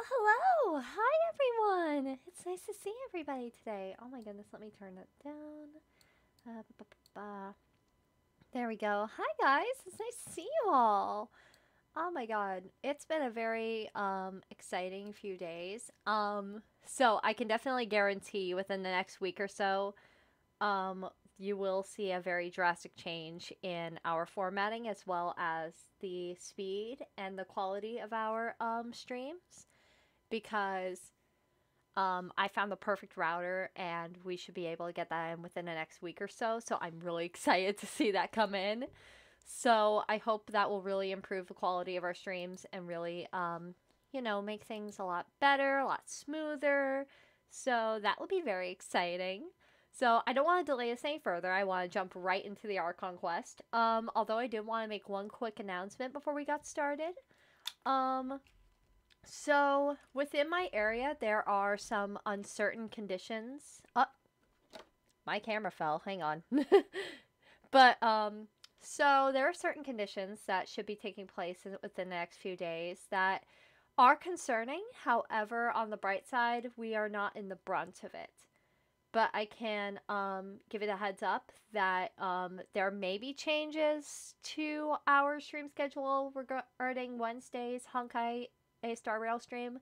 Hello! Hi everyone! It's nice to see everybody today. Oh my goodness, let me turn that down. There we go. Hi guys, it's nice to see you all. Oh my god, it's been a very exciting few days. So I can definitely guarantee within the next week or so, you will see a very drastic change in our formatting as well as the speed and the quality of our streams because I found the perfect router and we should be able to get that in within the next week or so. So I'm really excited to see that come in. So I hope that will really improve the quality of our streams and really, you know, make things a lot better, a lot smoother. So that will be very exciting. So I don't want to delay this any further. I want to jump right into the Archon quest. Although I did want to make one quick announcement before we got started. So within my area, there are some uncertain conditions. My camera fell. Hang on. But, so there are certain conditions that should be taking place within the next few days that are concerning. However, on the bright side, we are not in the brunt of it. But I can give it a heads up that there may be changes to our stream schedule regarding Wednesday's Honkai A Star Rail stream.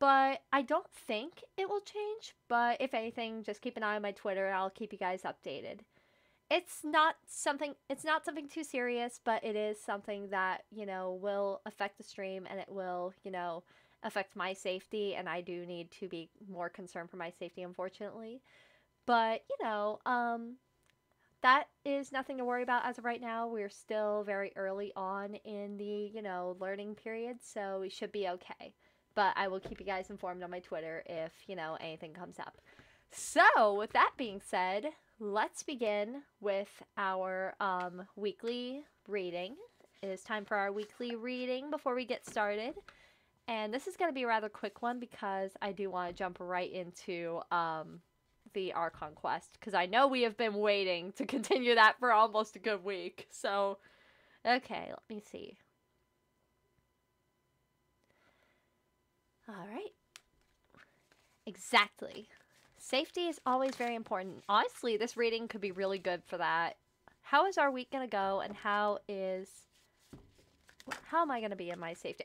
But I don't think it will change. But if anything, just keep an eye on my Twitter and I'll keep you guys updated. It's not something too serious, but it is something that, you know, will affect the stream and it will, you know, affect my safety, and I do need to be more concerned for my safety, unfortunately. But, you know, that is nothing to worry about as of right now. We're still very early on in the, you know, learning period, so we should be okay. But I will keep you guys informed on my Twitter if, you know, anything comes up. So, with that being said, let's begin with our weekly reading. It is time for our weekly reading before we get started. And this is going to be a rather quick one because I do want to jump right into the Archon quest. Because I know we have been waiting to continue that for almost a good week. So, okay, let me see. Alright. Exactly. Safety is always very important. Honestly, this reading could be really good for that. How is our week going to go, and how am I going to be in my safety?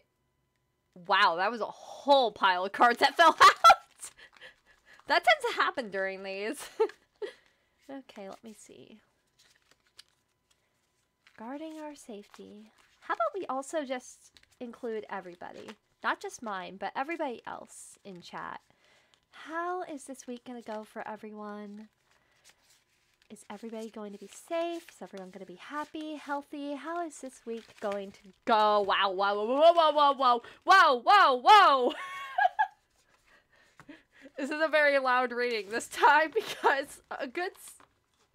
Wow, that was a whole pile of cards that fell out! That tends to happen during these. Okay, let me see. Guarding our safety. How about we also just include everybody? Not just mine, but everybody else in chat. How is this week going to go for everyone? Is everybody going to be safe? Is everyone going to be happy, healthy? How is this week going to go? Wow, wow, whoa, whoa, whoa, whoa, whoa, whoa, whoa, whoa! This is a very loud reading this time because a good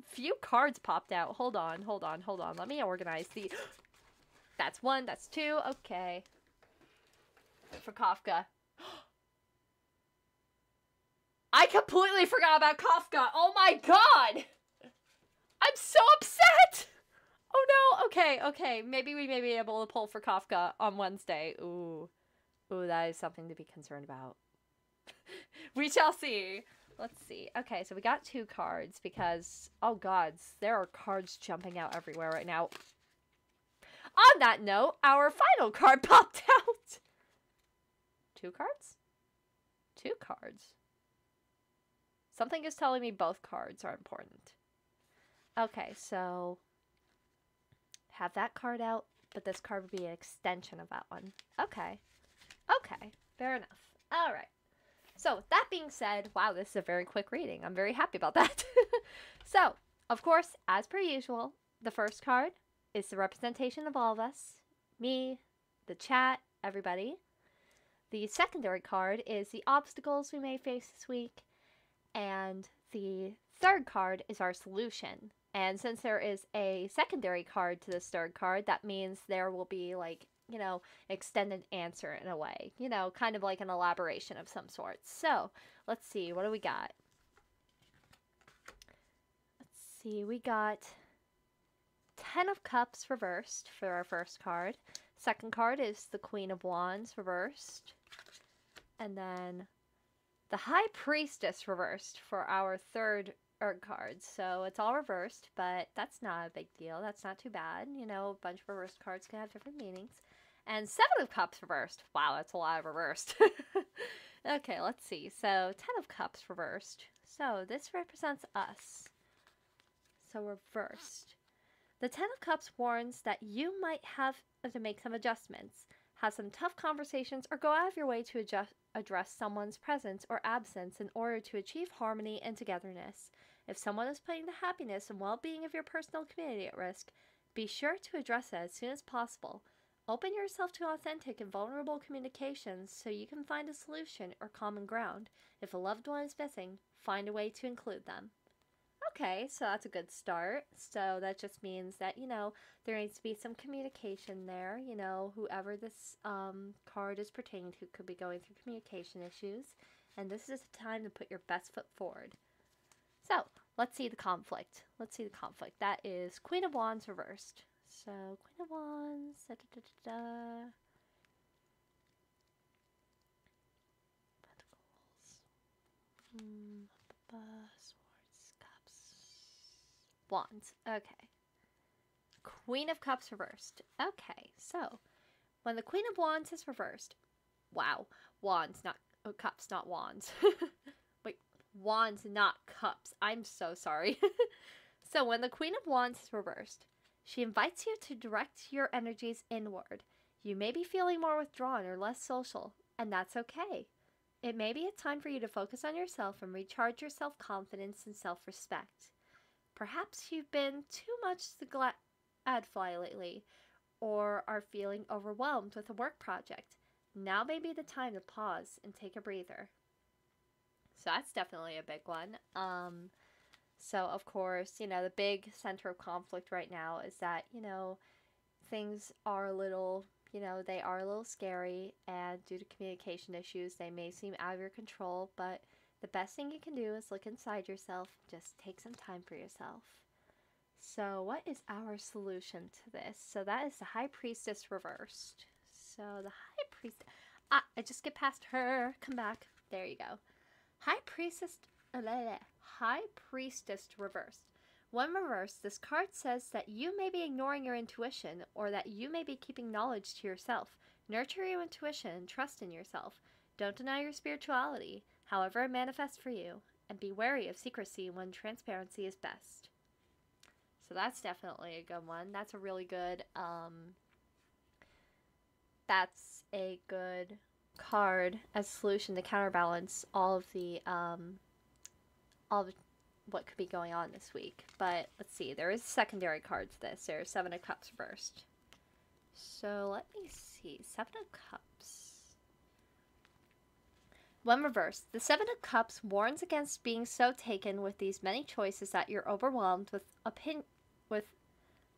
few cards popped out. Hold on, hold on, hold on. Let me organize the... That's one, that's two, okay. For Kafka. I completely forgot about Kafka. Oh my god! I'm so upset! Oh no, okay, okay. Maybe we may be able to pull for Kafka on Wednesday. Ooh. Ooh, that is something to be concerned about. We shall see. Let's see. Okay, so we got two cards because, oh gods, there are cards jumping out everywhere right now. On that note, our final card popped out. Two cards? Two cards. Something is telling me both cards are important. Okay, so have that card out, but this card would be an extension of that one. Okay. Okay, fair enough. All right. So, with that being said, wow, this is a very quick reading. I'm very happy about that. So, of course, as per usual, the first card is the representation of all of us. Me, the chat, everybody. The secondary card is the obstacles we may face this week. And the third card is our solution. And since there is a secondary card to this third card, that means there will be, like, you know, extended answer in a way. You know, kind of like an elaboration of some sort. So, let's see. What do we got? Let's see. We got 10 of Cups reversed for our first card. Second card is the Queen of Wands reversed. And then the High Priestess reversed for our third, Erg cards, so it's all reversed, but that's not a big deal. That's not too bad. You know, a bunch of reversed cards can have different meanings. And Seven of Cups reversed. Wow, that's a lot of reversed. Okay, let's see. So, Ten of Cups reversed. So, this represents us. So, reversed. The Ten of Cups warns that you might have to make some adjustments, have some tough conversations, or go out of your way to address someone's presence or absence in order to achieve harmony and togetherness. If someone is putting the happiness and well-being of your personal community at risk, be sure to address it as soon as possible. Open yourself to authentic and vulnerable communications so you can find a solution or common ground. If a loved one is missing, find a way to include them. Okay, so that's a good start. So that just means that, you know, there needs to be some communication there. You know, whoever this card is pertaining to could be going through communication issues. And this is the time to put your best foot forward. So, let's see the conflict. Let's see the conflict. That is Queen of Wands reversed. So, Queen of Wands, Pentacles, Swords, Cups, Wands. Okay. Queen of Cups reversed. Okay, so when the Queen of Wands is reversed, wow, Wands, not cups, not wands. Wait, Wands, not cups. I'm so sorry. So when the Queen of Wands is reversed, she invites you to direct your energies inward. You may be feeling more withdrawn or less social, and that's okay. It may be a time for you to focus on yourself and recharge your self-confidence and self-respect. Perhaps you've been too much the gadfly lately, or are feeling overwhelmed with a work project. Now may be the time to pause and take a breather. So that's definitely a big one. So, of course, you know, the big center of conflict right now is that, you know, things are a little, you know, they are a little scary, and due to communication issues, they may seem out of your control, but the best thing you can do is look inside yourself, just take some time for yourself. So, what is our solution to this? So, that is the High Priestess reversed. So, the High Priestess, I just get past her, come back, there you go. High Priestess reversed. When reversed, this card says that you may be ignoring your intuition, or that you may be keeping knowledge to yourself. Nurture your intuition and trust in yourself. Don't deny your spirituality, however it manifests for you, and be wary of secrecy when transparency is best. So that's definitely a good one. That's a really good, that's a good card as a solution to counterbalance all of what could be going on this week. But let's see, there is a secondary card to this. There's Seven of Cups reversed. So let me see, Seven of Cups. When reversed, the Seven of Cups warns against being so taken with these many choices that you're overwhelmed with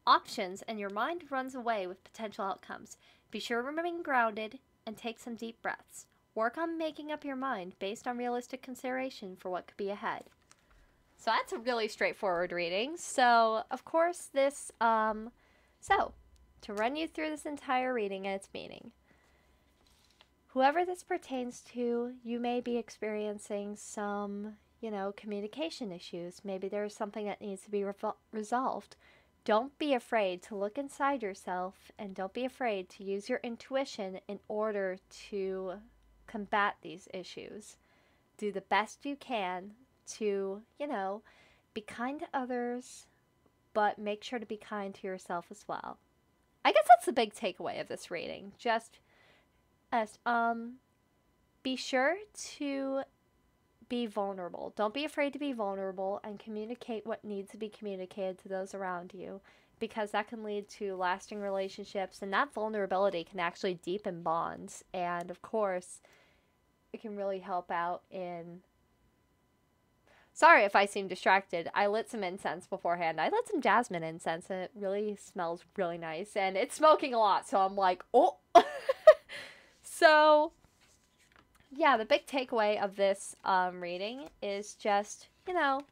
options and your mind runs away with potential outcomes. Be sure to remain grounded and take some deep breaths. Work on making up your mind based on realistic consideration for what could be ahead. So that's a really straightforward reading. So, of course, this, so, to run you through this entire reading and its meaning. Whoever this pertains to, you may be experiencing some, you know, communication issues. Maybe there's something that needs to be resolved. Don't be afraid to look inside yourself, and don't be afraid to use your intuition in order to combat these issues. Do the best you can to, you know, be kind to others, but make sure to be kind to yourself as well. I guess that's the big takeaway of this reading. Just as be sure to be vulnerable. Don't be afraid to be vulnerable and communicate what needs to be communicated to those around you, because that can lead to lasting relationships, and that vulnerability can actually deepen bonds. And of course, it can really help out in... Sorry if I seem distracted. I lit some incense beforehand. I lit some jasmine incense, and it really smells really nice. And it's smoking a lot, so I'm like, oh! So... yeah, the big takeaway of this reading is just, you know,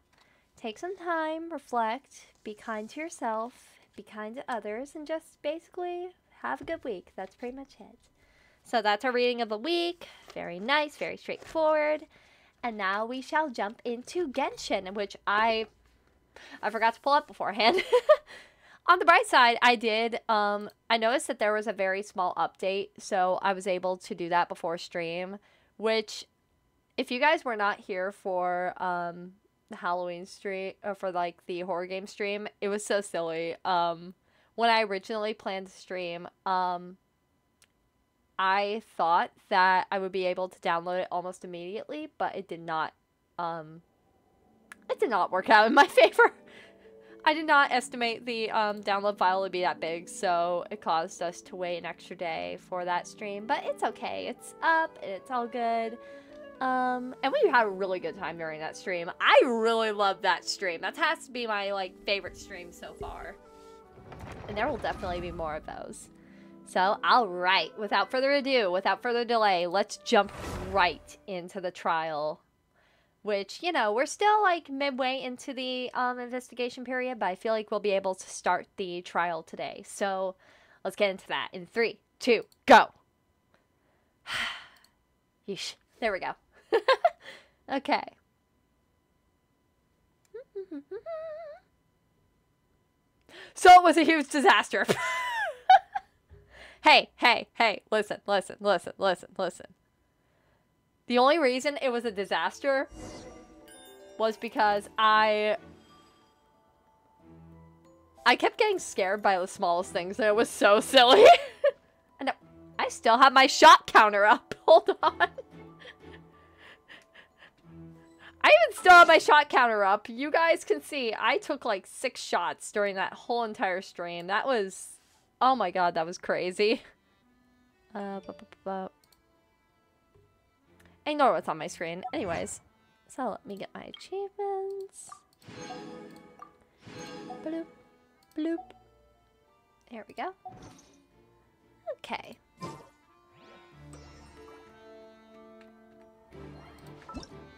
take some time, reflect, be kind to yourself, be kind to others, and just basically have a good week. That's pretty much it. So that's our reading of the week. Very nice, very straightforward. And now we shall jump into Genshin, which I forgot to pull up beforehand. On the bright side, I noticed that there was a very small update, so I was able to do that before stream, which, if you guys were not here for, the Halloween stream, or for, like, the horror game stream, it was so silly. When I originally planned to stream, I thought that I would be able to download it almost immediately, but it did not work out in my favor. I did not estimate the download file to be that big, so it caused us to wait an extra day for that stream. But it's okay. It's up, and it's all good. And we had a really good time during that stream. I really loved that stream. That has to be my, like, favorite stream so far. And there will definitely be more of those. So, alright. Without further ado, without further delay, let's jump right into the trial. Which, you know, we're still, like, midway into the investigation period, but I feel like we'll be able to start the trial today. So, let's get into that in 3, 2, go! Yeesh. There we go. Okay. So, it was a huge disaster. Hey, listen. The only reason it was a disaster was because I kept getting scared by the smallest things, and it was so silly. And I still have my shot counter up. Hold on. I even still have my shot counter up. You guys can see I took like 6 shots during that whole entire stream. That was... oh my god, that was crazy. Ignore what's on my screen. Anyways, so let me get my achievements. Bloop, bloop. There we go. Okay.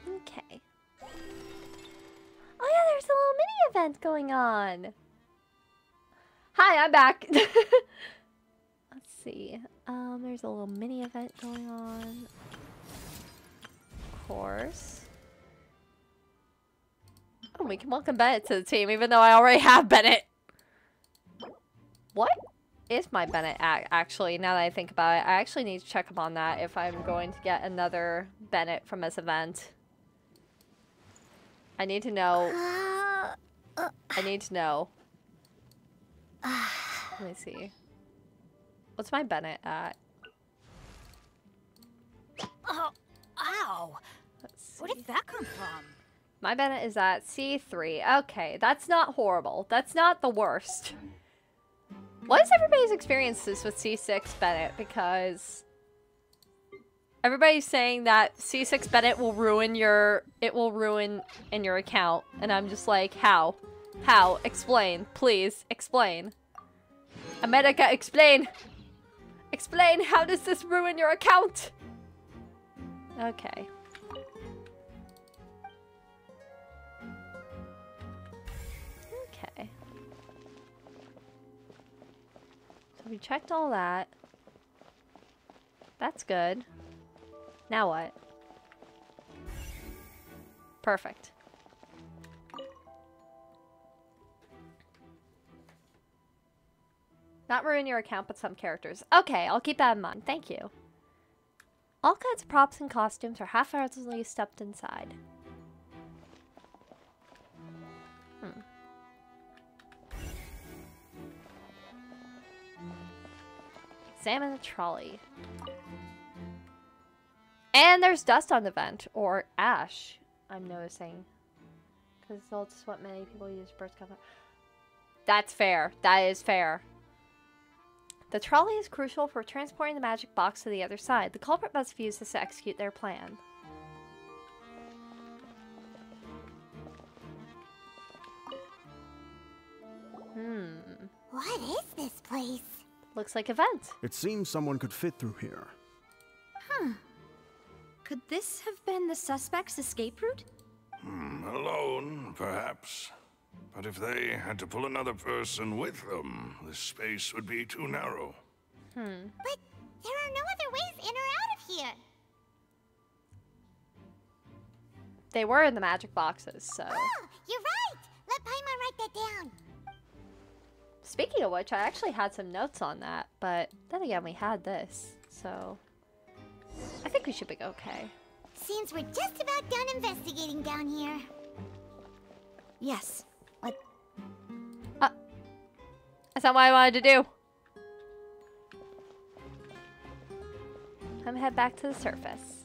Okay. Oh yeah, there's a little mini event going on. Hi, I'm back. Let's see. There's a little mini event going on. Of course. Oh, we can welcome Bennett to the team, even though I already have Bennett. What is my Bennett actually, now that I think about it? I actually need to check up on that if I'm going to get another Bennett from this event. I need to know. I need to know. Let me see. What's my Bennett at? Oh, ow! Where did that come from? My Bennett is at C3. Okay, that's not horrible. That's not the worst. What is everybody's experiences with C6 Bennett? Because everybody's saying that C6 Bennett will ruin your... it will ruin in your account. And I'm just like, how? How? Explain. Please, explain. America, explain! Explain! How does this ruin your account? Okay. Okay. So we checked all that. That's good. Now what? Perfect. Not ruin your account, but some characters. Okay, I'll keep that in mind. Thank you. All kinds of props and costumes are half-heartedly stepped inside. Examine the trolley. And there's dust on the vent, or ash, I'm noticing. Because that's what many people use for burst cover. That's fair. That is fair. The trolley is crucial for transporting the magic box to the other side. The culprit must use this to execute their plan. What is this place? Looks like a vent. It seems someone could fit through here. Huh. Could this have been the suspect's escape route? Alone, perhaps. But if they had to pull another person with them, the space would be too narrow. But there are no other ways in or out of here. they were in the magic boxes, so. Oh, you're right. Let Paimon write that down. Speaking of which, I actually had some notes on that, but then again, we had this, so I think we should be okay. Seems we're just about done investigating down here. Yes. That's not what I wanted to do. I'm gonna head back to the surface.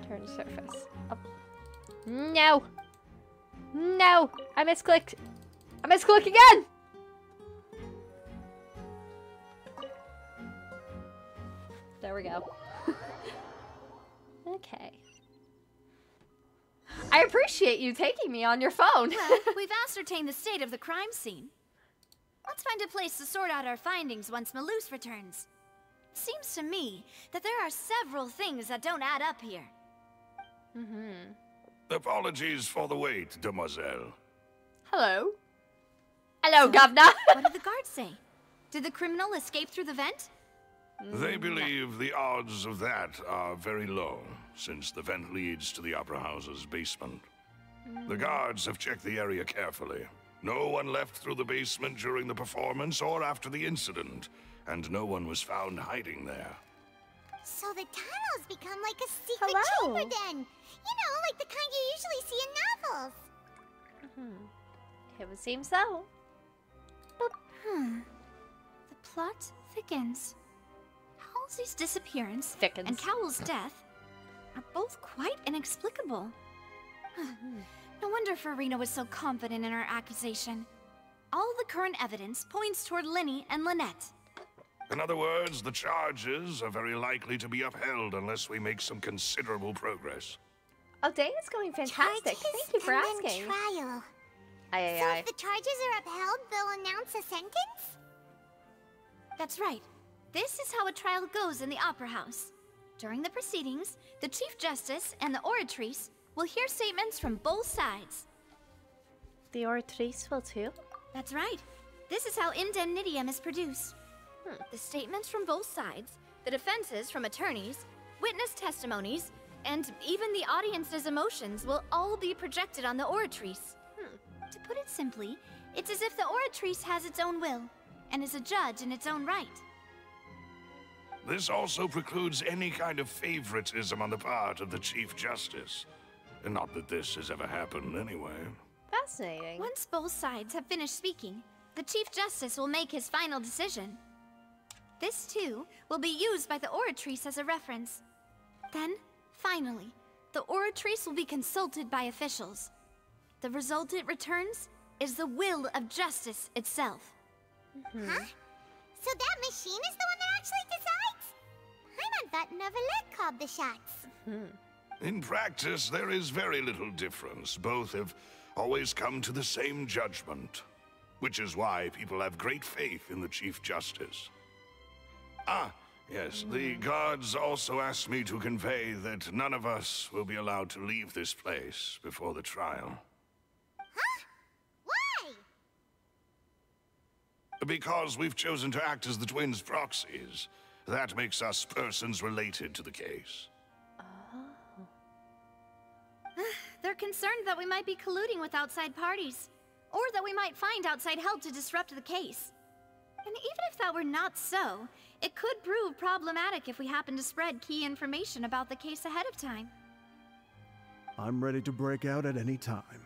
Turn to surface. Up. No! No! I misclicked! I misclicked again! There we go. Okay. I appreciate you taking me on your phone. Well, we've ascertained the state of the crime scene. Let's find a place to sort out our findings once Malus returns. Seems to me that there are several things that don't add up here. Apologies for the wait, demoiselle. Hello. Hello, Governor. What did the guards say? Did the criminal escape through the vent? They believe the odds of that are very low, since the vent leads to the Opera House's basement. The guards have checked the area carefully. No one left through the basement during the performance or after the incident, and no one was found hiding there. So the tunnels become like a secret Hello. chamber then. You know, like the kind you usually see in novels. It would seem so. The plot thickens. Halsey's disappearance Thickens. and Cowell's death are both quite inexplicable. No wonder Farina was so confident in her accusation. All the current evidence points toward Lyney and Lynette. In other words, the charges are very likely to be upheld unless we make some considerable progress. Oh, day is going fantastic. Charges Thank you for and asking. then trial. Aye, So aye, if the charges are upheld, they'll announce a sentence? That's right. This is how a trial goes in the Opera House. During the proceedings, the Chief Justice and the Oratrice will hear statements from both sides. The Oratrice will too? That's right. This is how indemnitium is produced. The statements from both sides, the defenses from attorneys, witness testimonies, and even the audience's emotions will all be projected on the Oratrice. To put it simply, it's as if the Oratrice has its own will, and is a judge in its own right. This also precludes any kind of favoritism on the part of the Chief Justice. And not that this has ever happened anyway. Fascinating. Once both sides have finished speaking, the Chief Justice will make his final decision. This, too, will be used by the Oratrice as a reference. Then, finally, the Oratrice will be consulted by officials. The result it returns is the will of justice itself. Huh? So that machine is the one that actually decides? Paimon thought Neverlet called the shots. In practice, there is very little difference. Both have always come to the same judgment, which is why people have great faith in the Chief Justice. Ah, yes, the guards also asked me to convey that none of us will be allowed to leave this place before the trial. Why? Because we've chosen to act as the twins' proxies. That makes us persons related to the case. They're concerned that we might be colluding with outside parties, or that we might find outside help to disrupt the case. And even if that were not so, it could prove problematic if we happen to spread key information about the case ahead of time. I'm ready to break out at any time.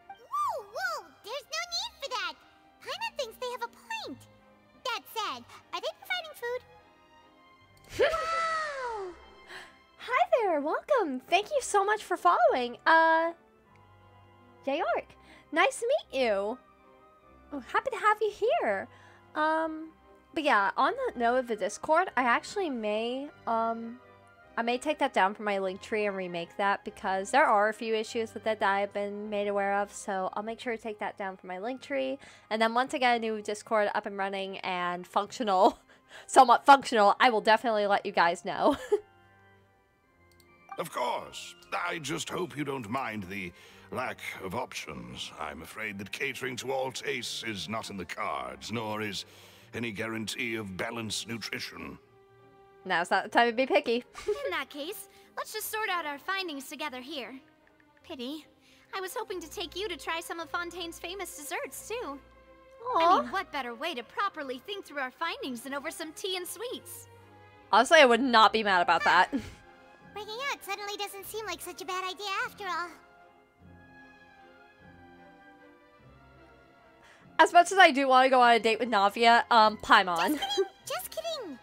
Whoa, there's no need for that. Paimon thinks they have a point. That said, are they providing food? Wow! Hi there, welcome. Thank you so much for following. York, nice to meet you. Oh, happy to have you here. But yeah, on the note of the Discord, I actually may, I may take that down from my link tree and remake that because there are a few issues with that I've been made aware of, so I'll make sure to take that down from my link tree. And then once I get a new Discord up and running and functional, somewhat functional, I will definitely let you guys know. Of course. I just hope you don't mind the lack of options. I'm afraid that catering to all tastes is not in the cards, nor is any guarantee of balanced nutrition. Now's not the time to be picky. In that case, let's just sort out our findings together here. Pity. I was hoping to take you to try some of Fontaine's famous desserts, too. Aww. I mean, what better way to properly think through our findings than over some tea and sweets? Honestly, I would not be mad about that. Breaking out suddenly doesn't seem like such a bad idea after all. As much as I do want to go on a date with Navia, Paimon. Just kidding.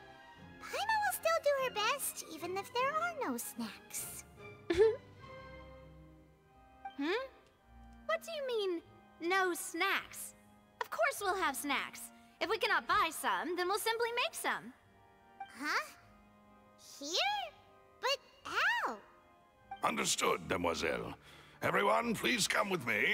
Paimon will still do her best, even if there are no snacks. What do you mean, no snacks? Of course we'll have snacks. If we cannot buy some, then we'll simply make some. Huh? Here? But how? Understood, Demoiselle. Everyone, please come with me.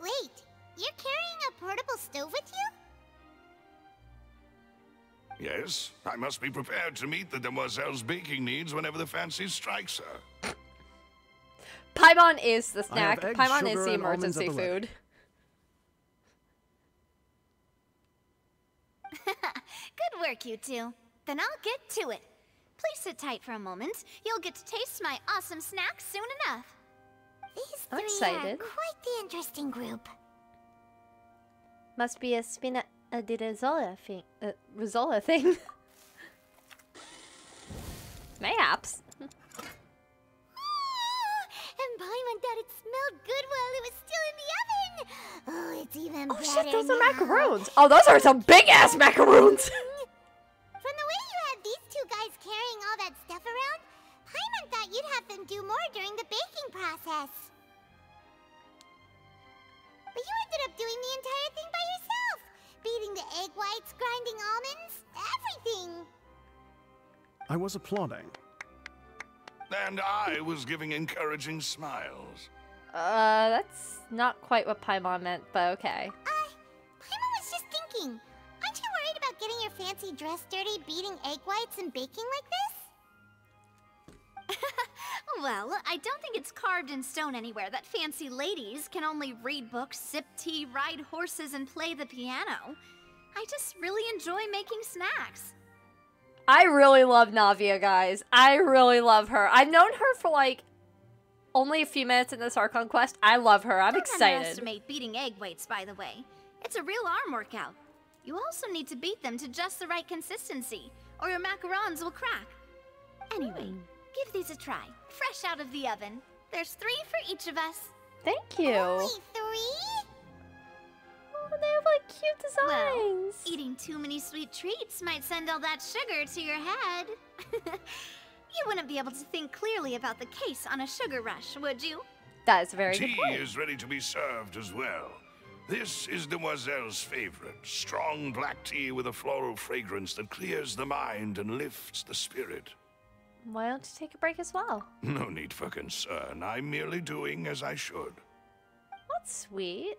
Wait, you're carrying a portable stove with you? Yes, I must be prepared to meet the Demoiselle's baking needs whenever the fancy strikes her. Paimon is the I have snack. eggs, Paimon is sugar, the and almonds at emergency the ready. food. Good work, you two. Then I'll get to it. Please sit tight for a moment. You'll get to taste my awesome snacks soon enough. These I'm three excited. are quite the interesting group. Must be a spina di Risola thing. Risola thing. Mayhaps. And Paimon thought it smelled good while it was still in the oven. Oh, it's even Oh better shit, those are now. macaroons. Oh, those are some big ass macaroons. From the way you had these two guys carrying all that stuff around, Paimon thought you'd have them do more during the baking process. But you ended up doing the entire thing by yourself. Beating the egg whites, grinding almonds, everything. I was applauding. And I was giving encouraging smiles. That's not quite what Paimon meant, but okay. Paimon was just thinking. Aren't you worried about getting your fancy dress dirty beating egg whites and baking like this? Well, I don't think it's carved in stone anywhere that fancy ladies can only read books, sip tea, ride horses, and play the piano. I just really enjoy making snacks. I really love Navia, guys. I really love her. I've known her for like only a few minutes in this Archon quest. I love her. I'm Don't excited. underestimate beating egg whites, by the way. It's a real arm workout. You also need to beat them to just the right consistency, or your macarons will crack. Anyway, give these a try. Fresh out of the oven. There's 3 for each of us. Thank you. Only 3? Oh, they have like cute designs. Well, eating too many sweet treats might send all that sugar to your head. You wouldn't be able to think clearly about the case on a sugar rush, would you? That is a very good Tea point. is ready to be served as well. This is Demoiselle's favorite. Strong black tea with a floral fragrance that clears the mind and lifts the spirit. Why don't you take a break as well? No need for concern. I'm merely doing as I should. That's sweet.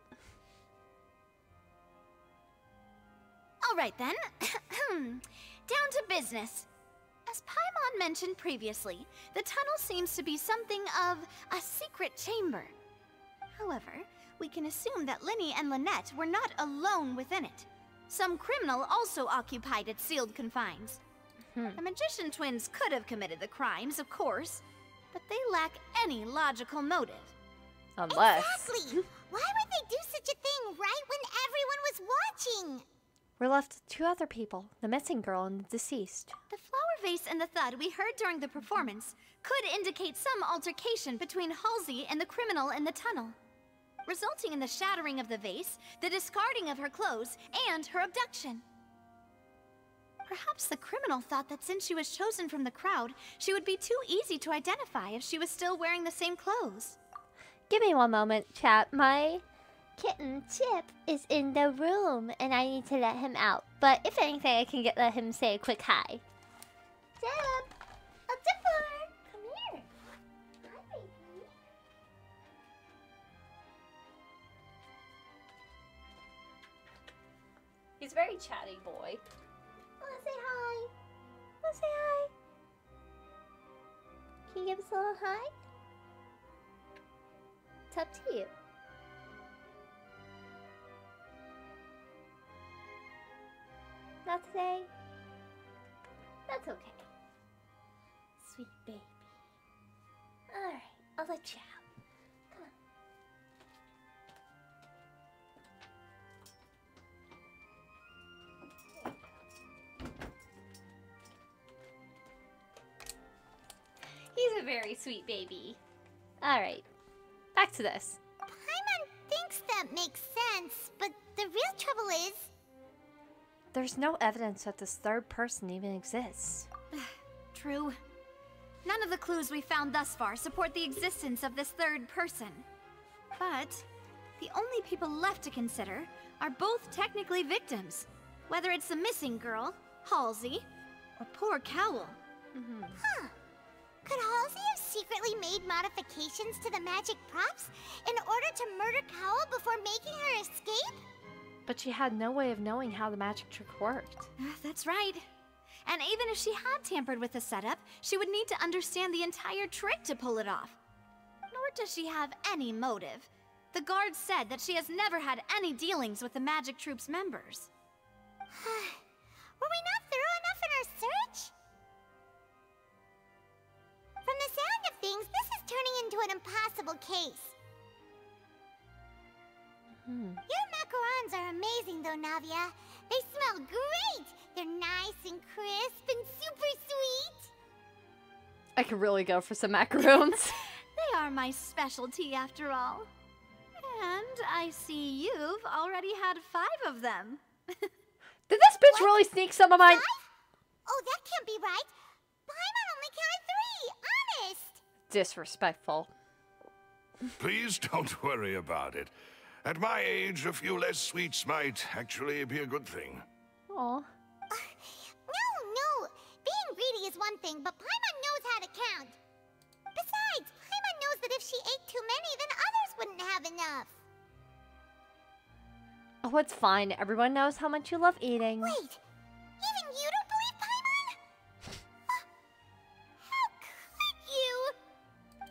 All right then. Down to business. As Paimon mentioned previously, the tunnel seems to be something of a secret chamber. However, we can assume that Lyney and Lynette were not alone within it. Some criminal also occupied its sealed confines. The magician twins could have committed the crimes, of course, but they lack any logical motive. Unless Exactly. Why would they do such a thing right when everyone was watching? we're left with 2 other people, the missing girl and the deceased. The flower vase and the thud we heard during the performance could indicate some altercation between Halsey and the criminal in the tunnel, resulting in the shattering of the vase, the discarding of her clothes, and her abduction. Perhaps the criminal thought that since she was chosen from the crowd, she would be too easy to identify if she was still wearing the same clothes. Give me one moment, chat. My kitten, Chip, is in the room, and I need to let him out. But if anything, I can let him say a quick hi. Chip! A Chipper! Come here! Hi, baby. He's a very chatty boy. Wanna say hi? Wanna say hi? Can you give us a little hi? It's up to you. Not today? That's okay. Sweet baby. Alright, I'll let you out. Come on. He's a very sweet baby. Alright, back to this. Paimon thinks that makes sense, but the real trouble is... There's no evidence that this third person even exists. True. None of the clues we found thus far support the existence of this third person. But the only people left to consider are both technically victims. Whether it's the missing girl, Halsey, or poor Cowl. Huh. Could Halsey have secretly made modifications to the magic props in order to murder Cowl before making her escape? But she had no way of knowing how the magic trick worked. That's right. And even if she had tampered with the setup, she would need to understand the entire trick to pull it off. Nor does she have any motive. The guard said that she has never had any dealings with the magic troop's members. Were we not thorough enough in our search? From the sound of things, this is turning into an impossible case. Your macarons are amazing though, Navia. They smell great! They're nice and crisp and super sweet! I could really go for some macaroons. They are my specialty after all. And I see you've already had 5 of them. Did this bitch really sneak some of mine? 5? Oh, that can't be right. Paimon only counted 3, honest! Disrespectful. Please don't worry about it. At my age, a few less sweets might actually be a good thing. Aw. No. Being greedy is one thing, but Paimon knows how to count. Besides, Paimon knows that if she ate too many, then others wouldn't have enough. Oh, it's fine. Everyone knows how much you love eating. Wait, even you don't believe Paimon? How could you?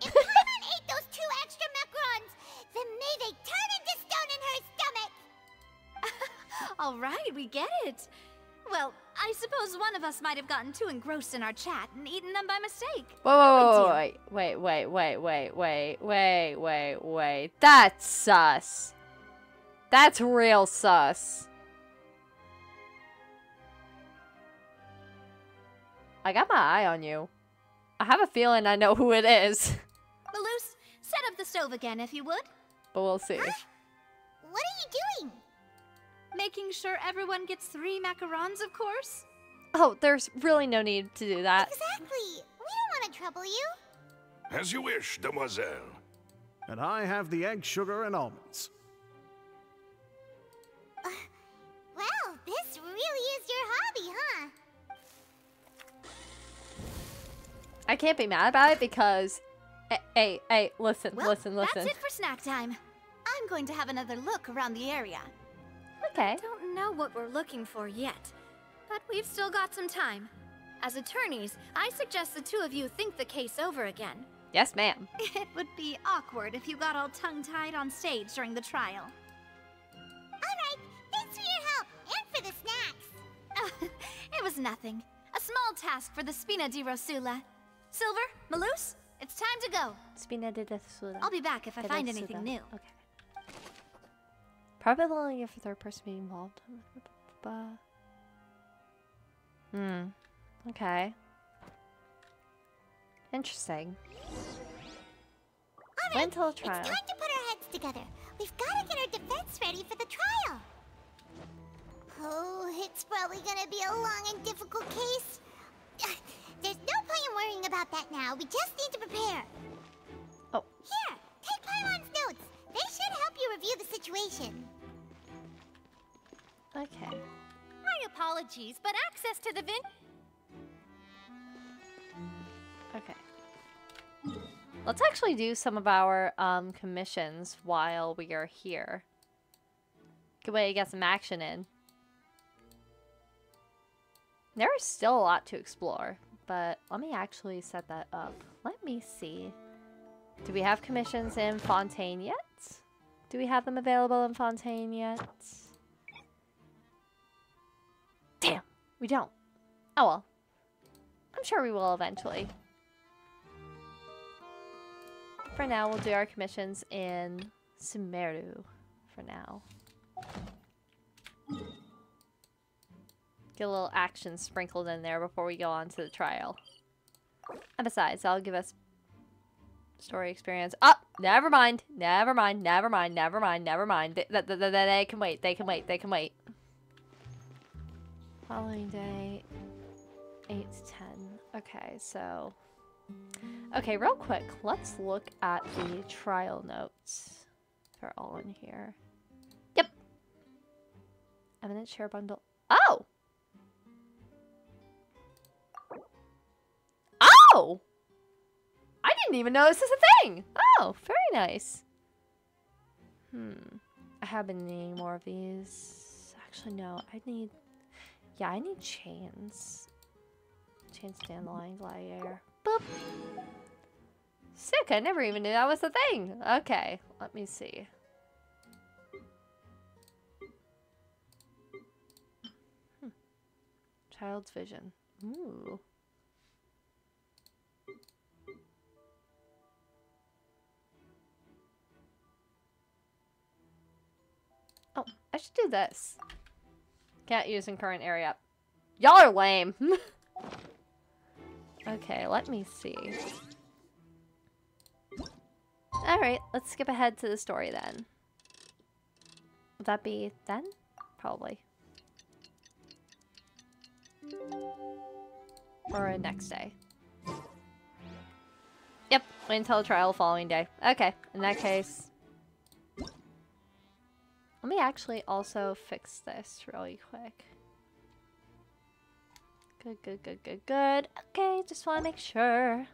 If Paimon ate those 2 extra macarons, then may they turn into stone in her stomach! All right, we get it. Well, I suppose one of us might have gotten too engrossed in our chat and eaten them by mistake. Whoa, wait. That's sus. That's real sus. I got my eye on you. I have a feeling I know who it is. Malus, set up the stove again if you would. But we'll see. What are you doing? Making sure everyone gets 3 macarons, of course. Oh, there's really no need to do that. Exactly. We don't want to trouble you. As you wish, demoiselle. And I have the egg, sugar, and almonds. Well, this really is your hobby, huh? I can't be mad about it because... Hey, listen. That's it for snack time. I'm going to have another look around the area. Okay. Don't know what we're looking for yet, but we've still got some time. As attorneys, I suggest the 2 of you think the case over again. Yes, ma'am. It would be awkward if you got all tongue-tied on stage during the trial. Alright, thanks for your help, and for the snacks. It was nothing. A small task for the Spina di Rosula. Silver, Malus, it's time to go. Spina di Rosula. I'll be back if I find anything new. Okay. Probably only if a third person be involved. Okay. Interesting. Alright, Wait until the trial. it's time to put our heads together. We've got to get our defense ready for the trial. Oh, it's probably gonna be a long and difficult case. There's no point in worrying about that now. We just need to prepare. Oh. Here, take Paimon's notes. They should help you review the situation. Okay. My apologies, but access to the Okay. Let's actually do some of our commissions while we are here. Good way to get some action in. There is still a lot to explore, but let me actually set that up. Let me see. Do we have commissions in Fontaine yet? Do we have them available in Fontaine yet? Damn, we don't. Oh well. I'm sure we will eventually. For now, we'll do our commissions in Sumeru. For now. Get a little action sprinkled in there before we go on to the trial. And besides, that'll give us story experience. Oh, never mind. Never mind. Never mind. Never mind. Never mind. They can wait. They can wait. They can wait. Following day, 8 to 10. Okay, so... Okay, real quick. Let's look at the trial notes. They're all in here. Yep. Eminent share bundle. Oh! Oh! I didn't even know this is a thing! Oh, very nice. I have been needing more of these. Actually, no. I need... Yeah, I need chains. Chains, dandelion, gladiator. Boop! Sick, I never even knew that was a thing! Okay, let me see. Child's vision. Ooh. Oh, I should do this. Can't use in current area. Y'all are lame. Okay, let me see. Alright, let's skip ahead to the story then. Would that be then? Probably. Or next day. Yep, wait until the trial following day. Okay, in that case... Let me actually also fix this really quick. Good, good, good, good, good. Okay, just want to make sure.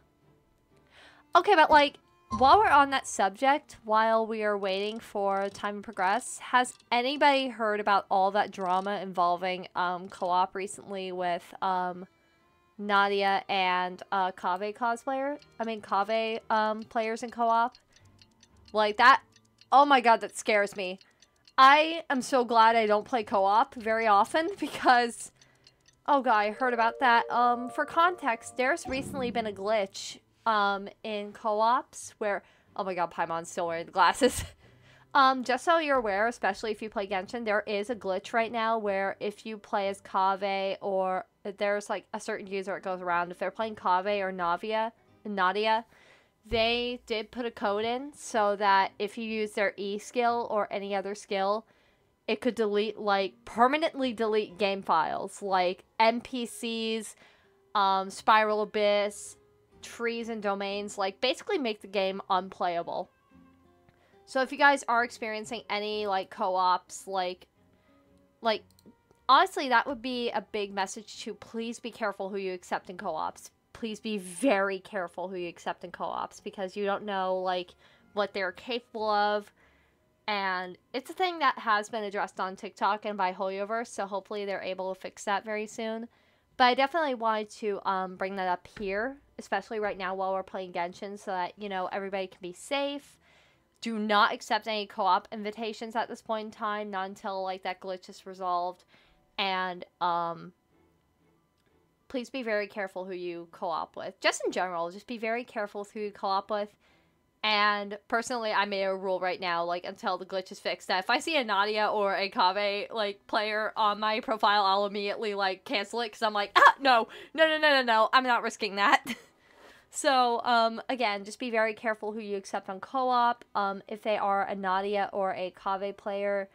Okay, but like, while we're on that subject, while we are waiting for time to progress, has anybody heard about all that drama involving co-op recently with Nadia and Kaveh cosplayer? I mean, Kaveh players in co-op? Like that? Oh my god, that scares me. I am so glad I don't play co-op very often because, oh god, I heard about that. For context, there's recently been a glitch in co-ops where, oh my god, Paimon's still wearing the glasses. Just so you're aware, especially if you play Genshin, there is a glitch right now where if you play as Kaveh or there's like a certain user it goes around, if they're playing Kaveh or Nadia, they did put a code in so that if you use their E skill or any other skill, it could delete, like, permanently delete game files, like NPCs, Spiral Abyss, trees and domains, like, basically make the game unplayable. So if you guys are experiencing any, like, co-ops, like, honestly, that would be a big message to please be careful who you accept in co-ops. Please be very careful who you accept in co-ops because you don't know, like, what they're capable of. And it's a thing that has been addressed on TikTok and by Hoyoverse, so hopefully they're able to fix that very soon. But I definitely wanted to bring that up here, especially right now while we're playing Genshin, so that, you know, everybody can be safe. Do not accept any co-op invitations at this point in time, not until, like, that glitch is resolved. And, please be very careful who you co-op with. Just in general, just be very careful with who you co-op with. And personally, I made a rule right now, like, until the glitch is fixed, that if I see a Nadia or a Kaveh, like, player on my profile, I'll immediately, like, cancel it, because I'm like, no, I'm not risking that. So, again, just be very careful who you accept on co-op. If they are a Nadia or a Kaveh player,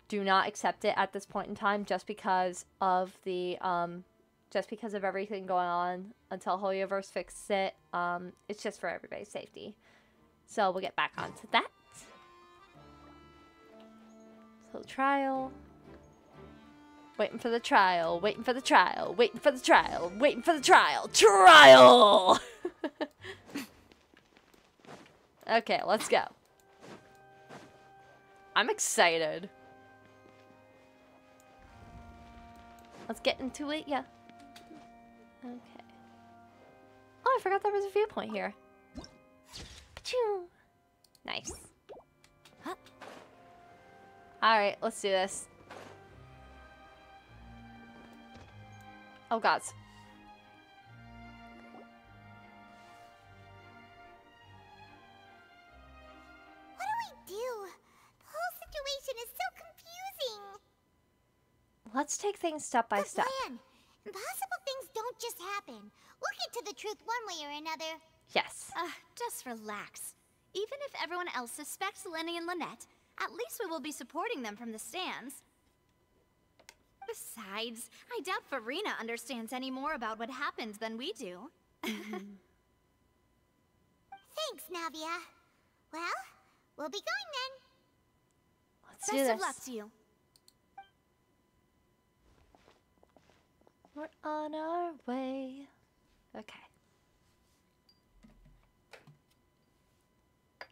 do not accept it at this point in time, just because of the, just because of everything going on until Hoyoverse fixes it. It's just for everybody's safety. So we'll get back onto that. So trial. Waiting for the trial. Waiting for the trial. Waiting for the trial. Waiting for the trial. Trial! Okay, let's go. I'm excited. Let's get into it, yeah. Okay. Oh, I forgot there was a viewpoint here. Pachoo! Nice. Alright, let's do this. Oh, gods. What do we do? The whole situation is so confusing. Let's take things step by step. Plan. Impossible things don't just happen. We'll get to the truth one way or another. Yes. Just relax. Even if everyone else suspects Lyney and Lynette, at least we will be supporting them from the stands. Besides, I doubt Farina understands any more about what happened than we do. Thanks, Navia. Well, we'll be going then. Let's do Best this. of luck to you. We're on our way. Okay.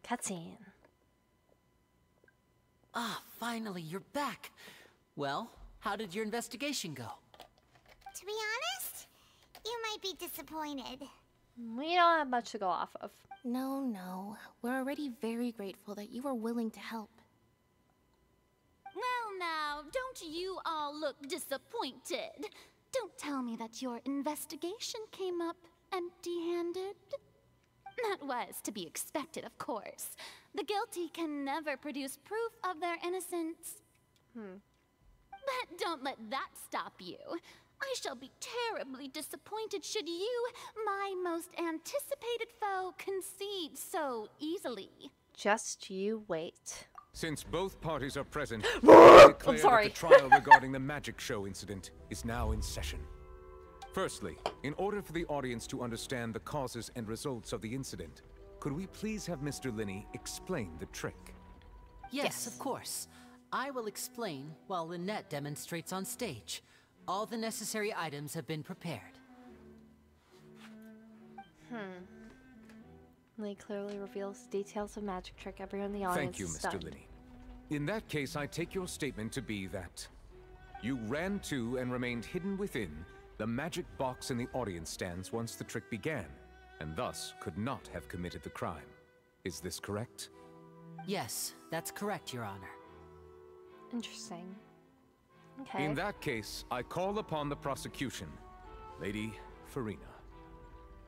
Cutscene. Ah, finally, you're back. Well, how did your investigation go? To be honest, you might be disappointed. We don't have much to go off of. No. We're already very grateful that you were willing to help. Well now, don't you all look disappointed? Don't tell me that your investigation came up empty-handed. That was to be expected, of course. The guilty can never produce proof of their innocence. But don't let that stop you. I shall be terribly disappointed should you, my most anticipated foe, concede so easily. Just you wait. Since both parties are present, I declare sorry. that the trial regarding the magic show incident is now in session. Firstly, in order for the audience to understand the causes and results of the incident, could we please have Mr. Lyney explain the trick? Yes, of course. I will explain while Lynette demonstrates on stage. All the necessary items have been prepared. Lee clearly reveals details of magic trick. Everyone in the audience Thank you, is Mr. stunned. Lyney. In that case, I take your statement to be that you ran to and remained hidden within the magic box in the audience stands once the trick began, and thus could not have committed the crime. Is this correct? Yes, that's correct, Your Honor. Interesting. Okay. In that case, I call upon the prosecution. Lady Farina,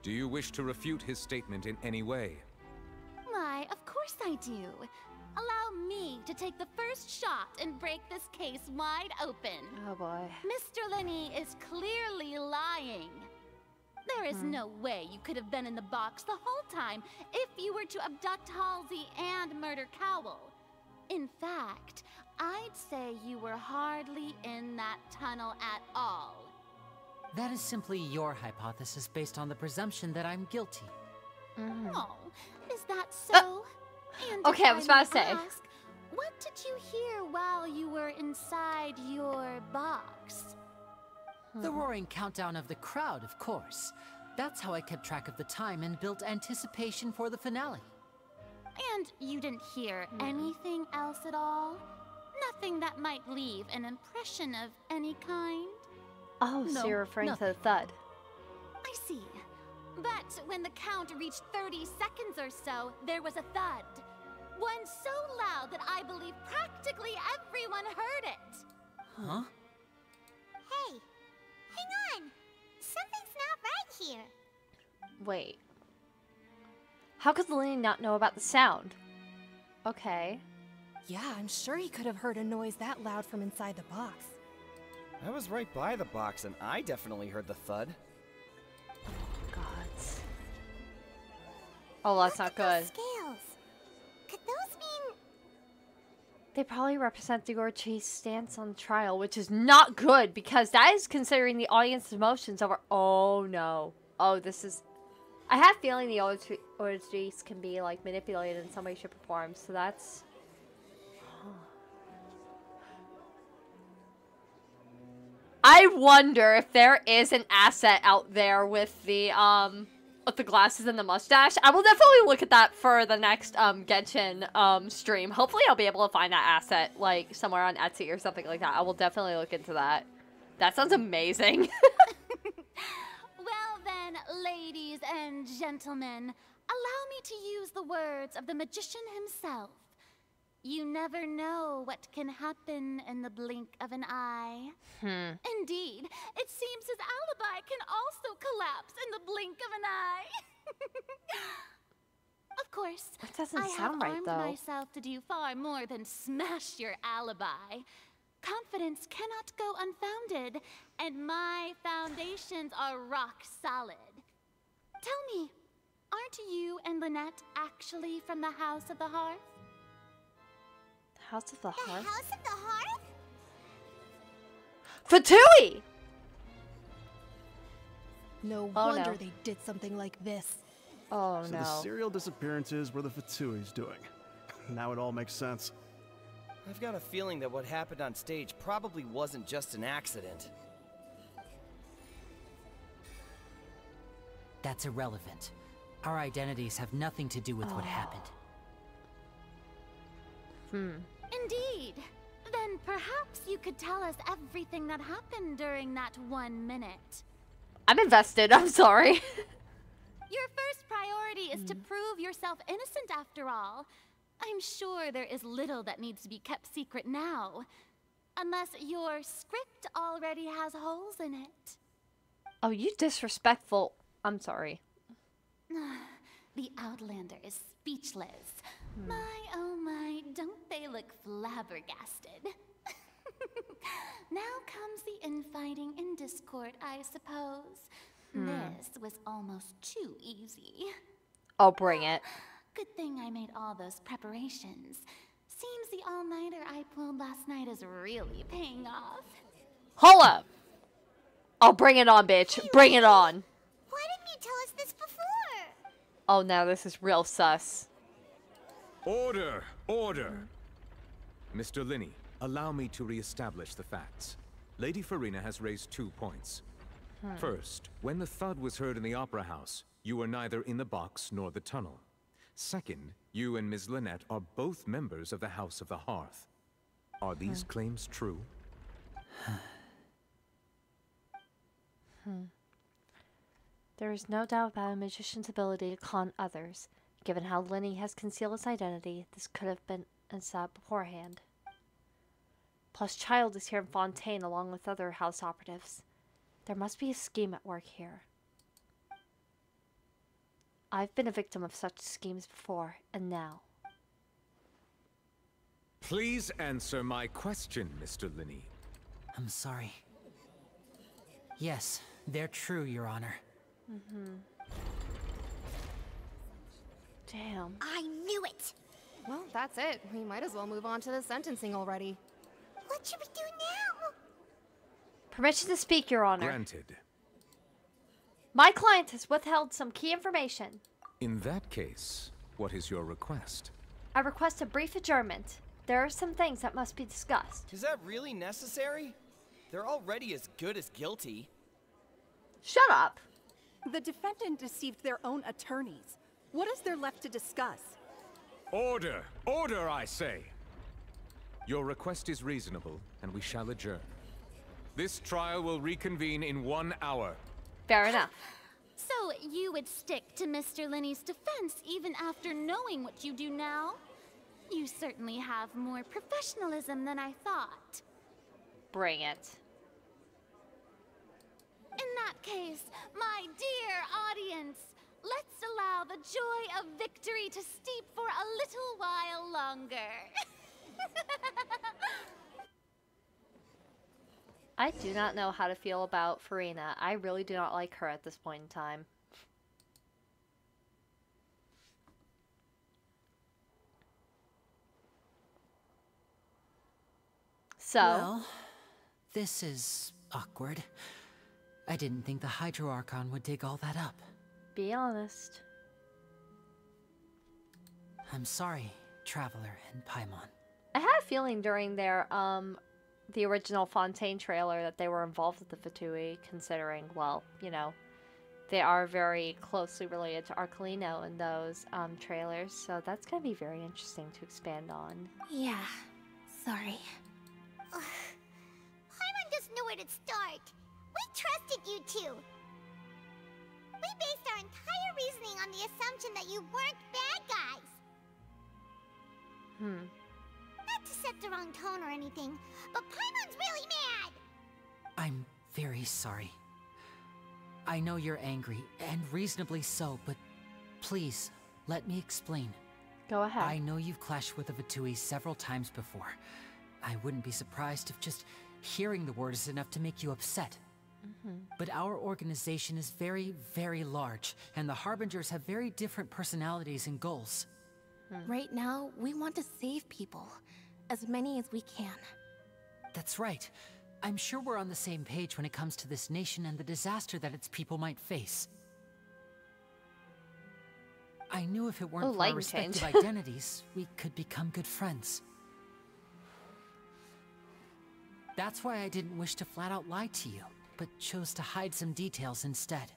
do you wish to refute his statement in any way? Why, of course I do. Allow me to take the first shot and break this case wide open. Oh boy. Mr. Lyney is clearly lying. There is no way you could have been in the box the whole time if you were to abduct Halsey and murder Cowell. In fact, I'd say you were hardly in that tunnel at all. That is simply your hypothesis based on the presumption that I'm guilty. Oh, is that so? And Okay, if I was about to may say. ask, what did you hear while you were inside your box? The roaring countdown of the crowd, of course. That's how I kept track of the time and built anticipation for the finale. And you didn't hear anything else at all? Nothing that might leave an impression of any kind? Oh, so No, you're referring to nothing. the thud. I see. But when the count reached 30 seconds or so, there was a thud. One so loud that I believe practically everyone heard it. Huh? Hey, hang on. Something's not right here. Wait. How could Lyney not know about the sound? Okay. Yeah, I'm sure he could have heard a noise that loud from inside the box. I was right by the box and I definitely heard the thud. Gods. Oh, that's not Look at good. those scales. Could those mean... They probably represent the Orchis' stance on the trial, which is not good because that is considering the audience's emotions over. Oh no. Oh, this is. I have a feeling the Orchis can be like manipulated in some way, shape, or form. So that's. I wonder if there is an asset out there with the glasses and the mustache. I will definitely look at that for the next Genshin stream. Hopefully I'll be able to find that asset like somewhere on Etsy or something like that. I will definitely look into that. That sounds amazing. Well then, ladies and gentlemen, allow me me to use the words of the magician himself. You never know what can happen in the blink of an eye. Indeed, it seems his alibi can also collapse in the blink of an eye. Of course, That doesn't I sound have right, armed though. myself to do far more than smash your alibi. Confidence cannot go unfounded, and my foundations are rock solid. Tell me, aren't you and Lynette actually from the House of the Hearth? House of the The Hearth? House of the Hearth? Fatui! No Oh, wonder no. they did something like this. Oh So no. the serial disappearances were the Fatui's doing. Now it all makes sense. I've got a feeling that what happened on stage probably wasn't just an accident. That's irrelevant. Our identities have nothing to do with what happened. Indeed. Then perhaps you could tell us everything that happened during that 1 minute. I'm invested, I'm sorry. Your first priority is to prove yourself innocent after all. I'm sure there is little that needs to be kept secret now. Unless your script already has holes in it. Oh, you disrespectful. I'm sorry. The Outlander is speechless. My, oh my, don't they look flabbergasted? Now comes the infighting and discord, I suppose. This was almost too easy. Oh, bring it. Good thing I made all those preparations. Seems the all-nighter I pulled last night is really paying off. Hold up. Oh, bring it on, bitch. Bring it on. Why didn't you tell us this before? Oh, now this is real sus. Order! Order! Mr. Lyney, allow me to re-establish the facts. Lady Farina has raised 2 points. First, when the thud was heard in the Opera House, you were neither in the box nor the tunnel. Second, you and Ms. Lynette are both members of the House of the Hearth. Are these claims true? There is no doubt about a magician's ability to con others. Given how Lyney has concealed his identity, this could have been said beforehand. Plus, Child is here in Fontaine along with other house operatives. There must be a scheme at work here. I've been a victim of such schemes before, and now. Please answer my question, Mr. Lyney. I'm sorry. Yes, they're true, Your Honor. Damn. I knew it! Well, that's it. We might as well move on to the sentencing already. What should we do now? Permission to speak, Your Honor. Granted. My client has withheld some key information. In that case, what is your request? I request a brief adjournment. There are some things that must be discussed. Is that really necessary? They're already as good as guilty. Shut up. The defendant deceived their own attorneys. What is there left to discuss? Order! Order, I say! Your request is reasonable, and we shall adjourn. This trial will reconvene in 1 hour. Fair enough. So you would stick to Mr. Lyney's defense even after knowing what you do now? You certainly have more professionalism than I thought. Bring it. In that case, my dear audience, let's allow the joy of victory to steep for a little while longer. I do not know how to feel about Farina. I really do not like her at this point in time. So, Well, this is awkward. I didn't think the Hydro Archon would dig all that up. be honest. I'm sorry, Traveler and Paimon. I had a feeling during their, the original Fontaine trailer that they were involved with the Fatui, considering, well, you know, they are very closely related to Arcolino in those, trailers, so that's gonna be very interesting to expand on. Yeah, sorry. Paimon just knew where to start. We trusted you two. We based our entire reasoning on the assumption that you weren't bad guys. Not to set the wrong tone or anything, but Paimon's really mad! I'm very sorry. I know you're angry, and reasonably so, but please, let me explain. Go ahead. I know you've clashed with the Vitui several times before. I wouldn't be surprised if just hearing the word is enough to make you upset. But our organization is very, very large, and the Harbingers have very different personalities and goals. Right now, we want to save people. As many as we can. That's right. I'm sure we're on the same page when it comes to this nation and the disaster that its people might face. I knew if it weren't for our respective identities, we could become good friends. That's why I didn't wish to flat out lie to you, but chose to hide some details instead.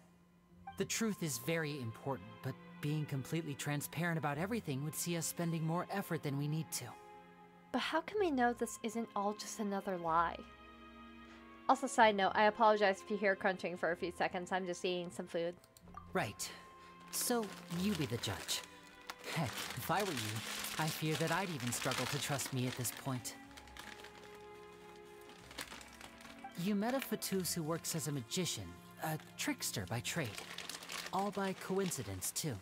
The truth is very important, but being completely transparent about everything would see us spending more effort than we need to. But how can we know this isn't all just another lie? Also, side note, I apologize if you hear crunching for a few seconds. I'm just eating some food. Right. So, you be the judge. Heck, if I were you, I fear that I'd even struggle to trust me at this point. You met a Fatus who works as a magician, a trickster by trade. All by coincidence, too.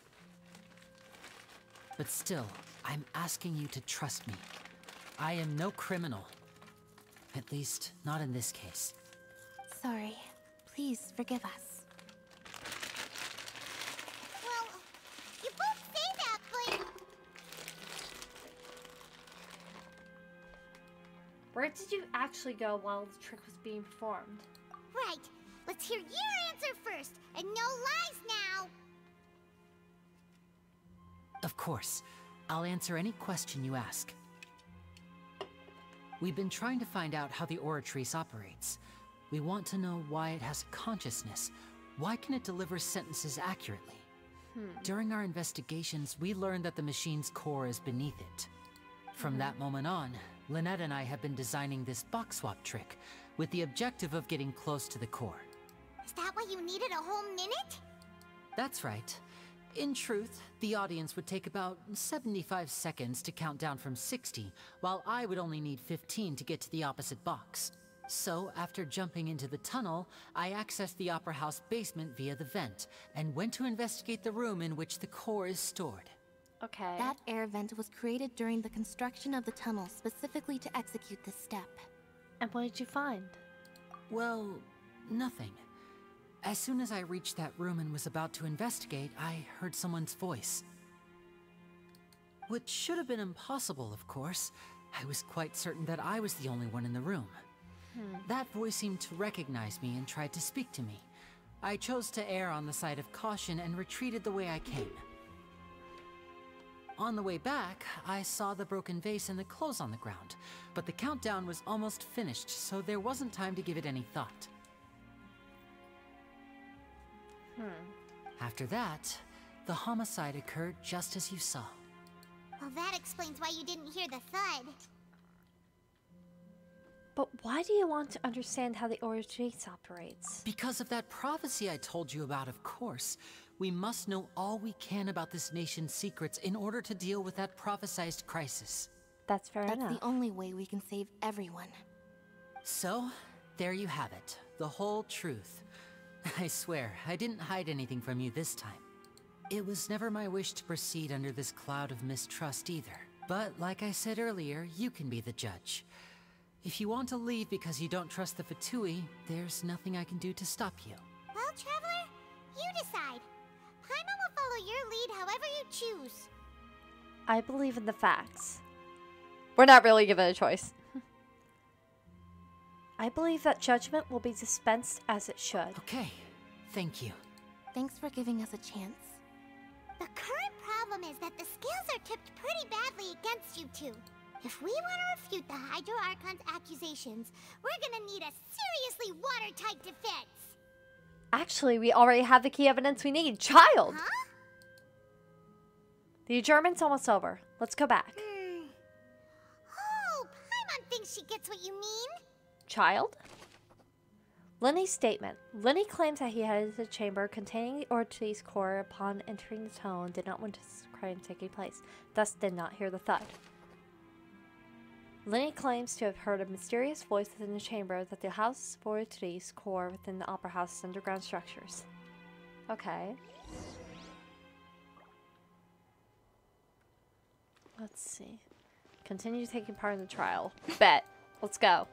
But still, I'm asking you to trust me. I am no criminal. At least, not in this case. Sorry. Please forgive us. Well, you both say that, but... Where did you actually go while the trick was being performed? Right. Let's hear your answer first, and no lies now! Of course. I'll answer any question you ask. We've been trying to find out how the Oratrice operates. We want to know why it has a consciousness. Why can it deliver sentences accurately? During our investigations, we learned that the machine's core is beneath it. From that moment on, Lynette and I have been designing this box swap trick, with the objective of getting close to the core. Is that why you needed a whole minute? That's right. In truth, the audience would take about 75 seconds to count down from 60, while I would only need 15 to get to the opposite box. So, after jumping into the tunnel, I accessed the Opera House basement via the vent, and went to investigate the room in which the core is stored. Okay. That air vent was created during the construction of the tunnel specifically to execute this step. And what did you find? Well, nothing. As soon as I reached that room and was about to investigate, I heard someone's voice. Which should have been impossible, of course. I was quite certain that I was the only one in the room. That voice seemed to recognize me and tried to speak to me. I chose to err on the side of caution and retreated the way I came. On the way back, I saw the broken vase and the clothes on the ground, but the countdown was almost finished, so there wasn't time to give it any thought. After that, the homicide occurred just as you saw. Well, that explains why you didn't hear the thud. But why do you want to understand how the Oratrice operates? Because of that prophecy I told you about, of course. We must know all we can about this nation's secrets in order to deal with that prophesized crisis. That's fair enough. That's the only way we can save everyone. So, there you have it. The whole truth. I swear, I didn't hide anything from you this time. It was never my wish to proceed under this cloud of mistrust either. But like I said earlier, you can be the judge. If you want to leave because you don't trust the Fatui, there's nothing I can do to stop you. Well, Traveler, you decide. Paimon will follow your lead however you choose. I believe in the facts. We're not really given a choice. I believe that judgment will be dispensed as it should. Okay, thank you. Thanks for giving us a chance. The current problem is that the scales are tipped pretty badly against you two. If we want to refute the Hydro Archon's accusations, we're gonna need a seriously watertight defense. Actually, we already have the key evidence we need. Child! Huh? The adjournment's almost over. Let's go back. Oh, Paimon thinks she gets what you mean. Child? Lyney's statement. Lyney claims that he had a chamber containing the Ortiz core upon entering the tunnel and did not witness the crime taking place, thus did not hear the thud. Lyney claims to have heard a mysterious voice within the chamber that the house of Ortiz core within the Opera House's underground structures. Okay. Let's see. Continue taking part in the trial. Bet. Let's go.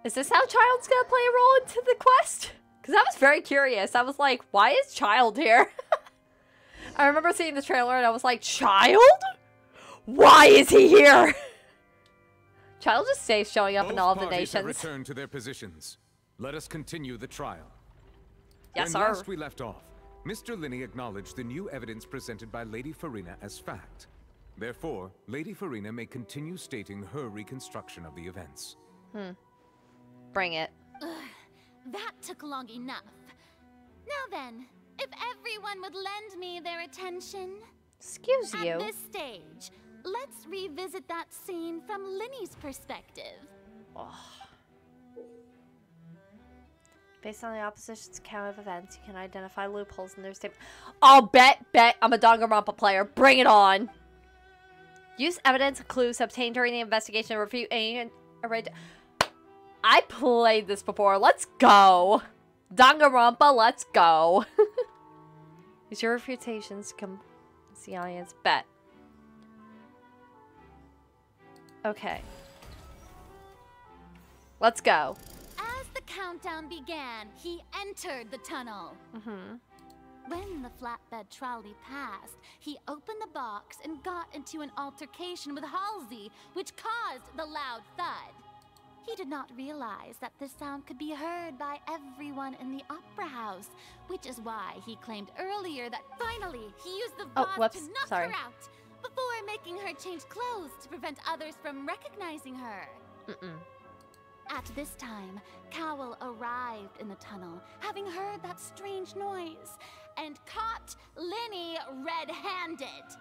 Is this how Child's gonna play a role into the quest? Because I was very curious. I was like, why is Child here? I remember seeing the trailer and I was like, Child? Why is he here? Child just stays showing up in all of the nations. Return to their positions. Let us continue the trial. Yes, when sir. last we left off, Mr. Lyney acknowledged the new evidence presented by Lady Farina as fact. Therefore, Lady Farina may continue stating her reconstruction of the events. Bring it. Ugh, that took long enough. Now then, if everyone would lend me their attention. Excuse you. At this stage, let's revisit that scene from Lyney's perspective. Oh. Based on the opposition's account of events, you can identify loopholes in their statement. Oh, bet. I'm a Danganronpa player. Bring it on. Use evidence and clues obtained during the investigation to refute any... I played this before. Let's go. Danganronpa, let's go. Use your refutations to come see audience. Bet. Okay. Let's go. As the countdown began, he entered the tunnel. When the flatbed trolley passed, he opened the box and got into an altercation with Halsey, which caused the loud thud. He did not realize that this sound could be heard by everyone in the Opera House, which is why he claimed earlier that finally he used the vase to knock her out, before making her change clothes to prevent others from recognizing her. At this time, Cowell arrived in the tunnel, having heard that strange noise, and caught Lyney red-handed.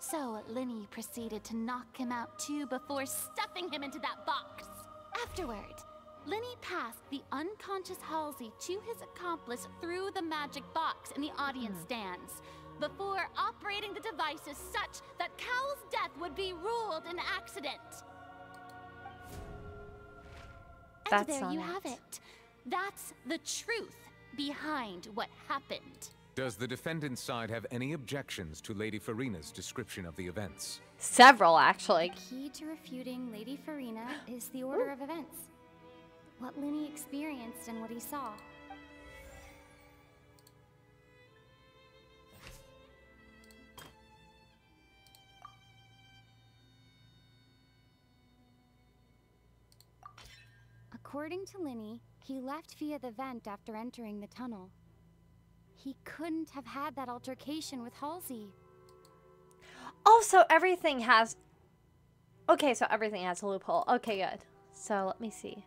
So Lyney proceeded to knock him out too before stuffing him into that box. Afterward, Lyney passed the unconscious Halsey to his accomplice through the magic box in the audience stands, before operating the devices such that Cowell's death would be ruled an accident. And there you have it. That's the truth behind what happened. Does the defendant's side have any objections to Lady Farina's description of the events? Several, actually. The key to refuting Lady Farina is the order of events. What Lyney experienced and what he saw. According to Lyney, he left via the vent after entering the tunnel. He couldn't have had that altercation with Halsey. Oh, so everything has... Okay, so everything has a loophole. Okay, good. So, let me see.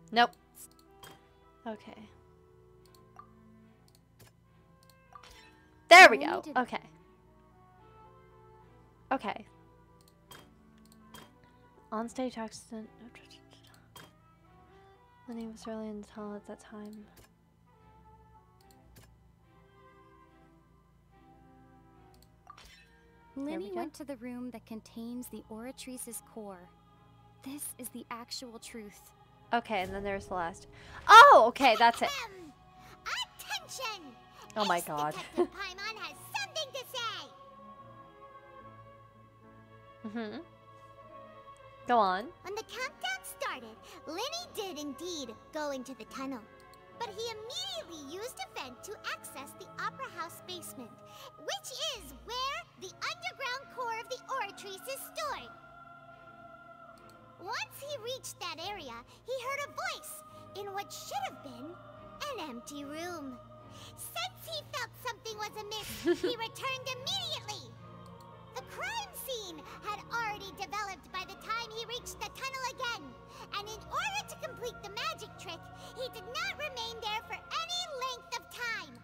Nope. Okay. There we go. Okay. Okay. On stage accident. Lyney was early in the tunnel at that time. Lyney went to the room that contains the Oratrice's core. This is the actual truth. Okay, and then there's the last. Oh, okay, that's it. Attention! Oh my god. Detective Paimon has something to say! Go on. When the countdown started, Lyney did indeed go into the tunnel. But he immediately used a vent to access the Opera House basement, which is where the underground core of the Oratrice is stored. Once he reached that area, he heard a voice in what should have been an empty room. Since he felt something was amiss, he returned immediately. The crime scene had already developed by the time he reached the tunnel again, and in order to complete the magic trick, he did not remain there for any length of time.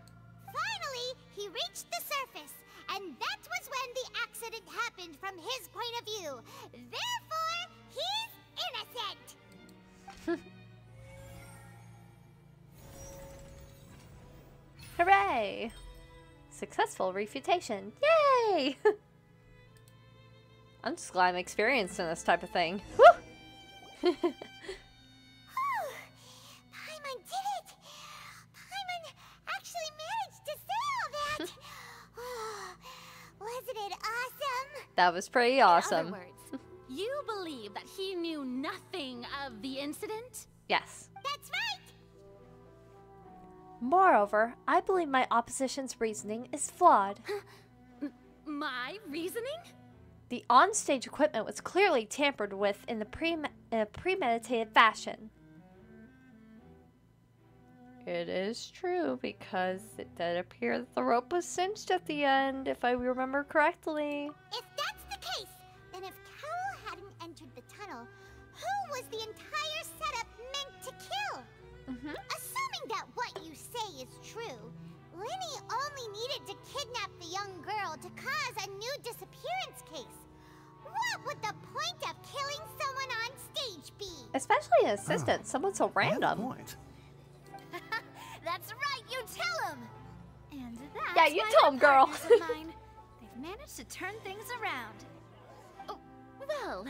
Finally, he reached the surface, and that was when the accident happened from his point of view. Therefore, he's innocent! Hooray! Successful refutation. Yay! I'm just glad I'm experienced in this type of thing. Woo! Paimon did it! Paimon actually managed to say all that! Wasn't it awesome? That was pretty awesome. In other words, you believe that he knew nothing of the incident? Yes. That's right! Moreover, I believe my opposition's reasoning is flawed. My reasoning? The on-stage equipment was clearly tampered with in a premeditated fashion. It is true, because it did appear that the rope was cinched at the end, if I remember correctly. If that's the case, then if Carol hadn't entered the tunnel, who was the entire setup meant to kill? Assuming that what you say is true, Lyney only needed to kidnap the young girl to cause a new disappearance case. What would the point of killing someone on stage be? Especially an assistant, someone so random. Point. That's right, you tell him! And that's Yeah, you why tell him, girl. partners of mine, they've managed to turn things around. Oh, well,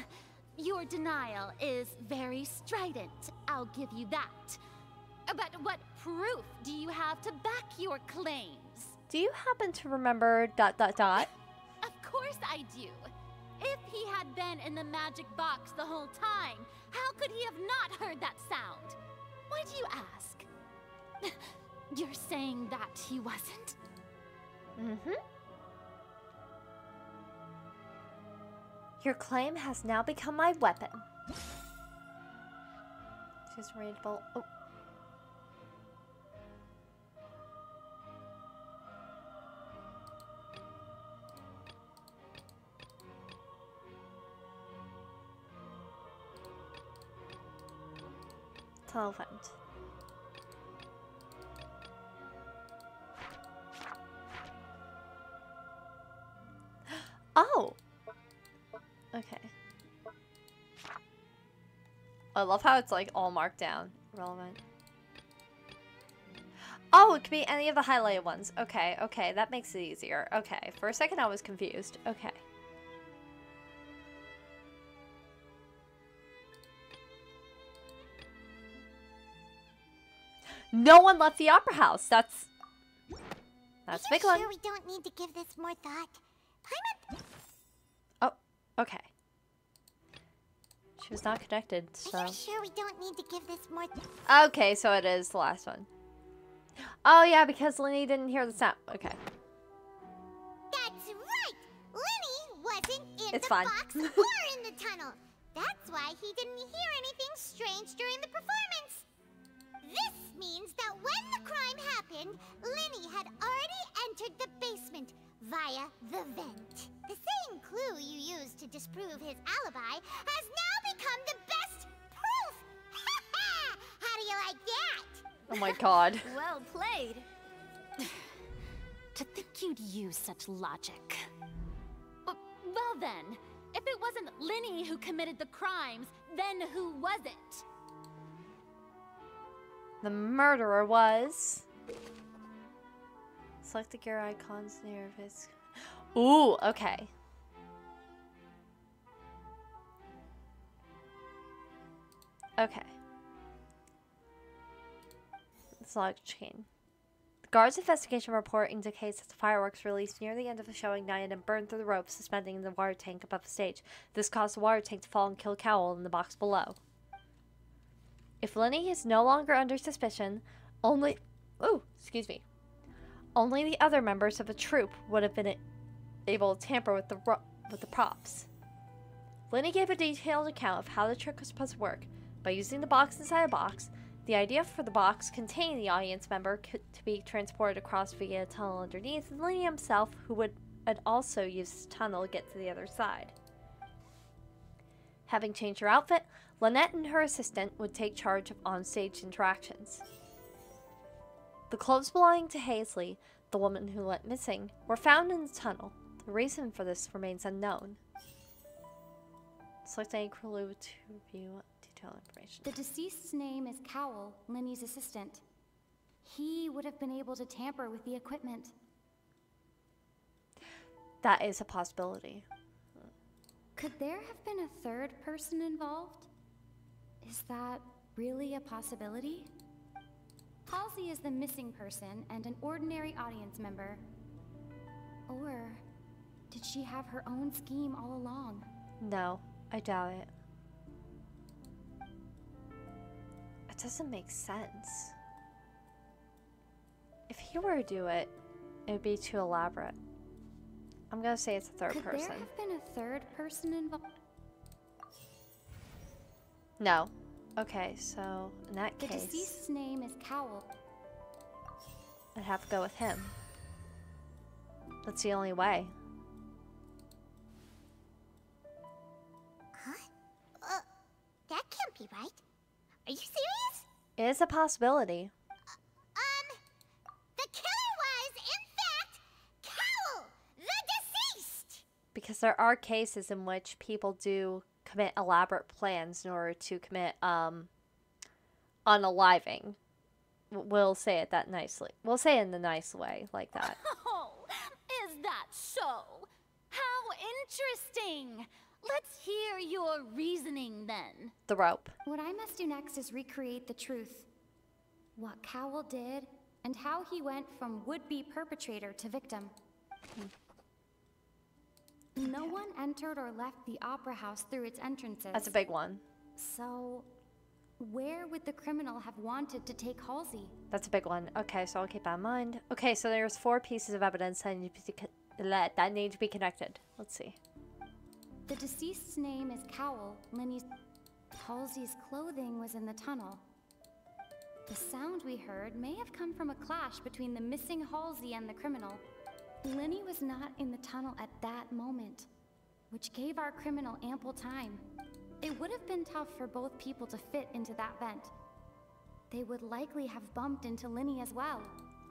your denial is very strident. I'll give you that. But what proof do you have to back your claims? Do you happen to remember ... Of course I do. If he had been in the magic box the whole time, how could he have not heard that sound? Why do you ask? You're saying that he wasn't? Your claim has now become my weapon. She's readable. Oh. Tunnel vent. Oh! Okay. I love how it's like all marked down. Relevant. Oh, it could be any of the highlighted ones. Okay, okay, that makes it easier. Okay, for a second I was confused. Okay. No one left the opera house. That's a big one. Sure we don't need to give this more thought? Paimon? Oh, okay. She was not connected, so. Are you sure we don't need to give this more Okay, so it is the last one. Oh yeah, because Lyney didn't hear the sound. Okay. That's right! Lyney wasn't in It's the fine. box or in the tunnel. That's why he didn't hear anything strange during the performance. This means that when the crime happened, Lyney had already entered the basement via the vent. The same clue you used to disprove his alibi has now become the best proof! How do you like that? Oh my god. Well played. To think you'd use such logic. Well then, if it wasn't Lyney who committed the crimes, then who was it? The murderer was... Select the gear icons near his... Ooh, okay. Okay. Select chain. The guard's investigation report indicates that the fireworks released near the end of the show ignited and burned through the rope suspending the water tank above the stage. This caused the water tank to fall and kill Cowell in the box below. If Lyney is no longer under suspicion, only... Ooh, excuse me. Only the other members of the troupe would have been able to tamper with the props. Lyney gave a detailed account of how the trick was supposed to work. By using the box inside a box, the idea for the box containing the audience member to be transported across via a tunnel underneath, and Lyney himself, who would also use this tunnel to get to the other side. Having changed her outfit, Lynette and her assistant would take charge of onstage interactions. The clothes belonging to Hazley, the woman who went missing, were found in the tunnel. The reason for this remains unknown. Select any clue to review detailed information. The deceased's name is Cowell, Lyney's assistant. He would have been able to tamper with the equipment. That is a possibility. Could there have been a third person involved? Is that really a possibility? Halsey is the missing person and an ordinary audience member. Or did she have her own scheme all along? No, I doubt it. It doesn't make sense. If he were to do it, it would be too elaborate. I'm gonna say it's a third person. Could there have been a third person involved? No. Okay, so in that case, the deceased's name is Cowell. I'd have to go with him. That's the only way. Huh? That can't be right. Are you serious? It is a possibility. The killer was, in fact, Cowell, the deceased! Because there are cases in which people do commit elaborate plans in order to commit unaliving. We'll say it that nicely. We'll say it in a nice way, like that. Oh, is that so? How interesting! Let's hear your reasoning then. The rope. What I must do next is recreate the truth. What Cowell did, and how he went from would-be perpetrator to victim. No one entered or left the opera house through its entrances. That's a big one. So, where would the criminal have wanted to take Halsey? That's a big one. Okay, so I'll keep that in mind. Okay, so there's 4 pieces of evidence that need to be connected. Let's see. The deceased's name is Cowell, Lyney's... Halsey's clothing was in the tunnel. The sound we heard may have come from a clash between the missing Halsey and the criminal. Lyney was not in the tunnel at that moment, which gave our criminal ample time. It would have been tough for both people to fit into that vent. They would likely have bumped into Lyney as well.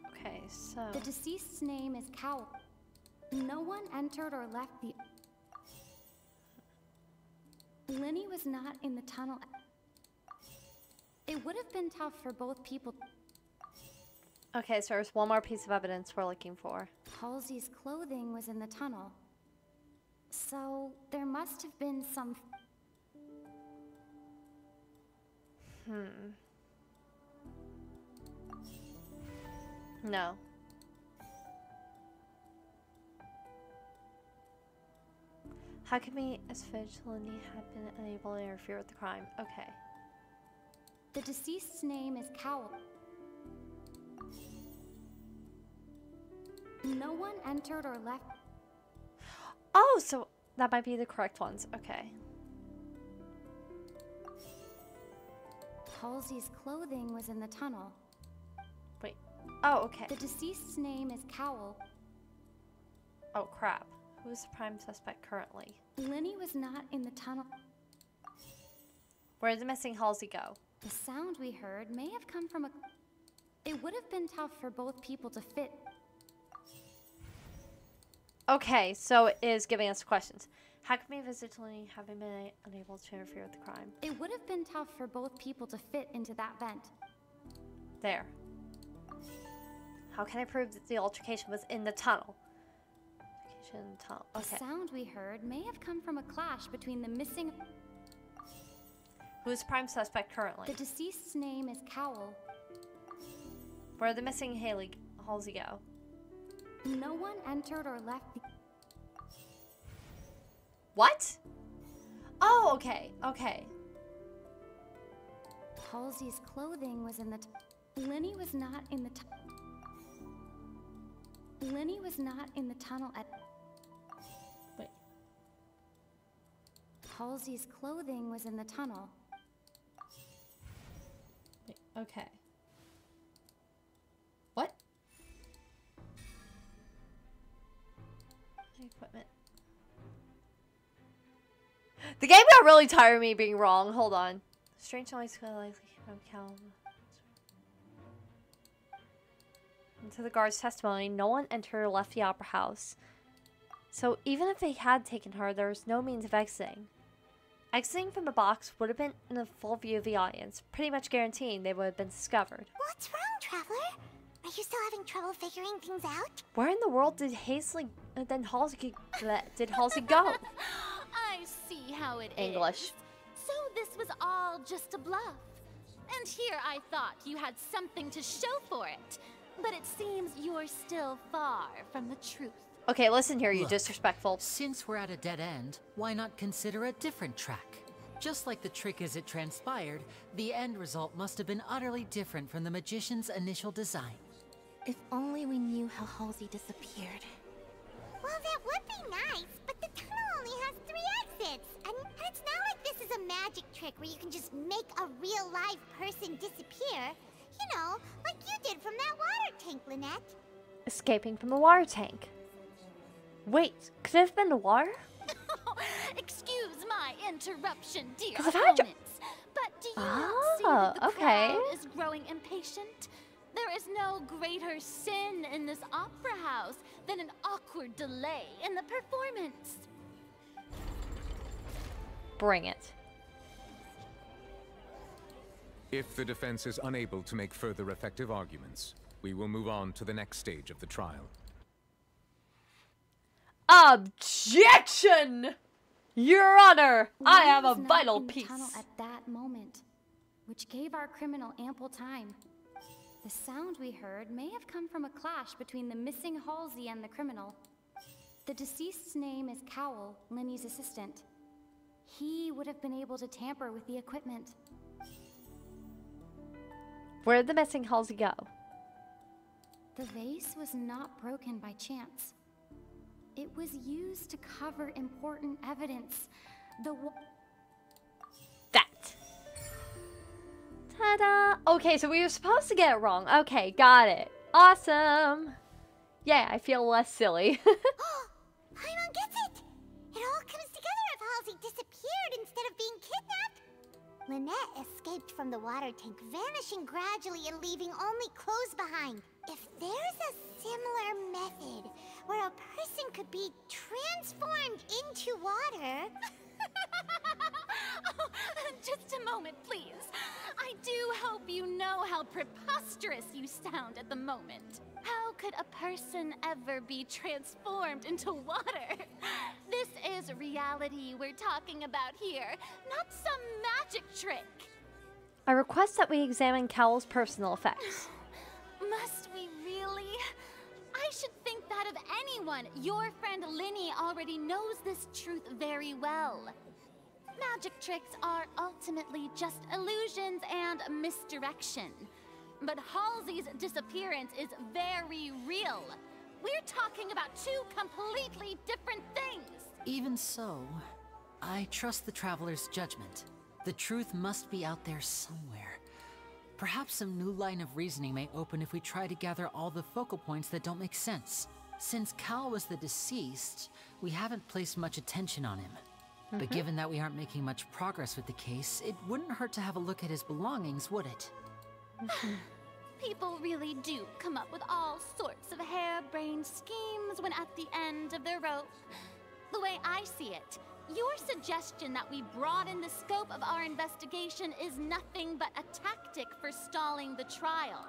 Okay, so... The deceased's name is Cowell. No one entered or left the... Lyney was not in the tunnel. It would have been tough for both people. Okay, so there's one more piece of evidence we're looking for. Halsey's clothing was in the tunnel. So, there must have been some... No. How can we, as vigilante, have been unable to interfere with the crime? Okay. The deceased's name is Cowell. No one entered or left. Oh, so that might be the correct ones. Okay. Halsey's clothing was in the tunnel. Wait. Oh, okay. The deceased's name is Cowell. Oh, crap. Who's the prime suspect currently? Lyney was not in the tunnel. Where did the missing Halsey go? The sound we heard may have come from a... It would have been tough for both people to fit. Okay, so it is giving us questions. How can we vigilante having been unable to interfere with the crime? It would have been tough for both people to fit into that vent. There. How can I prove that the altercation was in the tunnel? Tunnel. Okay. The sound we heard may have come from a clash between the missing... Who's prime suspect currently? The deceased's name is Cowell. Where did the missing Halsey go? No one entered or left the... What? Oh, okay, okay. Halsey's clothing was in the... Lyney was not in the... Lyney was not in the tunnel at... Wait. Halsey's clothing was in the tunnel. Okay. What? Equipment. The game got really tired of me being wrong. Hold on. Strange noise likely from Cal. To the guard's testimony, no one entered or left the opera house. So even if they had taken her, there was no means of exiting. Exiting from the box would have been in the full view of the audience, pretty much guaranteeing they would have been discovered. What's wrong, Traveler? Are you still having trouble figuring things out? Where in the world did Halsey go? I see how it English. is. So this was all just a bluff. And here I thought you had something to show for it. But it seems you're still far from the truth. Okay, listen here, you Look, disrespectful. Since we're at a dead end, why not consider a different track? Just like the trick as it transpired, the end result must have been utterly different from the magician's initial design. If only we knew how Halsey disappeared. Well, that would be nice, but the tunnel only has 3 exits. And it's not like this is a magic trick where you can just make a real live person disappear. You know, like you did from that water tank, Lynette. Escaping from the water tank. Wait, could it have been the water? Excuse my interruption, dear 'Cause I've had opponents. But do you not see that the okay. crowd is growing impatient? There is no greater sin in this opera house than an awkward delay in the performance. Bring it. If the defense is unable to make further effective arguments, we will move on to the next stage of the trial. Objection! Your Honor, I have a was not vital in the piece. tunnel at that moment, which gave our criminal ample time. The sound we heard may have come from a clash between the missing Halsey and the criminal. The deceased's name is Cowell, Lyney's assistant. He would have been able to tamper with the equipment. Where did the missing Halsey go? The vase was not broken by chance. It was used to cover important evidence. That. Ta-da! Okay, so we were supposed to get it wrong. Okay, got it. Awesome. Yeah, I feel less silly. Paimon gets it! It all comes together if Halsey disappeared instead of being kidnapped. Lynette escaped from the water tank, vanishing gradually and leaving only clothes behind. If there's a similar method where a person could be transformed into water... Oh, just a moment, please. I do hope you know how preposterous you sound at the moment. How could a person ever be transformed into water? This is reality we're talking about here, not some magic trick. I request that we examine Cowell's personal effects. Must we really? I should think that of anyone. Your friend Lyney already knows this truth very well. Magic tricks are ultimately just illusions and misdirection. But Halsey's disappearance is very real. We're talking about 2 completely different things. Even so, I trust the Traveler's judgment. The truth must be out there somewhere. Perhaps some new line of reasoning may open if we try to gather all the focal points that don't make sense. Since Cal was the deceased, we haven't placed much attention on him. But given that we aren't making much progress with the case, it wouldn't hurt to have a look at his belongings, would it? People really do come up with all sorts of harebrained schemes when at the end of their rope. The way I see it, your suggestion that we broaden the scope of our investigation is nothing but a tactic for stalling the trial.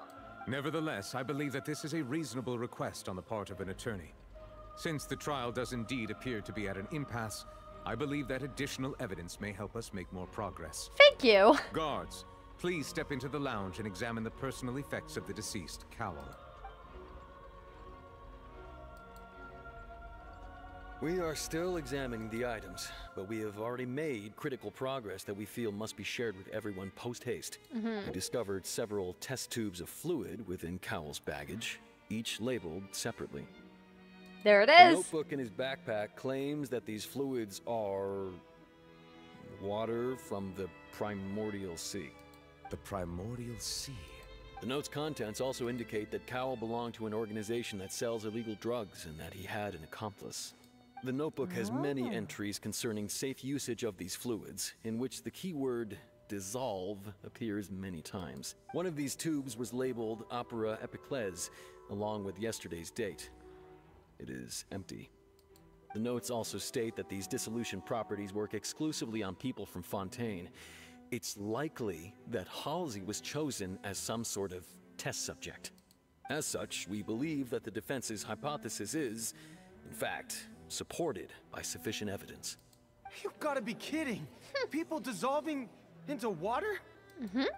Nevertheless, I believe that this is a reasonable request on the part of an attorney. Since the trial does indeed appear to be at an impasse, I believe that additional evidence may help us make more progress. Thank you. Guards, please step into the lounge and examine the personal effects of the deceased, Cowell. We are still examining the items, but we have already made critical progress that we feel must be shared with everyone post-haste. We discovered several test tubes of fluid within Cowell's baggage, each labeled separately. There it The is. notebook in his backpack claims that these fluids are Water from the primordial sea. The primordial sea? The note's contents also indicate that Cowell belonged to an organization that sells illegal drugs and that he had an accomplice. The notebook has many entries concerning safe usage of these fluids, in which the keyword dissolve appears many times. One of these tubes was labeled Opera Epiclese, along with yesterday's date. It is empty. The notes also state that these dissolution properties work exclusively on people from Fontaine. It's likely that Halsey was chosen as some sort of test subject. As such, we believe that the defense's hypothesis is, in fact, supported by sufficient evidence. You've got to be kidding! People dissolving into water?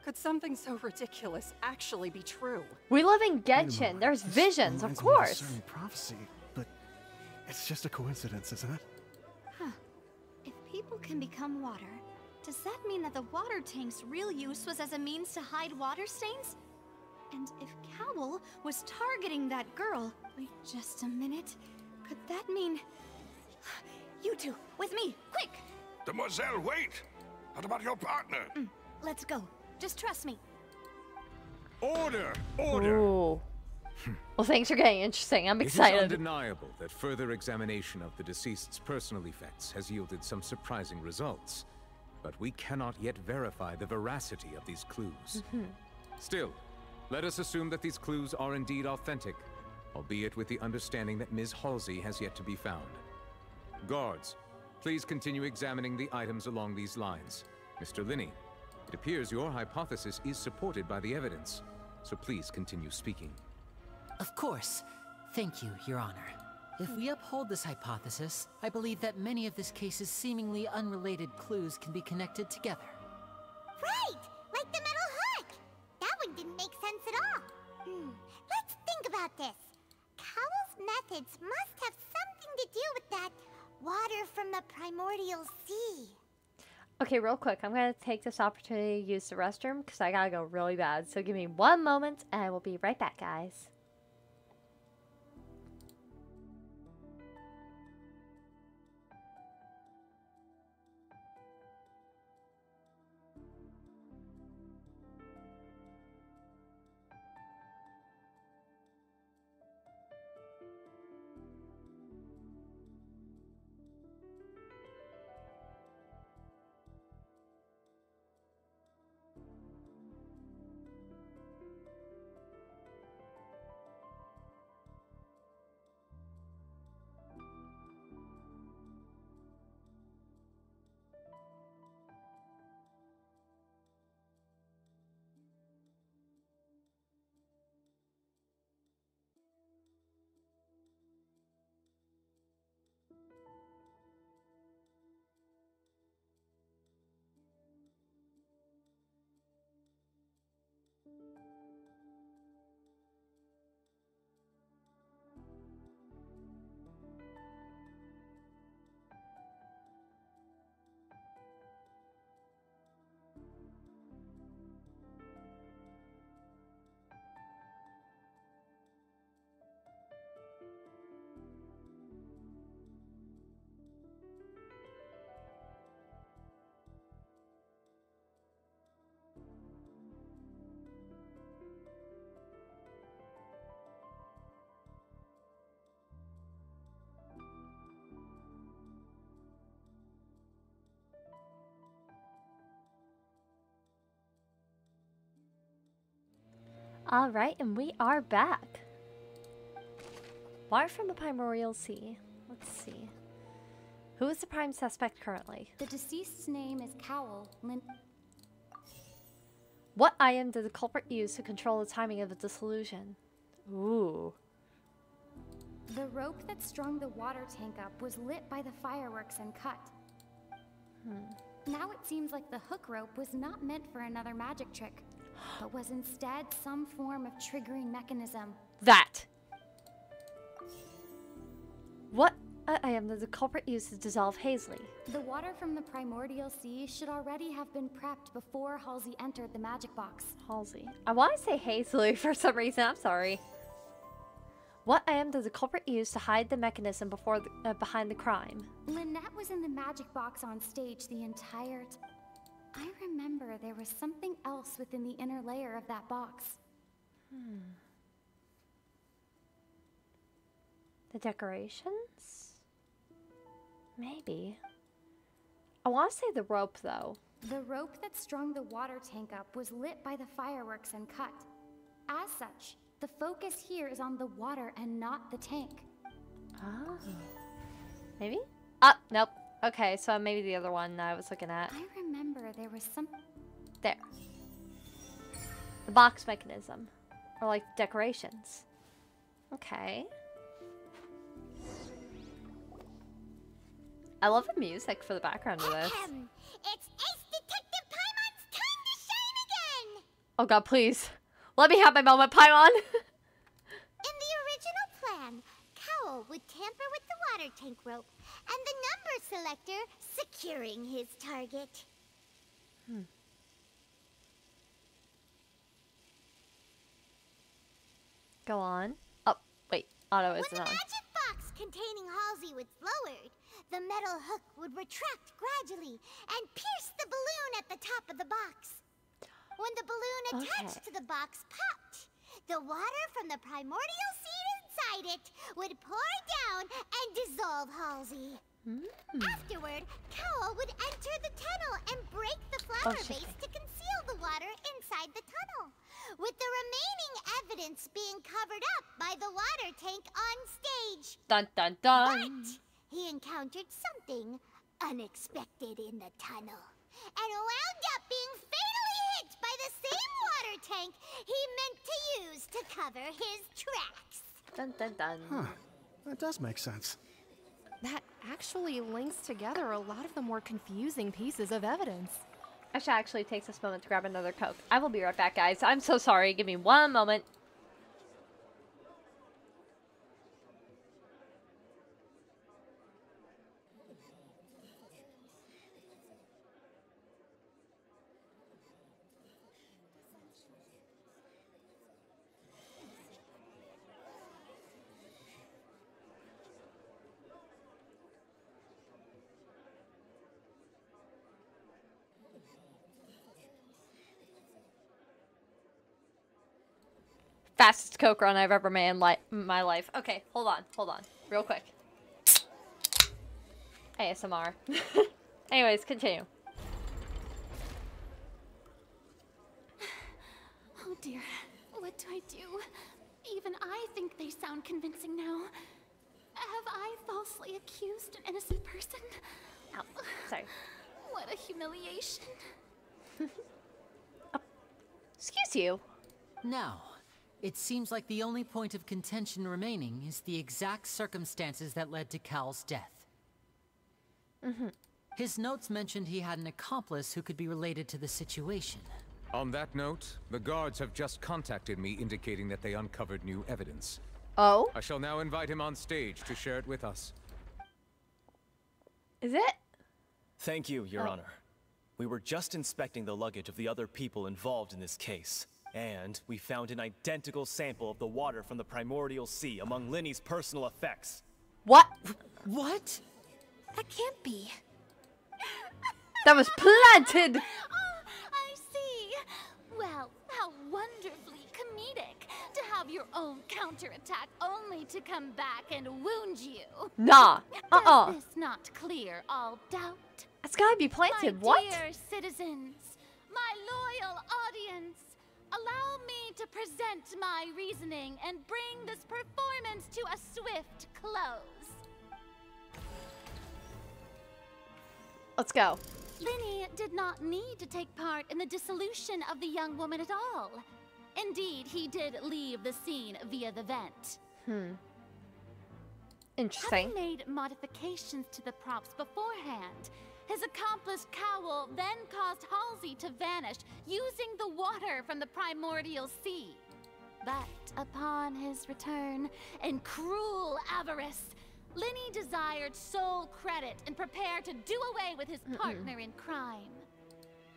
Could something so ridiculous actually be true? We live in Genshin. There's visions, of course. Certain prophecy, but it's just a coincidence, isn't it? Huh. If people can become water, does that mean that the water tank's real use was as a means to hide water stains? And if Cowell was targeting that girl... Wait just a minute. Could that mean... You two, with me, quick! Demoiselle, wait! What about your partner? Let's go. Just trust me. Order! Order! Ooh. Well, things are getting interesting. I'm excited. It is undeniable that further examination of the deceased's personal effects has yielded some surprising results. But we cannot yet verify the veracity of these clues. Still, let us assume that these clues are indeed authentic, albeit with the understanding that Ms. Halsey has yet to be found. Guards, please continue examining the items along these lines. Mr. Lyney, it appears your hypothesis is supported by the evidence, so please continue speaking. Of course. Thank you, Your Honor. If we uphold this hypothesis, I believe that many of this case's seemingly unrelated clues can be connected together. Right! Like the metal hook! That one didn't make sense at all. Let's think about this. Cowell's methods must have something to do with that water from the primordial sea. Okay, real quick. I'm going to take this opportunity to use the restroom because I got to go really bad. So give me 1 moment and I will be right back, guys. Alright, and we are back. Water from the primordial sea. Let's see. Who is the prime suspect currently? The deceased's name is Cowell, What item did the culprit use to control the timing of the dissolution? Ooh. The rope that strung the water tank up was lit by the fireworks and cut. Now it seems like the hook rope was not meant for another magic trick, but was instead some form of triggering mechanism. That! What item did the culprit use to dissolve Hazley? The water from the primordial sea should already have been prepped before Halsey entered the magic box. Halsey. I want to say Hazley for some reason, I'm sorry. What item does the culprit use to hide the mechanism before behind the crime? Lynette was in the magic box on stage the entire time. I remember there was something else within the inner layer of that box. The decorations? Maybe. I want to say the rope, though. The rope that strung the water tank up was lit by the fireworks and cut. As such, the focus here is on the water and not the tank. Oh. Maybe? Ah, nope. Okay, so maybe the other one I was looking at. I remember there was some... There. The box mechanism. Or like decorations. Okay. I love the music for the background of this. It's Ace Detective Paimon's time to shine again! Oh god, please. Let me have my moment, Paimon! In the original plan, Cowl would tamper with the water tank rope and the number selector securing his target. Go on. Oh, wait. Auto isn't on. When the magic box containing Halsey was lowered, the metal hook would retract gradually and pierce the balloon at the top of the box. When the balloon attached to the box popped, the water from the primordial seed inside it would pour down and dissolve Halsey. Afterward, Cowl would enter the tunnel and break the flower base to conceal the water inside the tunnel, with the remaining evidence being covered up by the water tank on stage. Dun dun dun! But he encountered something unexpected in the tunnel, and wound up being fatally hit by the same water tank he meant to use to cover his tracks. Dun dun dun. Huh. That does make sense. That actually links together a lot of the more confusing pieces of evidence. I should actually take this moment to grab another Coke. I will be right back, guys. I'm so sorry. Give me one moment. Fastest Coke run I've ever made in my life. Okay, hold on, real quick. ASMR. Anyways, continue. Oh dear, what do I do? Even I think they sound convincing now. Have I falsely accused an innocent person? Oh, sorry. What a humiliation. Excuse you. Now, it seems like the only point of contention remaining is the exact circumstances that led to Cal's death. His notes mentioned he had an accomplice who could be related to the situation. On that note, the guards have just contacted me indicating that they uncovered new evidence. Oh? I shall now invite him on stage to share it with us. Is it? Thank you, Your Honor. We were just inspecting the luggage of the other people involved in this case, and we found an identical sample of the water from the primordial sea among Lyney's personal effects. What? What? That can't be. That was planted! Oh, I see. Well, how wonderfully comedic to have your own counterattack only to come back and wound you. Nah. Does this not clear all doubt? It's gotta be planted. My What? dear citizens, my loyal audience, allow me to present my reasoning and bring this performance to a swift close. Let's go. Lyney did not need to take part in the dissolution of the young woman at all. Indeed, he did leave the scene via the vent. Interesting. Having made modifications to the props beforehand, his accomplice Cowl then caused Halsey to vanish using the water from the primordial sea. But upon his return, in cruel avarice, Lyney desired sole credit and prepared to do away with his partner in crime.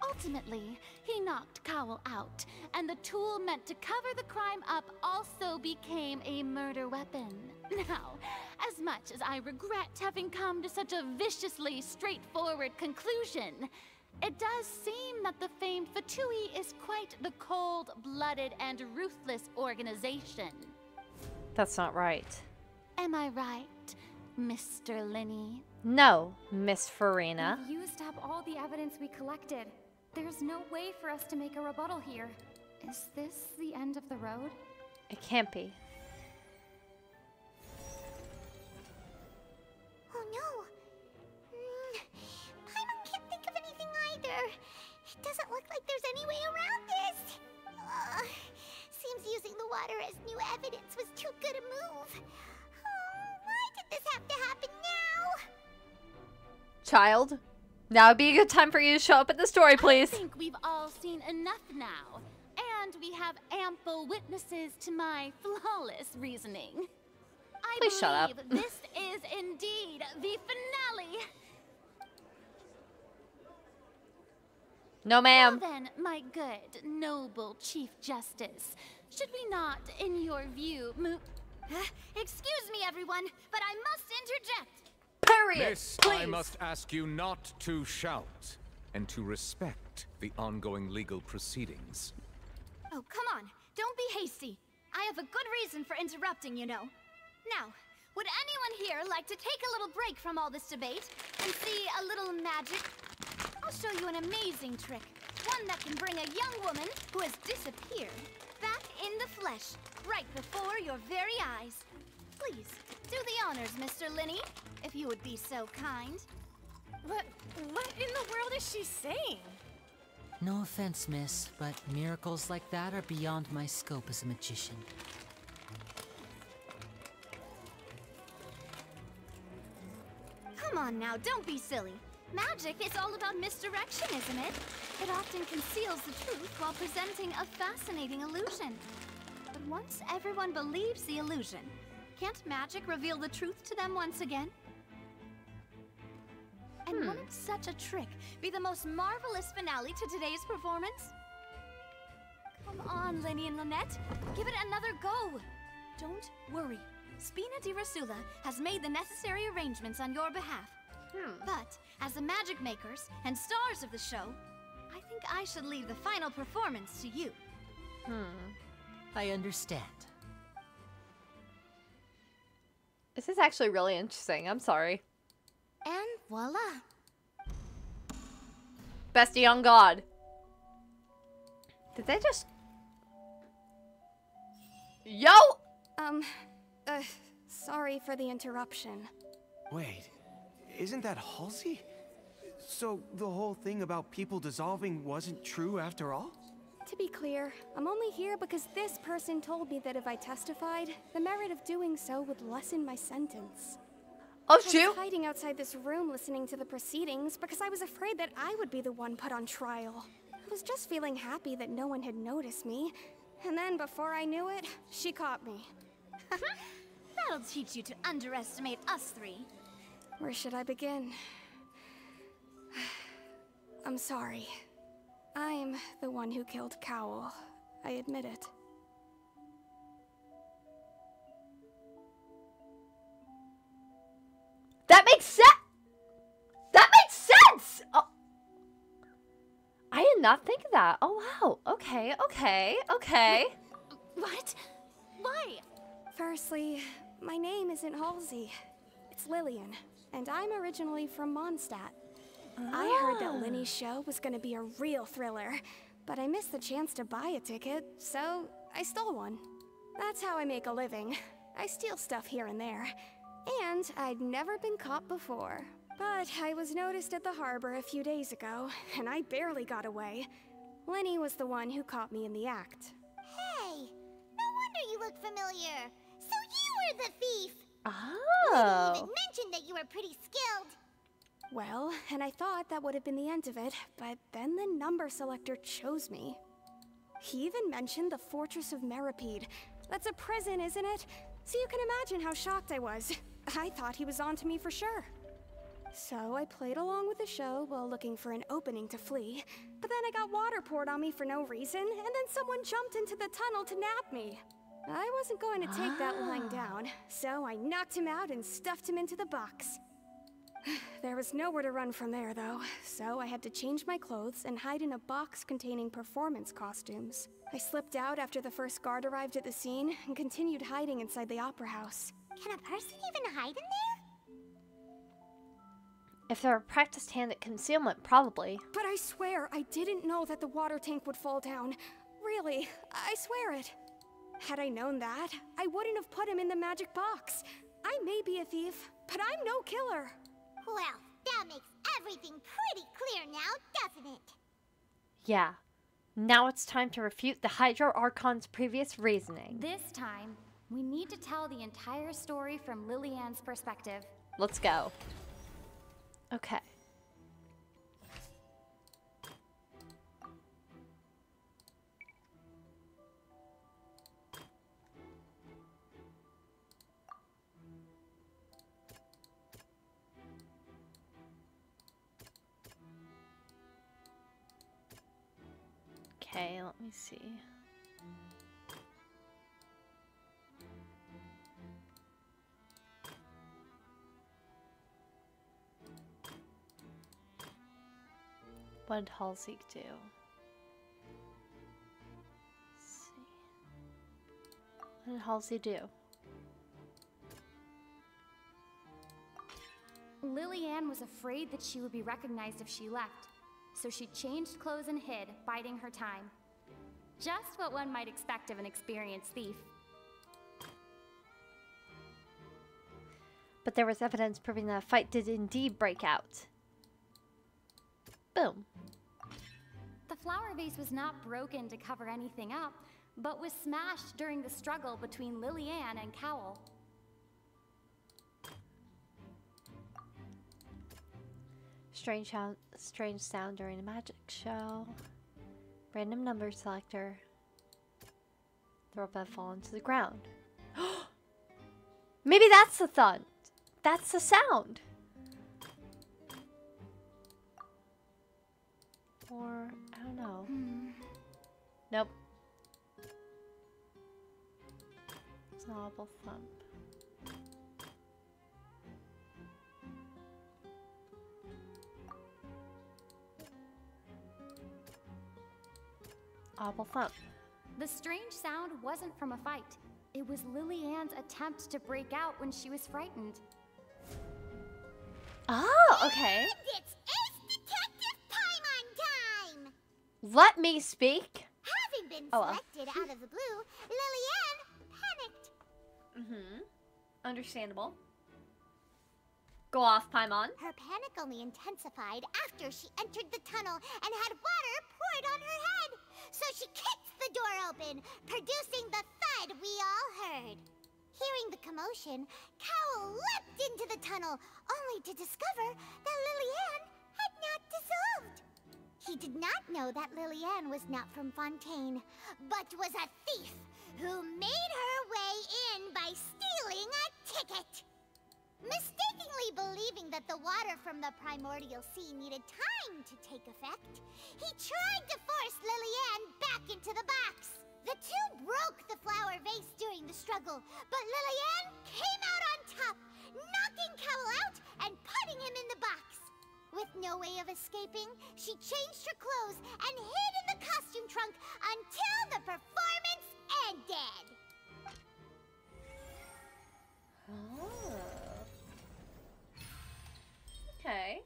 Ultimately, he knocked Cowell out, and the tool meant to cover the crime up also became a murder weapon. Now, as much as I regret having come to such a viciously straightforward conclusion, it does seem that the famed Fatui is quite the cold-blooded and ruthless organization. That's not right. Am I right, Mr. Lyney? No, Miss Farina. We've used up all the evidence we collected. There's no way for us to make a rebuttal here. Is this the end of the road? It can't be. Oh no. Paimon can't think of anything either. It doesn't look like there's any way around this. Seems using the water as new evidence was too good a move. Why did this have to happen now? Child, now would be a good time for you to show up at the story, please. I think we've all seen enough now. And we have ample witnesses to my flawless reasoning. Please shut up. This is indeed the finale. No, ma'am. Well then, my good, noble Chief Justice, should we not, in your view, move... Excuse me, everyone, but I must interject. Period. Miss, please. I must ask you not to shout and to respect the ongoing legal proceedings. Oh, come on. Don't be hasty. I have a good reason for interrupting, you know. Now, would anyone here like to take a little break from all this debate and see a little magic? I'll show you an amazing trick. One that can bring a young woman who has disappeared back in the flesh, right before your very eyes. Please, do the honors, Mr. Lyney, if you would be so kind. What in the world is she saying? No offense, miss, but miracles like that are beyond my scope as a magician. Come on now, don't be silly. Magic is all about misdirection, isn't it? It often conceals the truth while presenting a fascinating illusion. But once everyone believes the illusion, can't magic reveal the truth to them once again? And wouldn't such a trick be the most marvelous finale to today's performance? Come on, Lyney and Lynette. Give it another go. Don't worry. Spina di Rasula has made the necessary arrangements on your behalf. But, as the magic makers and stars of the show, I think I should leave the final performance to you. I understand. This is actually really interesting. I'm sorry. And voila. Bestie on God. Did they just... Yo! Sorry for the interruption. Wait, isn't that Halsey? So the whole thing about people dissolving wasn't true after all? To be clear, I'm only here because this person told me that if I testified, the merit of doing so would lessen my sentence. Oh, I was hiding outside this room listening to the proceedings because I was afraid that I would be the one put on trial. I was just feeling happy that no one had noticed me. And then before I knew it, she caught me. That'll teach you to underestimate us three. Where should I begin? I'm sorry. I'm the one who killed Cowell. I admit it. That makes sense! That makes sense! Oh. I did not think of that. Oh, wow. Okay. What? Why? Firstly, my name isn't Halsey. It's Lillian, and I'm originally from Mondstadt. I heard that Lyney's show was gonna be a real thriller, but I missed the chance to buy a ticket, so I stole one. That's how I make a living. I steal stuff here and there. And I'd never been caught before. But I was noticed at the harbor a few days ago, and I barely got away. Lyney was the one who caught me in the act. Hey, no wonder you look familiar. So you were the thief. Oh. You even mentioned that you were pretty skilled. Well, and I thought that would have been the end of it, but then the number selector chose me. He even mentioned the Fortress of Meripede. That's a prison, isn't it? So you can imagine how shocked I was. I thought he was on to me for sure. So I played along with the show while looking for an opening to flee. But then I got water poured on me for no reason, and then someone jumped into the tunnel to nab me. I wasn't going to take that lying down, so I knocked him out and stuffed him into the box. There was nowhere to run from there, though, so I had to change my clothes and hide in a box containing performance costumes. I slipped out after the first guard arrived at the scene and continued hiding inside the opera house. Can a person even hide in there? If they're a practiced hand at concealment, probably. But I swear I didn't know that the water tank would fall down. Really, I swear it. Had I known that, I wouldn't have put him in the magic box. I may be a thief, but I'm no killer. Well, that makes everything pretty clear now, doesn't it? Yeah. Now it's time to refute the Hydro Archon's previous reasoning. This time, we need to tell the entire story from Lillian's perspective. Let's go. Okay. Okay, let me see. What did Halsey do? Let's see. What did Halsey do? Lillian was afraid that she would be recognized if she left, so she changed clothes and hid, biding her time. Just what one might expect of an experienced thief. But there was evidence proving that a fight did indeed break out. Boom. The flower vase was not broken to cover anything up, but was smashed during the struggle between Lillian and Cowell. Strange sound during a magic show. Random number selector. The robot fallen to the ground. Maybe that's the thud. That's the sound. Or, I don't know. Nope. It's an audible thump. Audible thump. The strange sound wasn't from a fight. It was Lillian's attempt to break out when she was frightened. Oh, okay. And it's Ace Detective Paimon time! Let me speak. Having been selected out of the blue, Lillian panicked. Mm-hmm. Understandable. Go off, Paimon. Her panic only intensified after she entered the tunnel and had water poured on her head. So she kicked the door open, producing the thud we all heard. Hearing the commotion, Cowell leapt into the tunnel, only to discover that Lillian had not dissolved. He did not know that Lillian was not from Fontaine, but was a thief who made her way in by stealing a ticket. Mistakenly believing that the water from the primordial sea needed time to take effect, he tried to force Lillian back into the box. The two broke the flower vase during the struggle, but Lillian came out on top, knocking Cowell out and putting him in the box. With no way of escaping, she changed her clothes and hid in the costume trunk until the performance ended. Oh. Okay.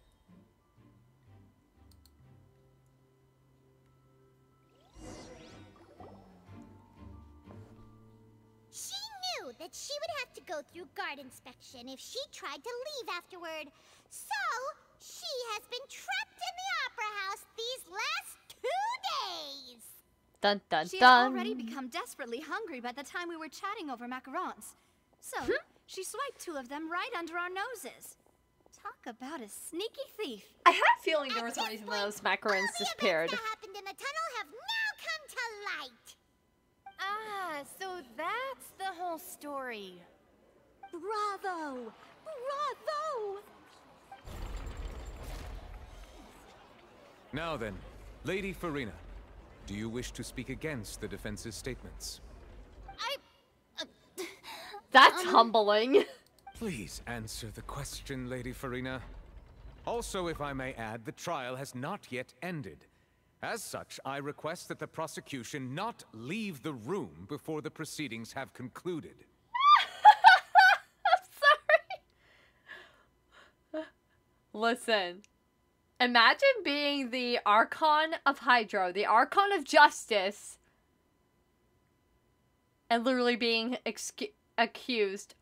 She knew that she would have to go through guard inspection if she tried to leave afterward. So, she has been trapped in the opera house these last 2 days. Dun dun She dun. had already become desperately hungry by the time we were chatting over macarons. So, she swiped 2 of them right under our noses. Talk about a sneaky thief. I had a feeling there was a reason those macarons disappeared. What happened in the tunnel have now come to light. Ah, so that's the whole story. Bravo! Bravo! Now then, Lady Farina, do you wish to speak against the defense's statements? That's humbling. Please answer the question, Lady Farina. Also, if I may add, the trial has not yet ended. As such, I request that the prosecution not leave the room before the proceedings have concluded. I'm sorry. Listen. Imagine being the Archon of Hydro, the Archon of Justice, and literally being accused.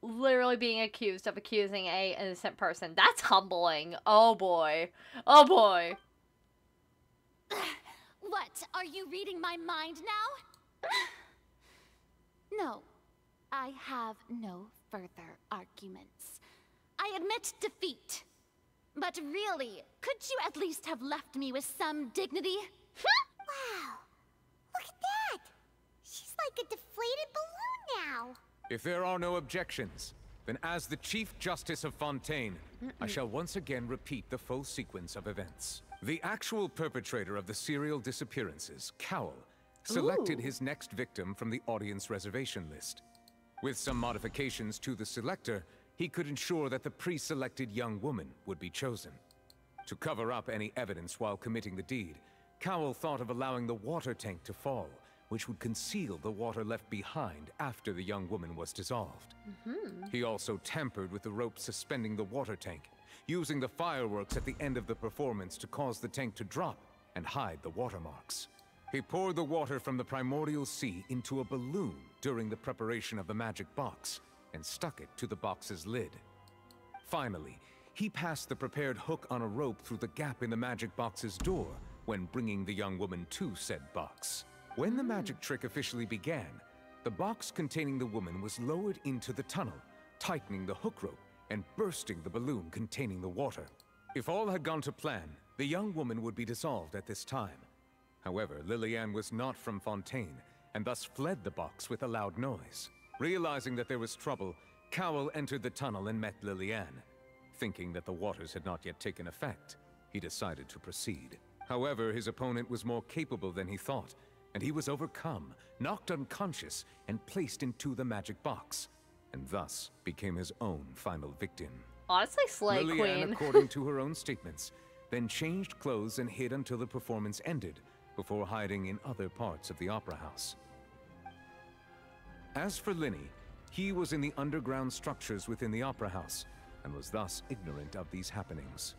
Literally being accused of accusing a innocent person. That's humbling. Oh boy. Oh boy. What? Are you reading my mind now? No. I have no further arguments. I admit defeat. But really, could you at least have left me with some dignity? Wow. Look at that. She's like a deflated balloon now. If there are no objections, then as the Chief Justice of Fontaine, I shall once again repeat the full sequence of events. The actual perpetrator of the serial disappearances, Cowell, selected his next victim from the audience reservation list. With some modifications to the selector, he could ensure that the pre-selected young woman would be chosen. To cover up any evidence while committing the deed, Cowell thought of allowing the water tank to fall, which would conceal the water left behind after the young woman was dissolved. He also tampered with the rope suspending the water tank, using the fireworks at the end of the performance to cause the tank to drop and hide the watermarks. He poured the water from the primordial sea into a balloon during the preparation of the magic box and stuck it to the box's lid. Finally, he passed the prepared hook on a rope through the gap in the magic box's door when bringing the young woman to said box. When the magic trick officially began, the box containing the woman was lowered into the tunnel, tightening the hook rope and bursting the balloon containing the water. If all had gone to plan, the young woman would be dissolved at this time. However, Lillian was not from Fontaine, and thus fled the box with a loud noise. Realizing that there was trouble, Cowell entered the tunnel and met Lillian. Thinking that the waters had not yet taken effect, he decided to proceed. However, his opponent was more capable than he thought, and he was overcome, knocked unconscious, and placed into the magic box, and thus became his own final victim. Honestly, slay Lillian, queen. according to her own statements, then changed clothes and hid until the performance ended, before hiding in other parts of the opera house. As for Lyney, he was in the underground structures within the opera house, and was thus ignorant of these happenings.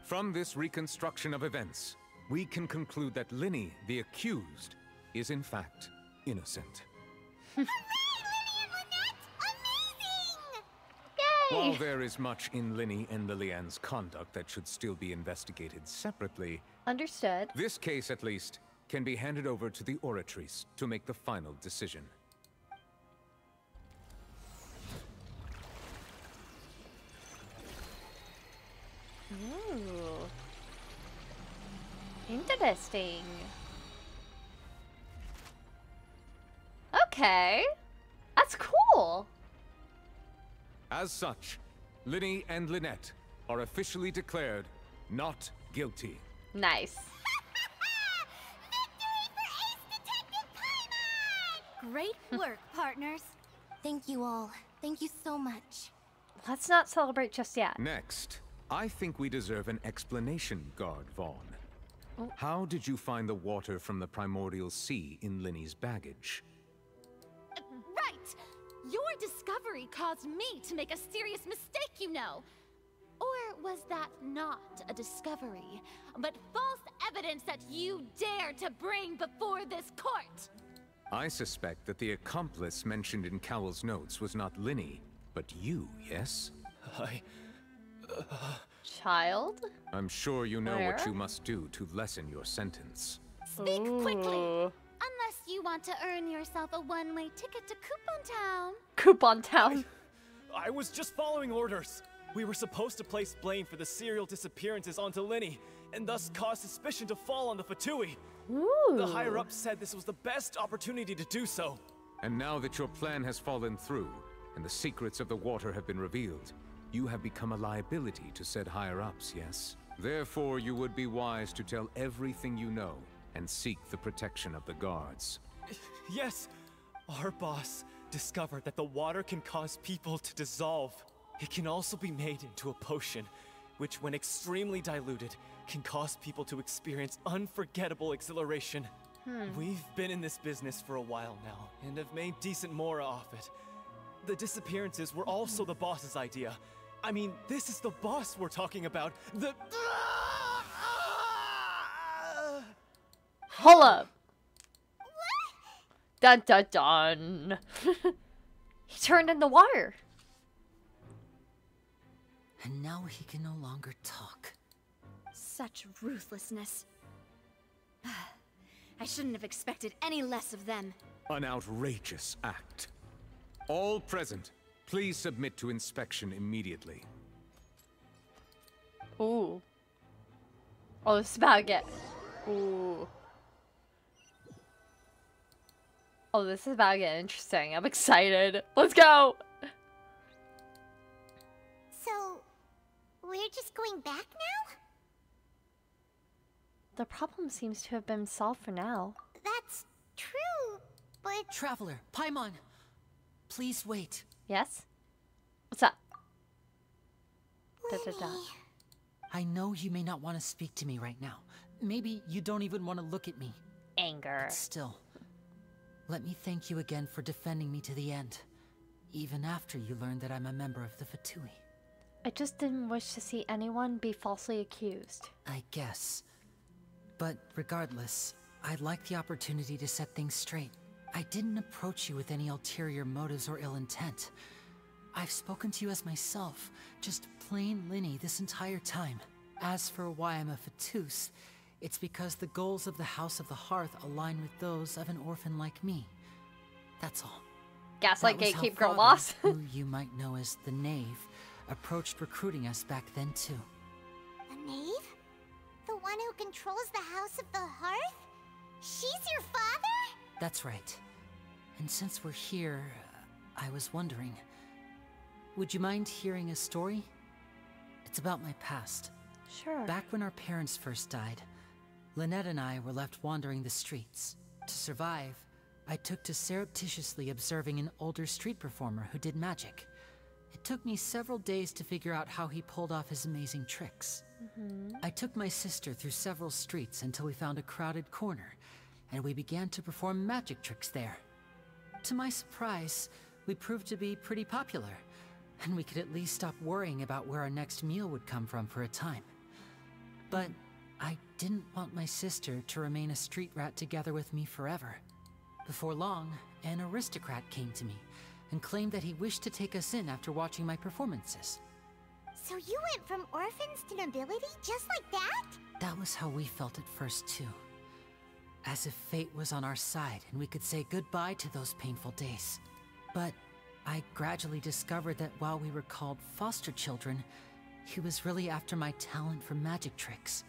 From this reconstruction of events, we can conclude that Lyney, the accused, is in fact innocent. While there is much in Lyney and Lillian's conduct that should still be investigated separately, understood. This case, at least, can be handed over to the Oratrice to make the final decision. Ooh. Interesting. Okay. That's cool. As such, Lyney and Lynette are officially declared not guilty. Nice. Great work, partners. Thank you all. Thank you so much. Let's not celebrate just yet. Next, I think we deserve an explanation, Guard Vaughn. Oh. How did you find the water from the primordial sea in Lyney's baggage? Right! Your discovery caused me to make a serious mistake, you know. Or was that not a discovery, but false evidence that you dare to bring before this court? I suspect that the accomplice mentioned in Cowell's notes was not Lyney, but you, yes? Child? I'm sure you know Where? what you must do to lessen your sentence. Speak quickly! Ooh. Unless you want to earn yourself a one-way ticket to Coupon Town. Coupon Town. I was just following orders. We were supposed to place blame for the serial disappearances onto Lyney, and thus cause suspicion to fall on the Fatui. Ooh. The higher-ups said this was the best opportunity to do so. And now that your plan has fallen through, and the secrets of the water have been revealed, you have become a liability to said higher-ups, yes? Therefore, you would be wise to tell everything you know and seek the protection of the guards. Yes! Our boss discovered that the water can cause people to dissolve. It can also be made into a potion, which when extremely diluted, can cause people to experience unforgettable exhilaration. We've been in this business for a while now, and have made decent mora off it. The disappearances were also the boss's idea. I mean, this is the boss we're talking about. The... Hold up. Dun dun dun. He turned into water. And now he can no longer talk. Such ruthlessness. I shouldn't have expected any less of them. An outrageous act. All present, please submit to inspection immediately. Ooh. Oh, this is about to get... Ooh. Oh, this is about to get interesting. I'm excited. Let's go! So, we're just going back now? The problem seems to have been solved for now. That's true, but... Traveler, Paimon! Please wait. Yes? What's up? Da, da, da. I know you may not want to speak to me right now. Maybe you don't even want to look at me. Anger. But still, let me thank you again for defending me to the end. Even after you learned that I'm a member of the Fatui. I just didn't wish to see anyone be falsely accused. I guess. But regardless, I'd like the opportunity to set things straight. I didn't approach you with any ulterior motives or ill intent. I've spoken to you as myself, just plain Lyney this entire time. As for why I'm a Fatus, it's because the goals of the House of the Hearth align with those of an orphan like me. That's all. Gaslight That was how gatekeep girl Father, boss. who you might know as the Knave, approached recruiting us back then too. The Knave? The one who controls the House of the Hearth? She's your father? That's right. And since we're here, I was wondering, would you mind hearing a story? It's about my past. Sure. Back when our parents first died, Lynette and I were left wandering the streets. To survive, I took to surreptitiously observing an older street performer who did magic. It took me several days to figure out how he pulled off his amazing tricks. I took my sister through several streets until we found a crowded corner, and we began to perform magic tricks there. To my surprise, we proved to be pretty popular, and we could at least stop worrying about where our next meal would come from for a time. But I didn't want my sister to remain a street rat together with me forever. Before long, an aristocrat came to me and claimed that he wished to take us in after watching my performances. So you went from orphans to nobility just like that? That was how we felt at first too. As if fate was on our side and we could say goodbye to those painful days. But I gradually discovered that while we were called foster children, he was really after my talent for magic tricks.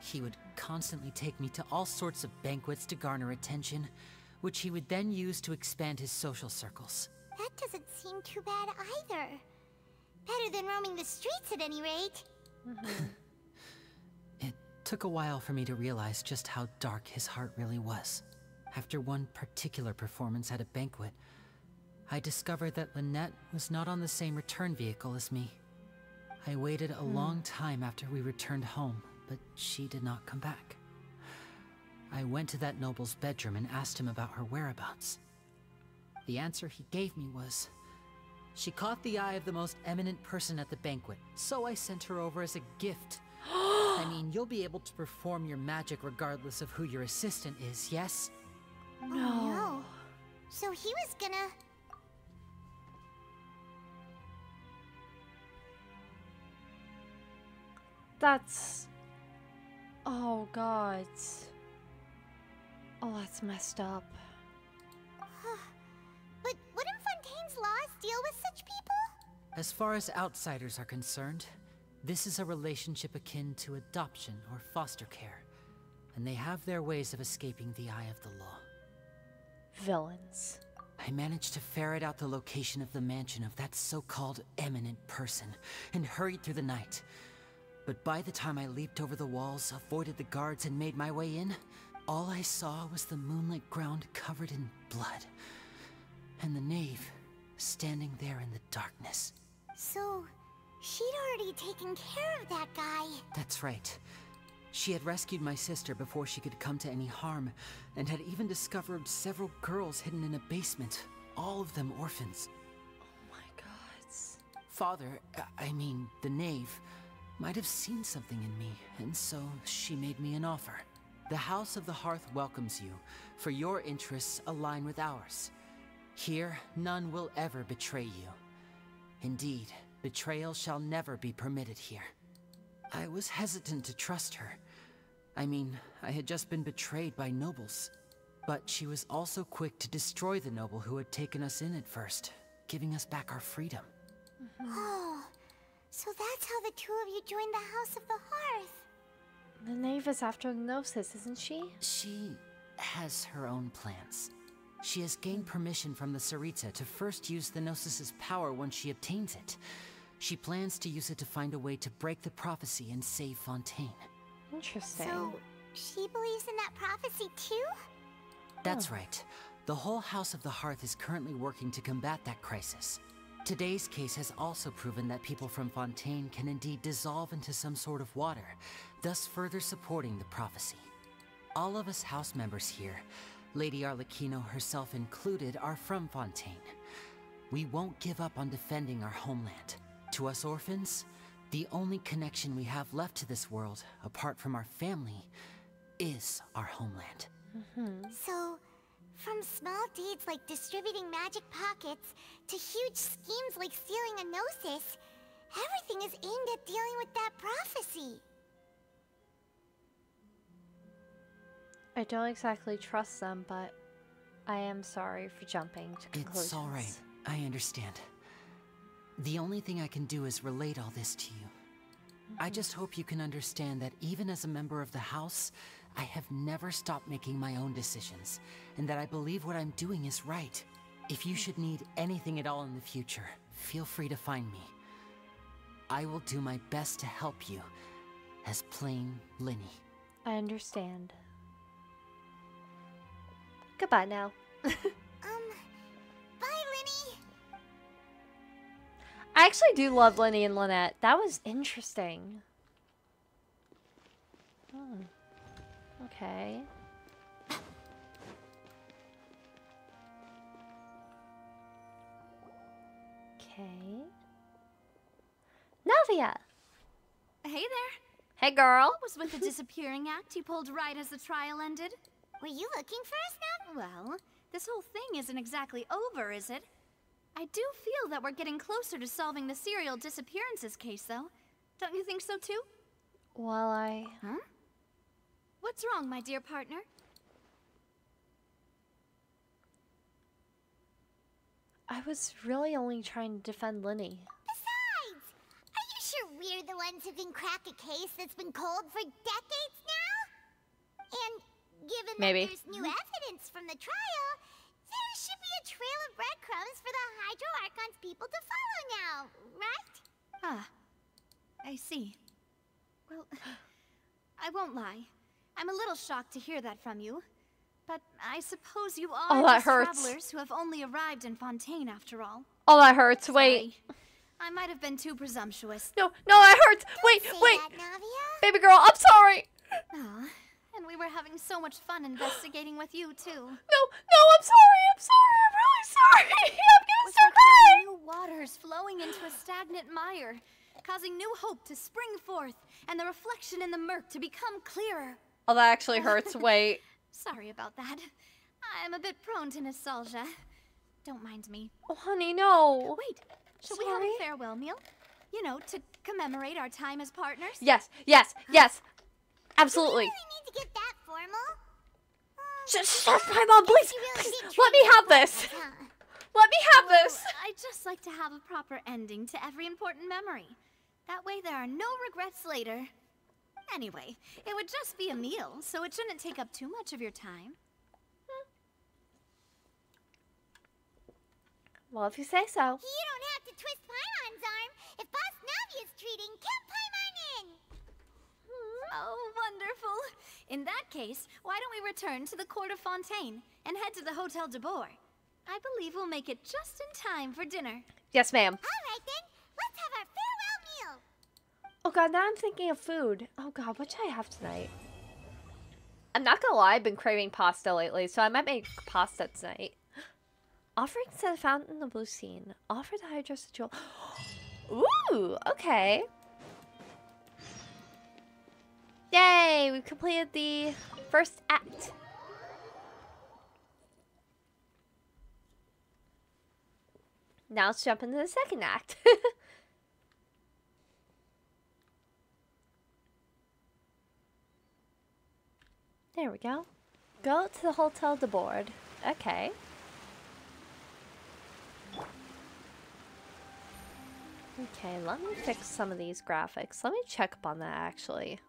He would constantly take me to all sorts of banquets to garner attention, which he would then use to expand his social circles. That doesn't seem too bad either. Better than roaming the streets at any rate. It took a while for me to realize just how dark his heart really was. After one particular performance at a banquet, I discovered that Lynette was not on the same return vehicle as me. I waited a long time after we returned home, but she did not come back. I went to that noble's bedroom and asked him about her whereabouts. The answer he gave me was, she caught the eye of the most eminent person at the banquet, so I sent her over as a gift. I mean, you'll be able to perform your magic regardless of who your assistant is, yes? No. Oh, no. So he was gonna... That's... Oh, God. Oh, that's messed up. But wouldn't Fontaine's laws deal with such people? As far as outsiders are concerned, this is a relationship akin to adoption or foster care, and they have their ways of escaping the eye of the law. Villains. I managed to ferret out the location of the mansion of that so-called eminent person and hurried through the night. But by the time I leaped over the walls, avoided the guards, and made my way in, all I saw was the moonlit ground covered in blood. And the knave standing there in the darkness. So, she'd already taken care of that guy. That's right. She had rescued my sister before she could come to any harm, and had even discovered several girls hidden in a basement, all of them orphans. Oh my god. Father, I mean, the knave, might have seen something in me, and so she made me an offer. The House of the Hearth welcomes you, for your interests align with ours. Here, none will ever betray you. Indeed, betrayal shall never be permitted here. I was hesitant to trust her. I mean, I had just been betrayed by nobles. But she was also quick to destroy the noble who had taken us in at first, giving us back our freedom. Oh, so that's how the two of you joined the House of the Hearth. The knave is after Gnosis, isn't she? She has her own plans. She has gained permission from the Sarita to first use the Gnosis' power once she obtains it. She plans to use it to find a way to break the prophecy and save Fontaine. Interesting. So, she believes in that prophecy too? That's right. The whole House of the Hearth is currently working to combat that crisis. Today's case has also proven that people from Fontaine can indeed dissolve into some sort of water, thus further supporting the prophecy. All of us house members here, Lady Arlecchino herself included, are from Fontaine. We won't give up on defending our homeland. To us orphans, the only connection we have left to this world, apart from our family, is our homeland. So, from small deeds like distributing magic pockets to huge schemes like stealing a Gnosis, everything is aimed at dealing with that prophecy. I don't exactly trust them, but I am sorry for jumping to conclusions. It's alright. I understand. The only thing I can do is relate all this to you. I just hope you can understand that even as a member of the House, I have never stopped making my own decisions, and that I believe what I'm doing is right. If you should need anything at all in the future, feel free to find me. I will do my best to help you, as plain Lyney. I understand. Goodbye now. Bye, Lyney. I actually do love Lyney and Lynette. That was interesting. Oh. Okay. Okay. Navia! Hey there. Hey, girl. What was with the disappearing act you pulled right as the trial ended? Were you looking for us now? Well, this whole thing isn't exactly over, is it? I do feel that we're getting closer to solving the serial disappearances case, though. Don't you think so, too? Well, Huh? What's wrong, my dear partner? I was really only trying to defend Lyney. Besides, are you sure we're the ones who can crack a case that's been cold for decades now? And given that there's new evidence from the trial, there should be a trail of breadcrumbs for the Hydro Archon's people to follow now, right? Ah, I see. Well, I won't lie. I'm a little shocked to hear that from you. But I suppose you are that just hurts. travelers who have only arrived in Fontaine after all. Oh, that hurts. Wait. I might have been too presumptuous. No, that hurts. Wait. Baby girl, I'm sorry. Aw, and we were having so much fun investigating with you, too. No, I'm sorry. I'm really sorry. I'm gonna start crying. New waters flowing into a stagnant mire, causing new hope to spring forth, and the reflection in the murk to become clearer. Oh, that actually hurts. Wait. Sorry about that. I'm a bit prone to nostalgia. Don't mind me. Oh, honey, no. Wait, should we have a farewell meal? You know, to commemorate our time as partners? Yes. Absolutely. Do we really need to get that formal? Shut my mom, please. Let me have this. Let me have this. I'd just like to have a proper ending to every important memory. That way there are no regrets later. Anyway, it would just be a meal, so it shouldn't take up too much of your time. Well, if you say so. You don't have to twist Paimon's arm. If Boss Navi is treating, count Paimon in. Oh, wonderful. In that case, why don't we return to the Court of Fontaine and head to the Hotel de Boer? I believe we'll make it just in time for dinner. Yes, ma'am. All right, then. Let's have our farewell meal. Oh, God, now I'm thinking of food. Oh, God, what should I have tonight? I'm not gonna lie, I've been craving pasta lately, so I might make pasta tonight. Offerings to the Fountain of Lucine. Offer the Hydros a jewel. Ooh, okay. Yay, we completed the first act. Now let's jump into the second act. There we go. Go to the Hotel de Boer. Okay. Okay, let me fix some of these graphics. Let me check up on that, actually.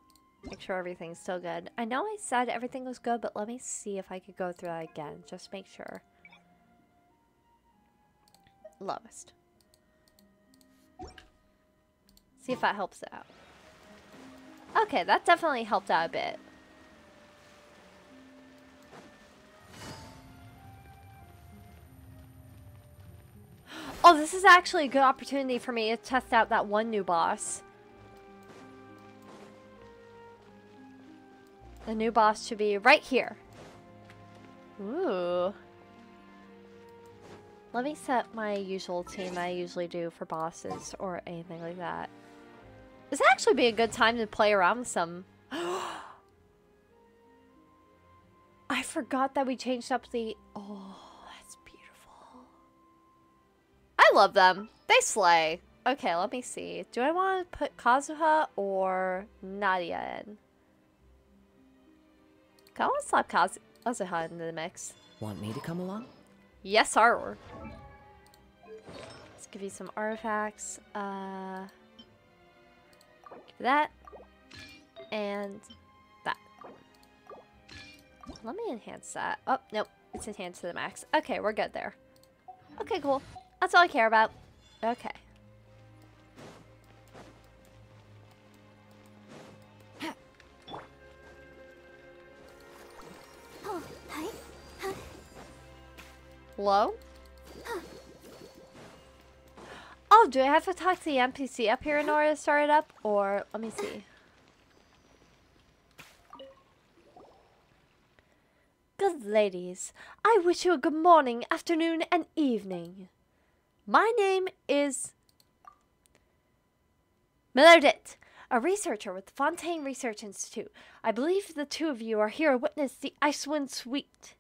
Make sure everything's still good. I know I said everything was good, but let me see if I could go through that again. Just make sure. Lowest. See if that helps out. Okay, that definitely helped out a bit. Oh, this is actually a good opportunity for me to test out that one new boss. The new boss should be right here. Ooh. Let me set my usual team I usually do for bosses or anything like that. This would actually be a good time to play around with some... I forgot that we changed up the... Oh, that's beautiful. I love them. They slay. Okay, let me see. Do I want to put Kazuha or Nadia in? I want to slap Kazuha into the mix. Want me to come along? Yes, sir. Let's give you some artifacts. That. And that. Let me enhance that. Oh, nope. It's enhanced to the max. Okay, we're good there. Okay, cool. That's all I care about. Okay. Hello? Oh, do I have to talk to the NPC up here in order to start it up? Or, let me see. Good ladies, I wish you a good morning, afternoon, and evening. My name is Millardit, a researcher with the Fontaine Research Institute. I believe the two of you are here to witness the Icewind Suite.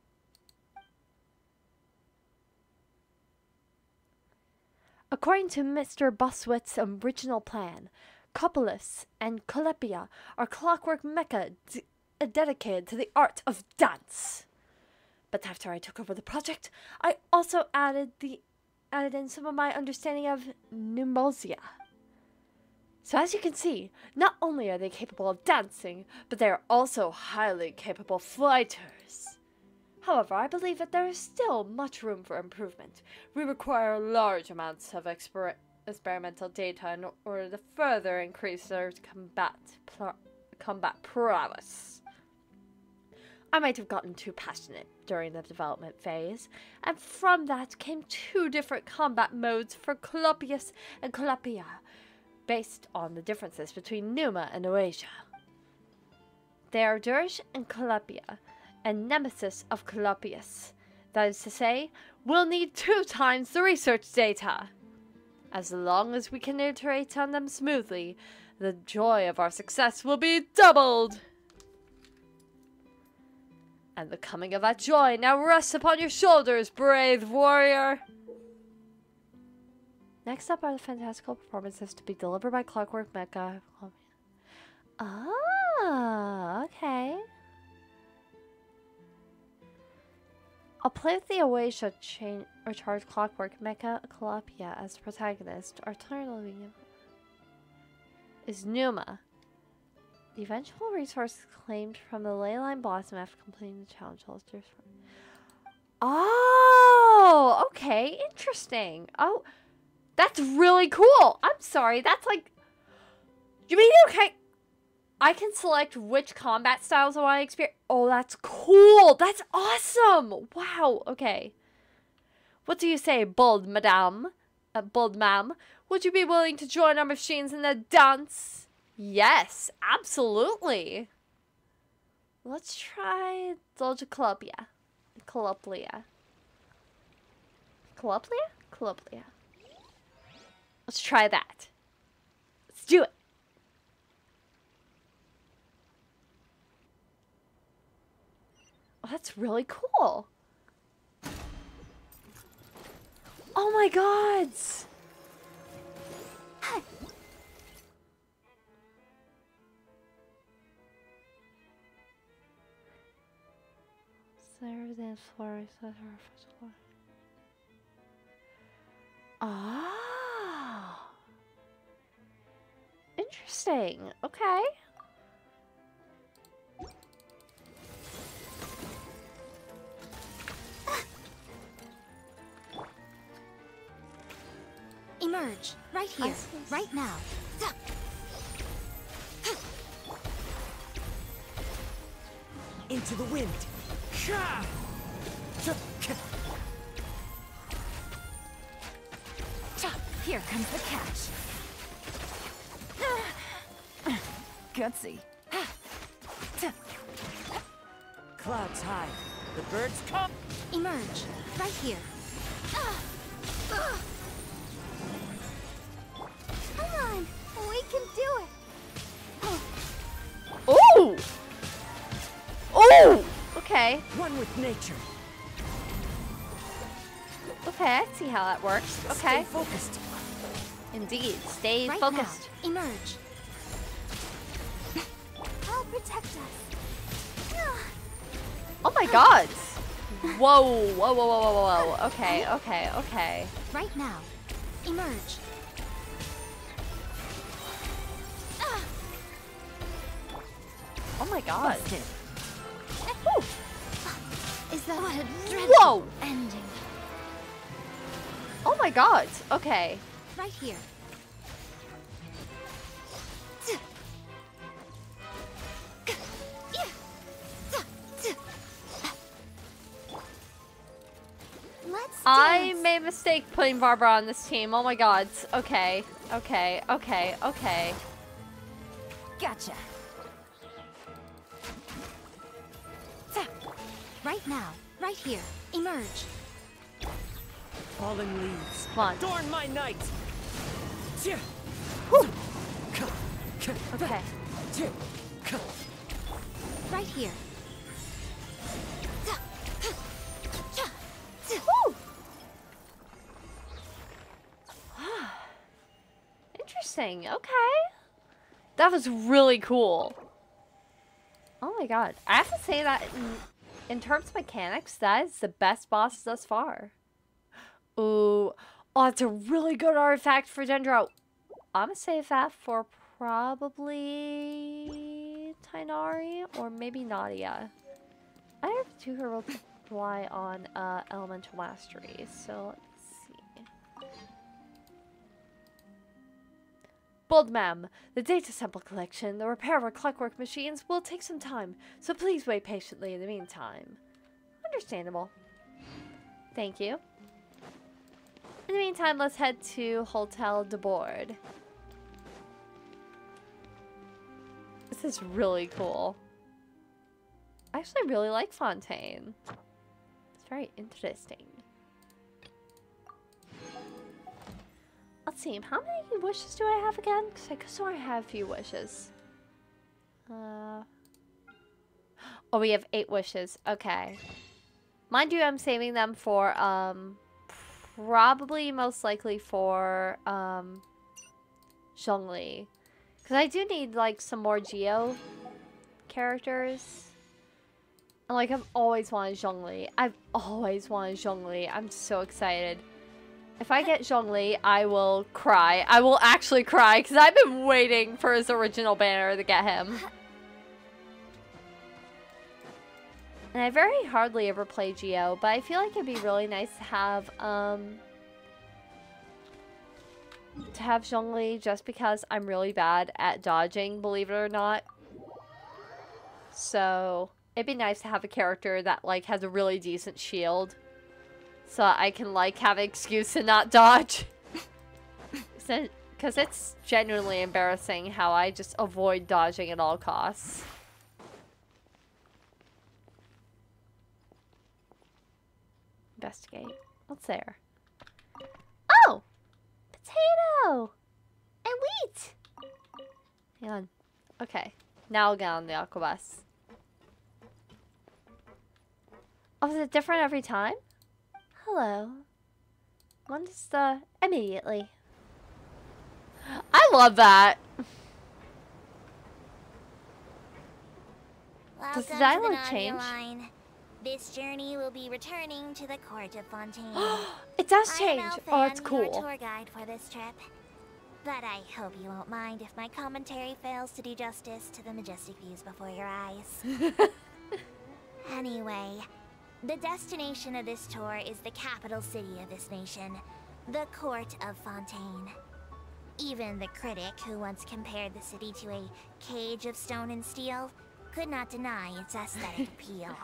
According to Mr. Boswitz's original plan, Copolis and Colepia are clockwork mecca dedicated to the art of dance. But after I took over the project, I also added in some of my understanding of pneumosia. So as you can see, not only are they capable of dancing, but they are also highly capable fighters. However, I believe that there is still much room for improvement. We require large amounts of experimental data in order to further increase their combat prowess. I might have gotten too passionate during the development phase, and from that came two different combat modes for Colopius and Colepia, based on the differences between Numa and Oasia. They are Dirge and Colepia, and nemesis of Colopius. That is to say, we'll need 2 times the research data. As long as we can iterate on them smoothly, the joy of our success will be doubled. And the coming of that joy now rests upon your shoulders, brave warrior. Next up are the fantastical performances to be delivered by Clockwork Mecha. Ah, okay. I'll play with the Oasia charge Clockwork Mecha Colepia as the protagonist. Alternatively is Numa. The eventual resource claimed from the Leyline Blossom after completing the challenge. Oh! Oh, okay. Interesting. Oh, that's really cool. I'm sorry. That's like... You mean, okay, I can select which combat styles I want to experience. Oh, that's cool. That's awesome. Wow. Okay. What do you say, bold madame? Bold ma'am? Would you be willing to join our machines in the dance? Yes, absolutely. Let's try Dolgicolopia. Coloplia. Coloplia? Coloplia. Let's try that. Let's do it. Oh, that's really cool. Oh my god! Ah, interesting. Okay. Emerge, right here, right now. Into the wind. Here comes the catch. Gutsy. Clouds high. The birds come. Emerge, right here. Come on, we can do it. Ooh! Ooh! Okay. One with nature. Okay, I see how that works. Okay. Stay focused. Indeed. Stay right focused. Now. Emerge. I'll protect us. Oh my god! Whoa, whoa, whoa, whoa, whoa, whoa. Okay, okay, okay. Right now. Emerge. Oh my god. Is that a Whoa! ending? Oh my god. Okay. Right here. I made a mistake putting Barbara on this team. Oh my god. Okay. Okay. Okay. Okay. Gotcha. Right now. Right here. Emerge. Fallen leaves. Come on. Adorn my night. Okay. Right here. Woo! Interesting. Okay. That was really cool. Oh my god. I have to say that in terms of mechanics, that is the best boss thus far. Ooh. Oh, it's a really good artifact for Dendro. I'm gonna save that for probably Tainari or maybe Nadia. I have two heroes rely on elemental mastery, so let's see. Bold ma'am, the data sample collection, the repair of our clockwork machines will take some time, so please wait patiently in the meantime. Understandable. Thank you. In the meantime, let's head to Hotel de Bord. This is really cool. I actually really like Fontaine. It's very interesting. Let's see, how many wishes do I have again? Because I guess I have a few wishes. Oh, we have 8 wishes. Okay. Mind you, I'm saving them for, probably most likely for, Zhongli. Because I do need, like, some more Geo characters. And, like, I've always wanted Zhongli. I've always wanted Zhongli. I'm so excited. If I get Zhongli, I will cry. I will actually cry, because I've been waiting for his original banner to get him. And I very hardly ever play Geo, but I feel like it'd be really nice to have Zhongli, just because I'm really bad at dodging, believe it or not. So it'd be nice to have a character that like has a really decent shield, so I can like have an excuse to not dodge. Because it's genuinely embarrassing how I just avoid dodging at all costs. Investigate. What's there? Oh! Potato! And wheat! Hang on. Okay. Now I'll get on the aqua bus. Oh, is it different every time? Hello. When does the... Immediately. I love that! Welcome Does the to dialogue the Nadia change? line. This journey will be returning to the court of Fontaine. It does I am change. Alphan, Oh, it's your cool. tour guide for this trip. But I hope you won't mind if my commentary fails to do justice to the majestic views before your eyes. Anyway, the destination of this tour is the capital city of this nation, the court of Fontaine. Even the critic who once compared the city to a cage of stone and steel could not deny its aesthetic appeal.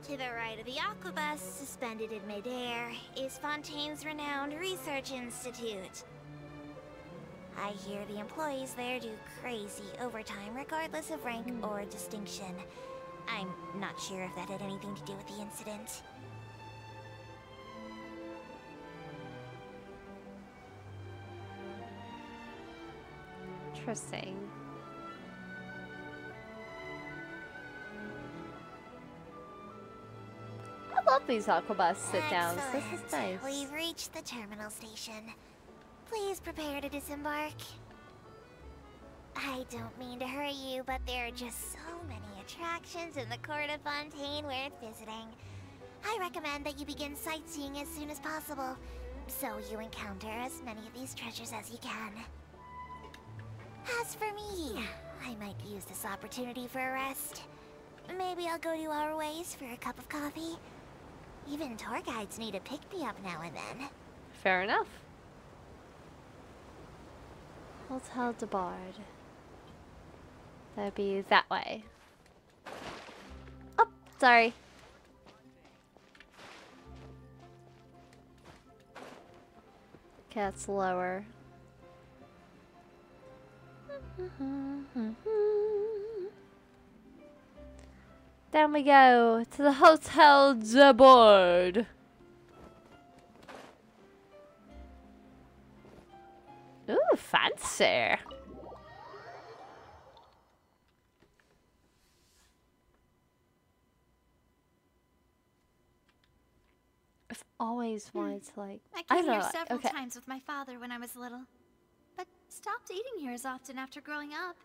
To the right of the aquabus, suspended in midair, is Fontaine's renowned research institute. I hear the employees there do crazy overtime regardless of rank or distinction. I'm not sure if that had anything to do with the incident. Interesting. I love these aquabus sit-downs. This is nice. We've reached the terminal station. Please prepare to disembark. I don't mean to hurry you, but there are just so many attractions in the court of Fontaine worth visiting. I recommend that you begin sightseeing as soon as possible, so you encounter as many of these treasures as you can. As for me, I might use this opportunity for a rest. Maybe I'll go to our ways for a cup of coffee. Even tour guides need a pick-me-up now and then. Fair enough. Hotel de Bard. That'd be that way. Oh, sorry. Okay, that's lower. Down we go to the Hotel de Bard. Ooh, fancy. I've always wanted to like. I I came don't here know. several Okay. times with my father when I was little, but stopped eating here as often after growing up.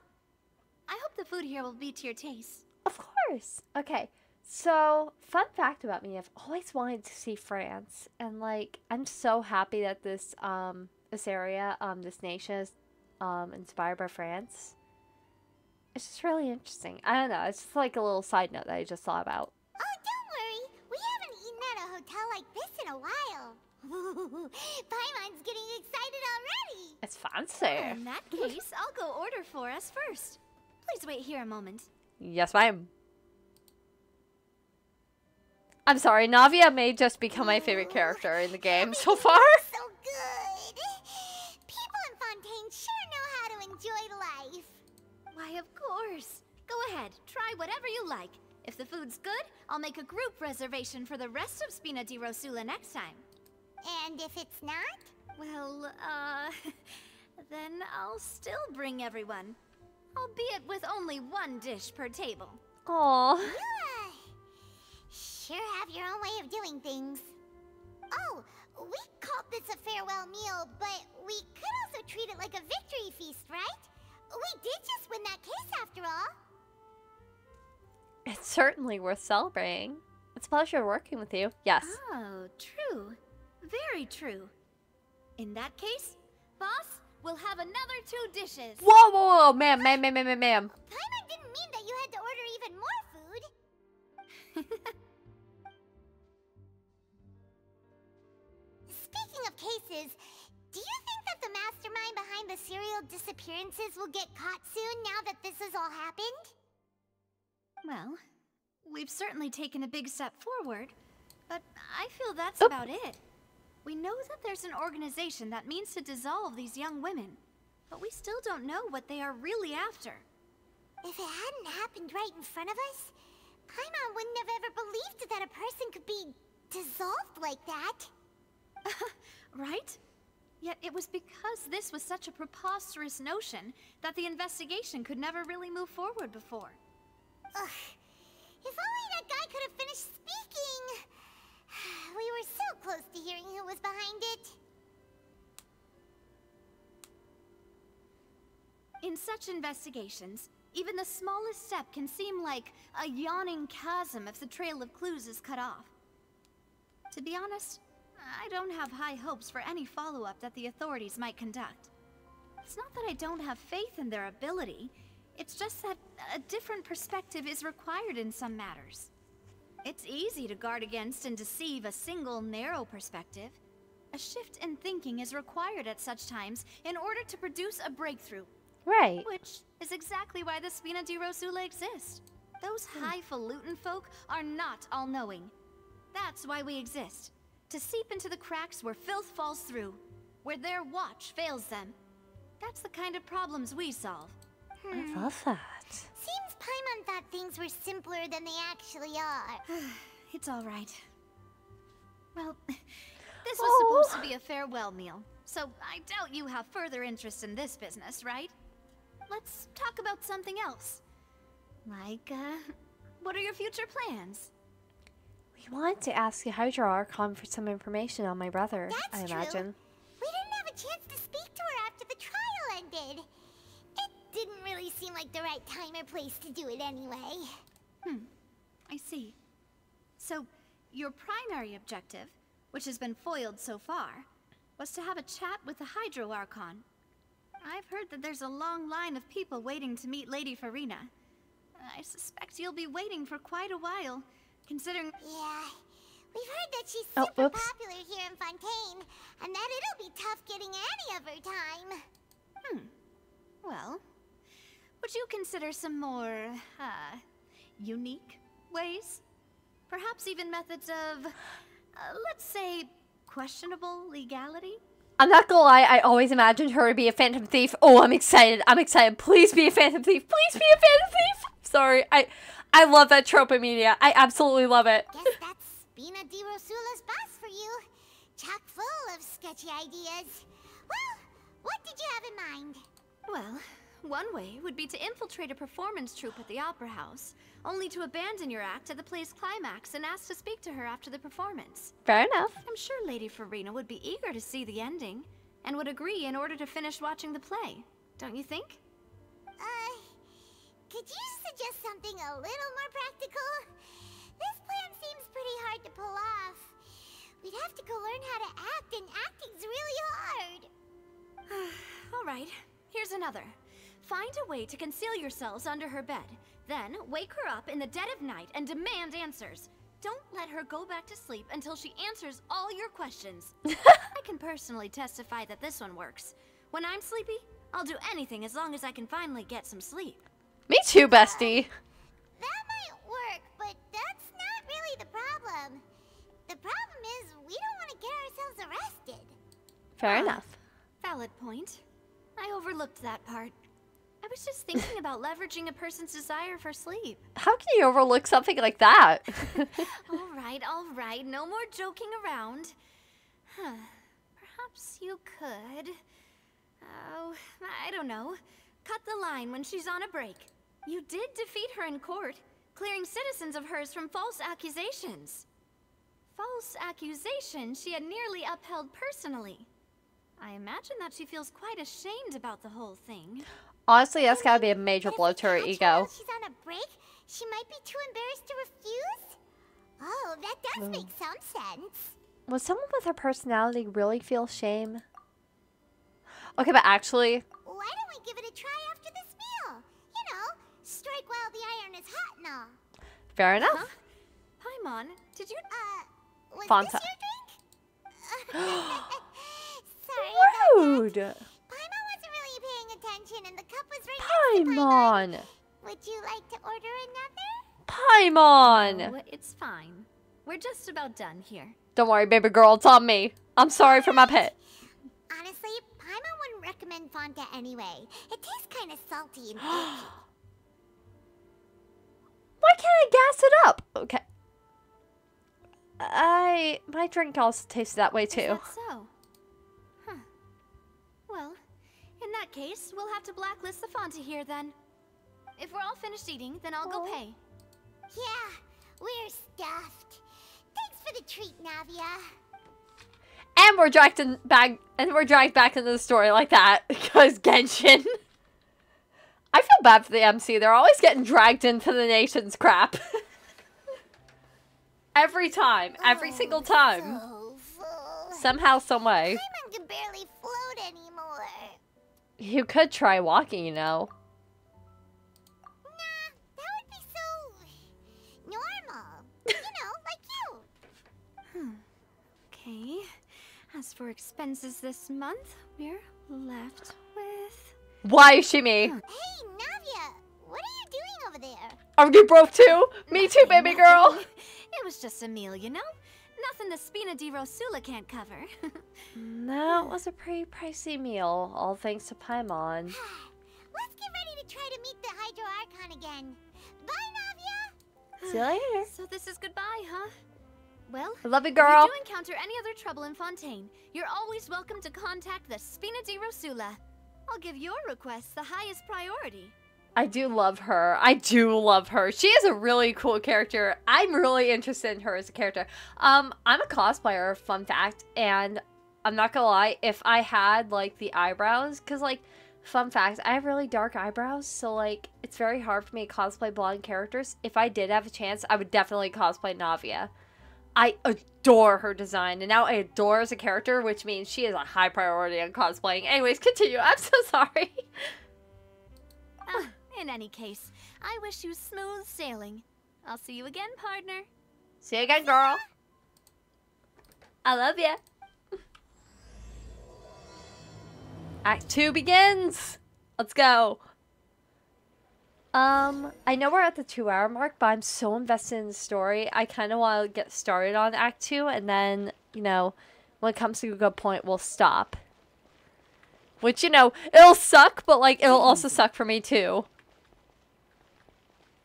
I hope the food here will be to your taste. Of course. Okay. So, fun fact about me, I've always wanted to see France, and like I'm so happy that this area, this nation is inspired by France. It's just really interesting. I don't know, it's just like a little side note that I just thought about. Oh, don't worry. We haven't eaten at a hotel like this in a while. Paimon's getting excited already. It's fancy. In that case, I'll go order for us first. Please wait here a moment. Yes, ma'am. I'm sorry, Navia may just become my favorite character in the game so far. So good. People in Fontaine sure know how to enjoy life. Why, of course. Go ahead, try whatever you like. If the food's good, I'll make a group reservation for the rest of Spina di Rosula next time. And if it's not? Well, then I'll still bring everyone. Albeit with only one dish per table. Aww. Yeah. Sure have your own way of doing things. Oh, we called this a farewell meal, but we could also treat it like a victory feast, right? We did just win that case after all. It's certainly worth celebrating. It's a pleasure working with you. Yes. Oh, true. Very true. In that case, boss, we'll have another 2 dishes. Whoa, whoa, whoa, ma'am. Paimon didn't mean that you had to order even more food. Speaking of cases, do you think that the mastermind behind the serial disappearances will get caught soon now that this has all happened? Well, we've certainly taken a big step forward, but I feel that's about it. We know that there's an organization that means to dissolve these young women, but we still don't know what they are really after. If it hadn't happened right in front of us, Paimon wouldn't have ever believed that a person could be dissolved like that. Right? Yet it was because this was such a preposterous notion that the investigation could never really move forward before. Ugh. If only that guy could have finished speaking. We were so close to hearing who was behind it. In such investigations, even the smallest step can seem like a yawning chasm if the trail of clues is cut off. To be honest, I don't have high hopes for any follow-up that the authorities might conduct. It's not that I don't have faith in their ability, it's just that a different perspective is required in some matters. It's easy to guard against and deceive a single narrow perspective. A shift in thinking is required at such times in order to produce a breakthrough. Right. Which is exactly why the Spina di Rosula exist. Those highfalutin folk are not all-knowing. That's why we exist. To seep into the cracks where filth falls through, where their watch fails them. That's the kind of problems we solve. I love that. Seems Paimon thought things were simpler than they actually are. It's all right. Well, this was supposed to be a farewell meal, so I doubt you have further interest in this business, right? Let's talk about something else. Like, what are your future plans? We wanted to ask the Hydro Archon for some information on my brother, I imagine. We didn't have a chance to speak to her after the trial ended. It didn't really seem like the right time or place to do it anyway. I see. So, your primary objective, which has been foiled so far, was to have a chat with the Hydro Archon. I've heard that there's a long line of people waiting to meet Lady Farina. I suspect you'll be waiting for quite a while, considering... Yeah, we've heard that she's super popular here in Fontaine, and that it'll be tough getting any of her time. Well, would you consider some more, unique ways? Perhaps even methods of, let's say, questionable legality? I'm not gonna lie, I always imagined her to be a Phantom Thief. Oh, I'm excited. Please be a Phantom Thief. Please be a Phantom Thief. Sorry, I love that trope in media. I absolutely love it. Guess that's Spina di Rosula's boss for you. Chock full of sketchy ideas. Well, what did you have in mind? Well, one way would be to infiltrate a performance troupe at the Opera House, only to abandon your act at the play's climax and ask to speak to her after the performance. Fair enough. I'm sure Lady Farina would be eager to see the ending, and would agree in order to finish watching the play. Don't you think? Could you suggest something a little more practical? This plan seems pretty hard to pull off. We'd have to go learn how to act, and acting's really hard. All right, here's another. Find a way to conceal yourselves under her bed. Then, wake her up in the dead of night and demand answers. Don't let her go back to sleep until she answers all your questions. I can personally testify that this one works. When I'm sleepy, I'll do anything as long as I can finally get some sleep. Me too, bestie. That might work, but that's not really the problem. The problem is we don't want to get ourselves arrested. Fair enough. Valid point. I overlooked that part. I was just thinking about leveraging a person's desire for sleep. How can you overlook something like that? All right. No more joking around. Perhaps you could... Oh, I don't know. Cut the line when she's on a break. You did defeat her in court, clearing citizens of hers from false accusations. False accusations she had nearly upheld personally. I imagine that she feels quite ashamed about the whole thing. Honestly, that's gotta be a major blow to her ego. She's on a break? She might be too embarrassed to refuse? Oh, that does make some sense. Would someone with her personality really feel shame? Okay, but actually... Why don't we give it a try after this meal? You know, strike while the iron is hot and all. Fair enough. Huh? Paimon, did you... was Fanta. this your drink? Sorry Rude! Paimon wasn't really paying attention and the cup was right Paimon! next to Paimon. Would you like to order another? Paimon! Oh, it's fine. We're just about done here. Don't worry, baby girl, it's on me. I'm sorry for my pet. Honestly, Paimon wouldn't recommend Fanta anyway. It tastes kind of salty and icky. Why can't I gas it up? Okay. My drink also tastes that way too. Is that so? Huh. Well, in that case, we'll have to blacklist the Fanta here then. If we're all finished eating, then I'll go pay. Yeah, we're stuffed. Thanks for the treat, Navia. And we're dragged back into the story like that because Genshin. I feel bad for the MC. They're always getting dragged into the nation's crap. Every time, every single time. So full. Somehow, some way. Paimon can barely float anymore. You could try walking, you know. Nah, that would be so normal. You know, like you. Okay. As for expenses this month, we're left with... Why is she me? Hey, Navia, what are you doing over there? Are you broke too? Me too, baby girl. It was just a meal, you know? Nothing the Spina di Rosula can't cover. No, it was a pretty pricey meal, all thanks to Paimon. Let's get ready to try to meet the Hydro Archon again. Bye, Navia! See you later. So this is goodbye, huh? Well, I love you, girl. if you do encounter any other trouble in Fontaine, you're always welcome to contact the Spina di Rosula. I'll give your requests the highest priority. I do love her. I do love her. She is a really cool character. I'm really interested in her as a character. I'm a cosplayer, fun fact, and I'm not gonna lie, if I had, like, the eyebrows, because, like, fun fact, I have really dark eyebrows, so, like, it's very hard for me to cosplay blonde characters. If I did have a chance, I would definitely cosplay Navia. I adore her design, and now I adore her as a character, which means she is a high priority on cosplaying. Anyways, continue. I'm so sorry. In any case, I wish you smooth sailing. I'll see you again, partner. See you again, girl. I love ya. Act 2 begins. Let's go. I know we're at the 2-hour mark, but I'm so invested in the story. I kind of want to get started on Act 2, and then, you know, when it comes to a good point, we'll stop. Which, you know, it'll suck, but, like, it'll also suck for me, too.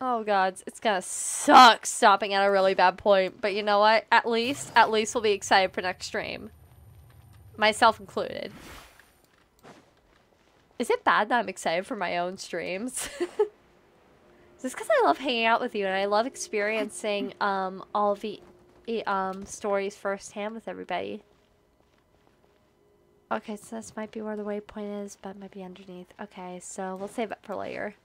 Oh, God, it's gonna suck stopping at a really bad point. But you know what? At least we'll be excited for next stream. Myself included. Is it bad that I'm excited for my own streams? Just because I love hanging out with you and I love experiencing all the stories firsthand with everybody. Okay, so this might be where the waypoint is, but it might be underneath. Okay, so we'll save it for later.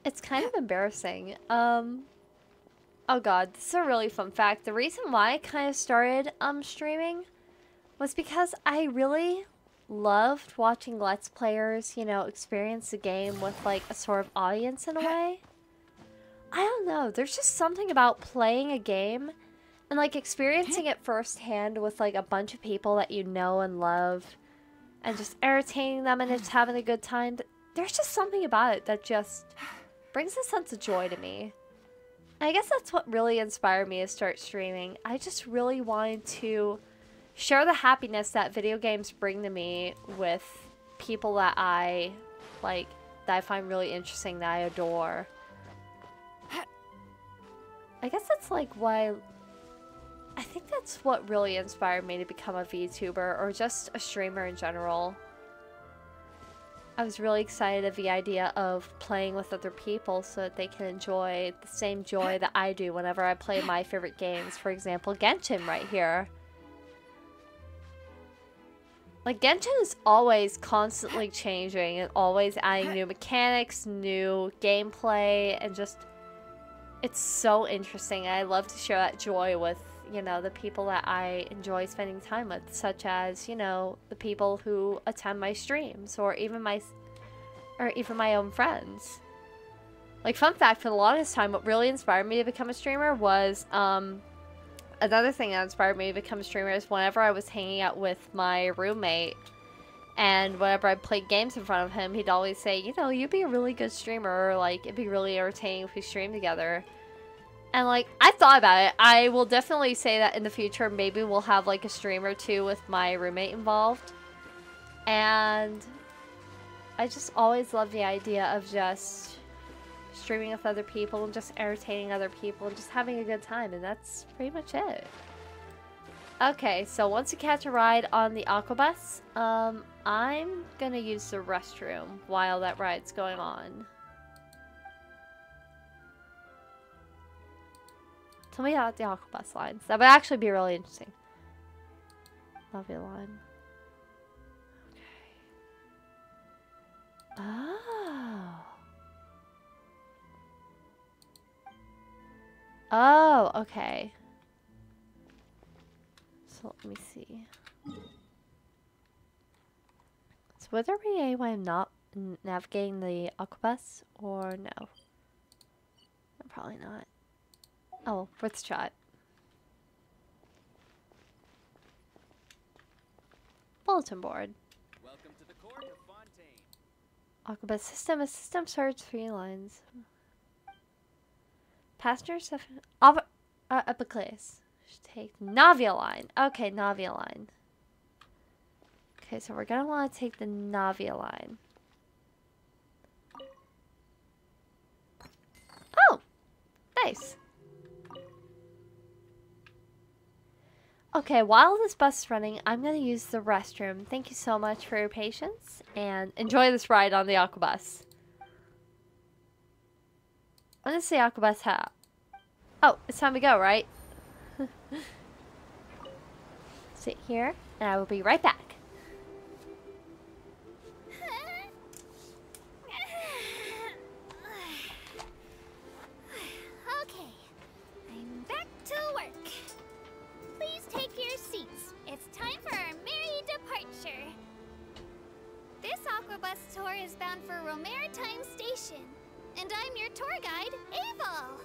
It's kind of embarrassing. Oh god, this is a really fun fact. The reason why I kind of started streaming was because I really loved watching Let's Players, you know, experience the game with like a sort of audience in a way. I don't know, there's just something about playing a game and like experiencing it firsthand with like a bunch of people that you know and love and just entertaining them and just having a good time. There's just something about it that just brings a sense of joy to me. And I guess that's what really inspired me to start streaming. I just really wanted to share the happiness that video games bring to me with people that I like, that I find really interesting, that I adore. I guess that's like why, I think that's what really inspired me to become a VTuber or just a streamer in general. I was really excited at the idea of playing with other people so that they can enjoy the same joy that I do whenever I play my favorite games. For example, Genshin right here. Like, Genshin is always constantly changing and always adding new mechanics, new gameplay, and just, it's so interesting. I love to share that joy with you know, the people that I enjoy spending time with, such as, you know, the people who attend my streams, or even my own friends. Like, fun fact, for the longest time, what really inspired me to become a streamer was, another thing that inspired me to become a streamer is whenever I was hanging out with my roommate, and whenever I played games in front of him, he'd always say, you know, you'd be a really good streamer, or, like, it'd be really entertaining if we streamed together. And, like, I thought about it. I will definitely say that in the future, maybe we'll have, like, a stream or two with my roommate involved. And I just always love the idea of just streaming with other people and just entertaining other people and just having a good time. And that's pretty much it. Okay, so once you catch a ride on the Aquabus, I'm gonna use the restroom while that ride's going on. Tell me about the Aquabus lines. That would actually be really interesting. Navia line. Okay. Oh. Oh, okay. So let me see. So would there be any way I'm not navigating the Aquabus, or no? Probably not. Oh, first shot. Bulletin board. Welcome to the court of Fontaine. Aquabus system. A system search 3 lines. Passenger stuff. Epicles. Should take Navia line. Okay, Navia line. Okay, so we're gonna want to take the Navia line. Oh, nice. Okay, while this bus is running, I'm going to use the restroom. Thank you so much for your patience, and enjoy this ride on the Aquabus. I'm going to say Aquabus hat. Oh, it's time to go, right? Sit here, and I will be right back. Okay, I'm back to work. Please take your seats. It's time for our merry departure. This Aquabus tour is bound for Romaritime Station, and I'm your tour guide, Aval.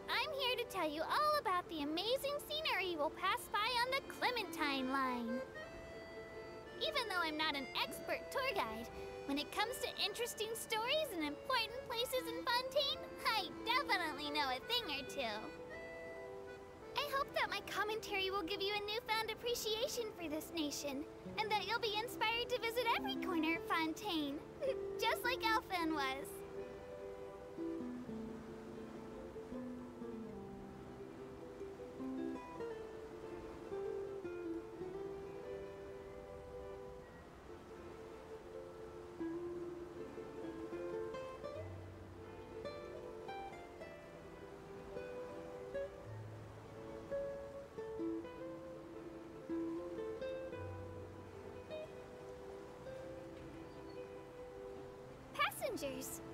I'm here to tell you all about the amazing scenery we'll pass by on the Clementine line. Even though I'm not an expert tour guide, when it comes to interesting stories and important places in Fontaine, I definitely know a thing or two. I hope that my commentary will give you a newfound appreciation for this nation, and that you'll be inspired to visit every corner of Fontaine, just like Elfin was.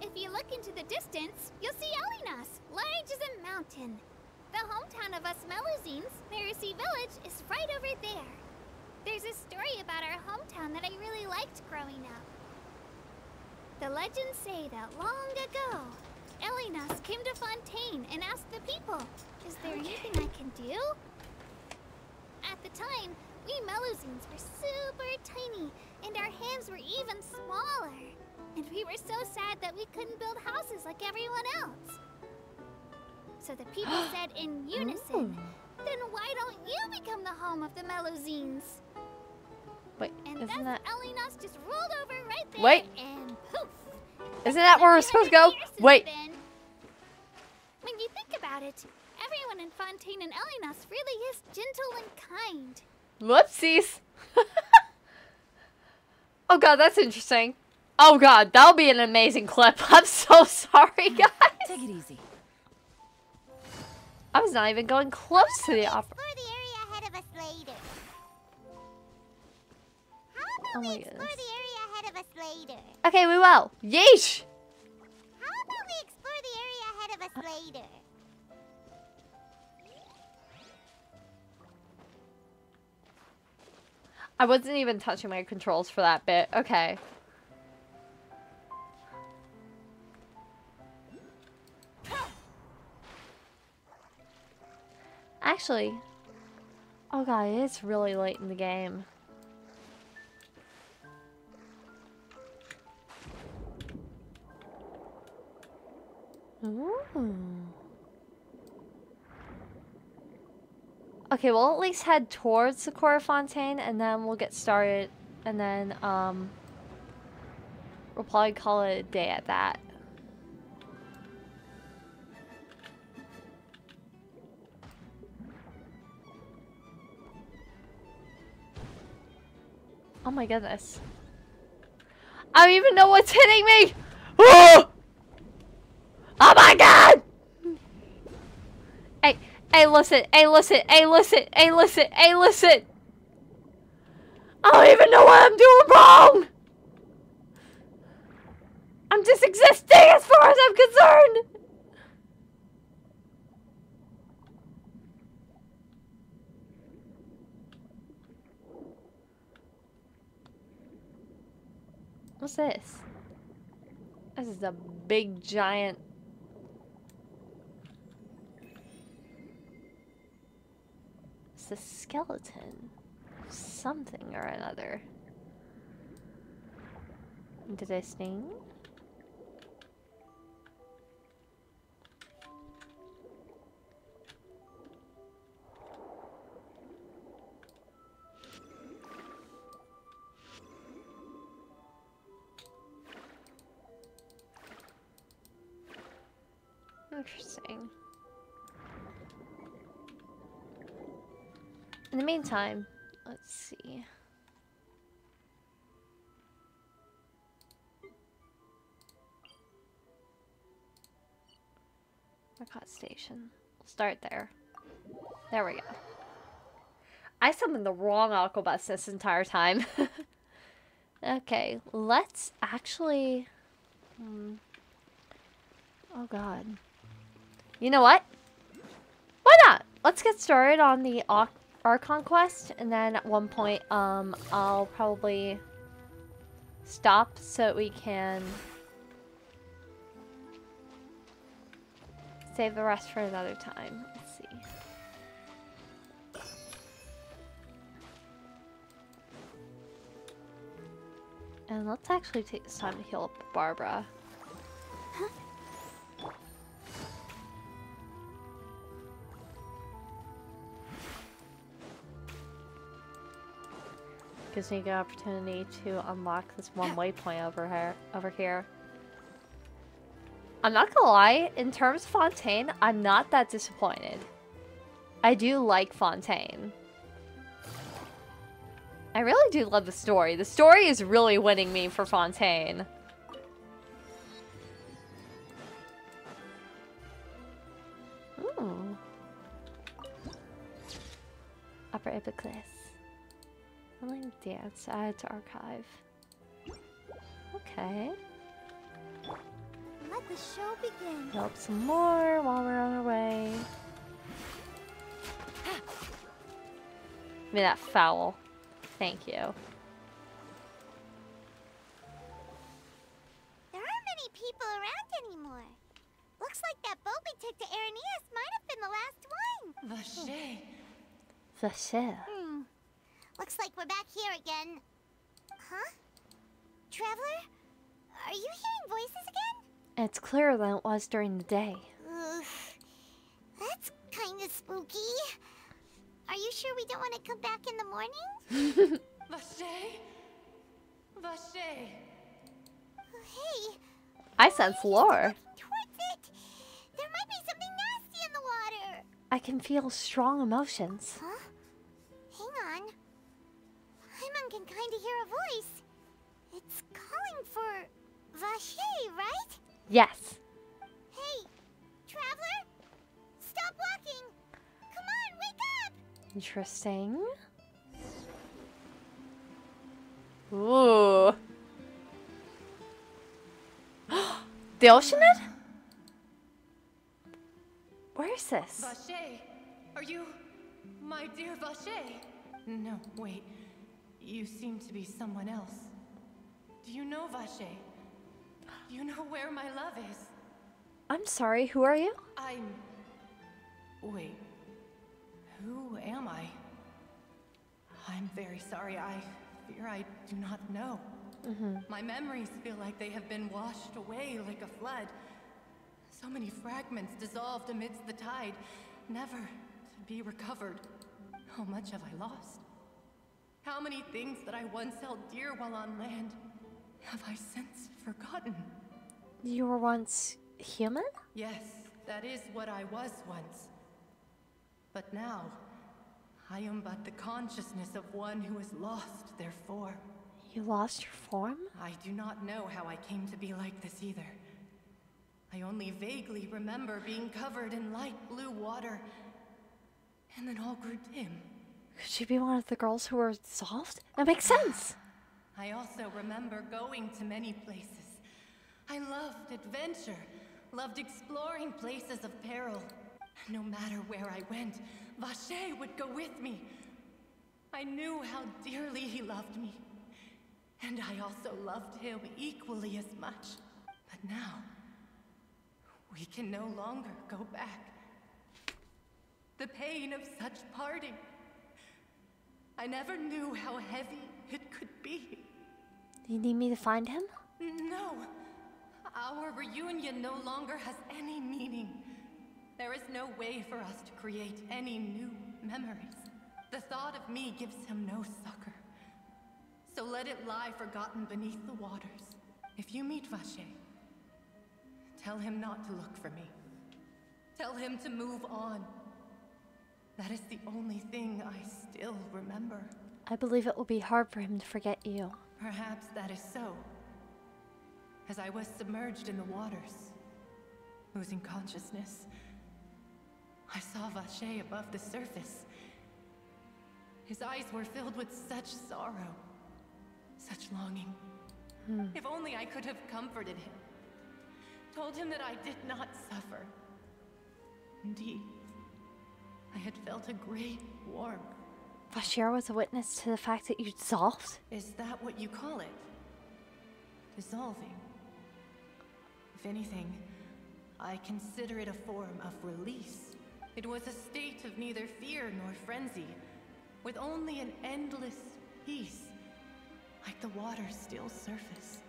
If you look into the distance, you'll see Elinas, large as a mountain. The hometown of us Melusines, Mercy Village, is right over there. There's a story about our hometown that I really liked growing up. The legends say that long ago, Elinas came to Fontaine and asked the people, is there anything I can do? At the time, we Melusines were super tiny, and our hands were even smaller. And we were so sad that we couldn't build houses like everyone else. So the people said in unison, then why don't you become the home of the Melusines? Wait, and isn't that... Elinas just rolled over right there. Wait. And poof. Isn't that where we're supposed to go? Wait. Then, when you think about it, everyone in Fontaine and Elinas really is gentle and kind. Whoopsies. Oh god, that's interesting. Oh god, that'll be an amazing clip. I'm so sorry, guys. Take it easy. I was not even going close to the opera. Explore the area ahead of us later. How about we explore the area ahead of us later? Okay, we will. Yeesh. How about we explore the area ahead of us later? I wasn't even touching my controls for that bit. Okay. Actually, oh god, it's really late in the game. Ooh. Okay, we'll at least head towards the Core Fontaine, and then we'll get started, and then, we'll probably call it a day at that. Oh my goodness. I don't even know what's hitting me! Oh! Oh my god! Hey, listen, hey, listen, hey, listen, hey, listen, hey, listen! I don't even know what I'm doing wrong! I'm just existing as far as I'm concerned! What's this? This is a big giant... It's a skeleton. Something or another. Did I sting? Interesting. In the meantime, let's see. Arcot Station. We'll start there. There we go. I summoned the wrong Aquabus this entire time. Okay, let's actually... Oh god. You know what? Why not? Let's get started on the Archon quest, and then at one point, I'll probably stop so that we can save the rest for another time. Let's see. And let's actually take this time to heal up Barbara. Gives me a good opportunity to unlock this one waypoint over here. I'm not gonna lie, in terms of Fontaine, I'm not that disappointed. I do like Fontaine. I really do love the story. The story is really winning me for Fontaine. Ooh. Upper Epiclus. Rolling dance, add to archive. Okay. Let the show begin. Help some more while we're on our way. Give me that foul. Thank you. There aren't many people around anymore. Looks like that boat we took to Araneas might have been the last one. Vache. Vache. Looks like we're back here again. Huh? Traveler? Are you hearing voices again? It's clearer than it was during the day. That's kind of spooky. Are you sure we don't want to come back in the morning? Vache? Vache. Hey. I sense lore. Towards it. There might be something nasty in the water. I can feel strong emotions. Huh? Hang on. Paimon can kind of hear a voice. It's calling for Vache, right? Yes. Hey, Traveler? Stop walking! Come on, wake up! Interesting. Ooh. The Oceanid? Where is this? Vache, are you my dear Vache? No, wait. You seem to be someone else. Do you know Vache? Do you know where my love is? I'm sorry, who are you? Wait. Who am I? I'm very sorry. I fear I do not know. My memories feel like they have been washed away like a flood. So many fragments dissolved amidst the tide, never to be recovered. How much have I lost? How many things that I once held dear while on land have I since forgotten? You were once human? Yes, that is what I was once. But now, I am but the consciousness of one who has lost their form. You lost your form? I do not know how I came to be like this either. I only vaguely remember being covered in light blue water, and then all grew dim. Could she be one of the girls who were dissolved? That makes sense! I also remember going to many places. I loved adventure, loved exploring places of peril. No matter where I went, Vache would go with me. I knew how dearly he loved me. And I also loved him equally as much. But now, we can no longer go back. The pain of such parting. I never knew how heavy it could be. You need me to find him? No. Our reunion no longer has any meaning. There is no way for us to create any new memories. The thought of me gives him no succor. So let it lie forgotten beneath the waters. If you meet Vache, tell him not to look for me. Tell him to move on. That is the only thing I still remember. I believe it will be hard for him to forget you. Perhaps that is so. As I was submerged in the waters, losing consciousness, I saw Vache above the surface. His eyes were filled with such sorrow, such longing. If only I could have comforted him, told him that I did not suffer. Indeed, I had felt a great warmth. Vache was a witness to the fact that you dissolved? Is that what you call it? Dissolving? If anything, I consider it a form of release. It was a state of neither fear nor frenzy, with only an endless peace, like the water's still surface.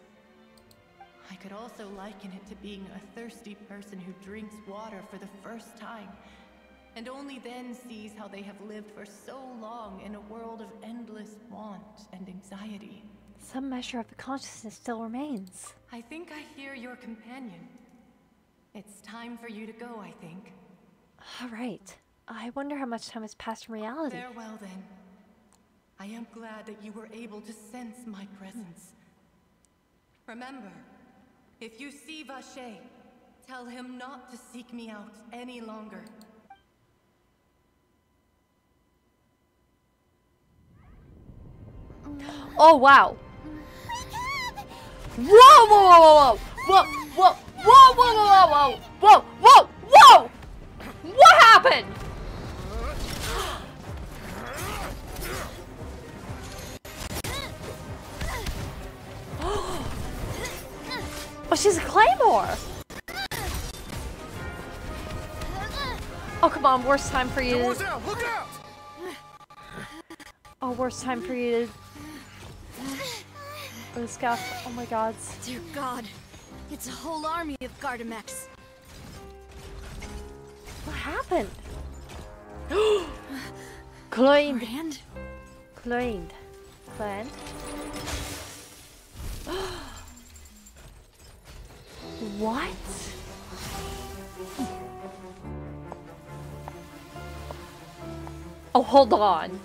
I could also liken it to being a thirsty person who drinks water for the first time, and only then sees how they have lived for so long in a world of endless want and anxiety. Some measure of the consciousness still remains. I think I hear your companion. It's time for you to go, I think. All right. I wonder how much time has passed in reality. Farewell, then. I am glad that you were able to sense my presence. Remember, if you see Vache, tell him not to seek me out any longer. Oh, wow. Whoa, whoa, whoa, whoa, whoa, whoa, whoa, whoa, whoa, whoa, whoa, whoa, whoa! What happened? Oh, she's a claymore. Oh, come on, worst time for you. Doors out, look out! Oh, worst time for you to... Oh, scuff. Oh my god. Dear God, it's a whole army of Gardamex. What happened? Cleaned. Rand? Cleaned. Cleaned. What? Oh, hold on.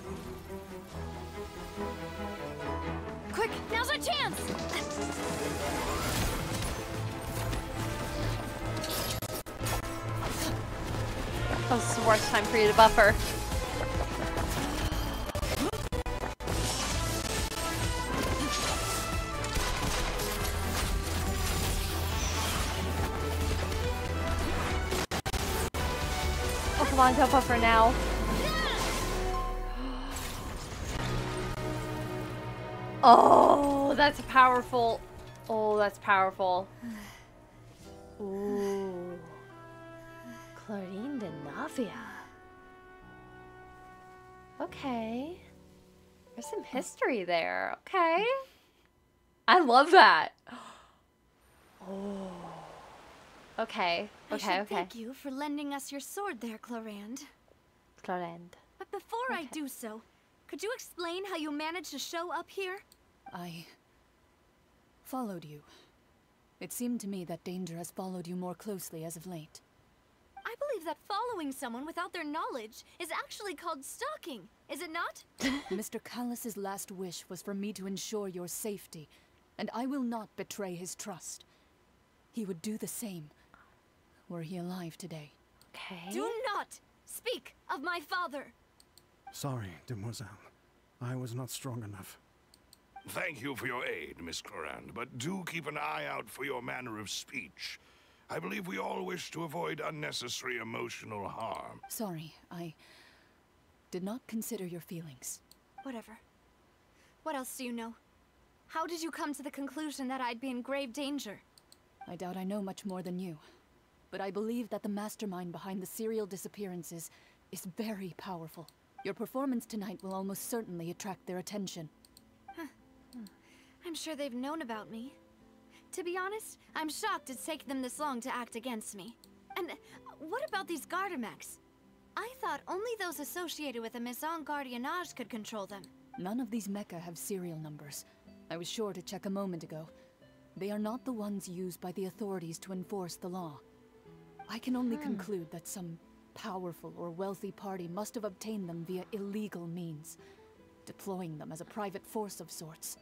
Quick, now's our chance! Oh, this is the worst time for you to buffer. Oh, come on, don't buffer now. Oh, that's powerful. Oh, that's powerful. Ooh. Chlorine de Navia. Okay. There's some history there. Okay. I love that. Oh. Okay. I Okay, should okay. thank you for lending us your sword there, Clorand. Chlorand. But before I do so, could you explain how you managed to show up here? I followed you. It seemed to me that danger has followed you more closely as of late. I believe that following someone without their knowledge is actually called stalking, is it not? Mr. Callus's last wish was for me to ensure your safety, and I will not betray his trust. He would do the same, were he alive today. Okay. Do not speak of my father! Sorry, demoiselle. I was not strong enough. Thank you for your aid, Miss Clorand, but do keep an eye out for your manner of speech. I believe we all wish to avoid unnecessary emotional harm. Sorry, I did not consider your feelings. Whatever. What else do you know? How did you come to the conclusion that I'd be in grave danger? I doubt I know much more than you, but I believe that the mastermind behind the serial disappearances is very powerful. Your performance tonight will almost certainly attract their attention. I'm sure they've known about me. To be honest, I'm shocked it's taken them this long to act against me. And what about these Gardamex? I thought only those associated with a Maison Gardiennage could control them. None of these mecha have serial numbers. I was sure to check a moment ago. They are not the ones used by the authorities to enforce the law. I can only conclude that some powerful or wealthy party must have obtained them via illegal means, deploying them as a private force of sorts.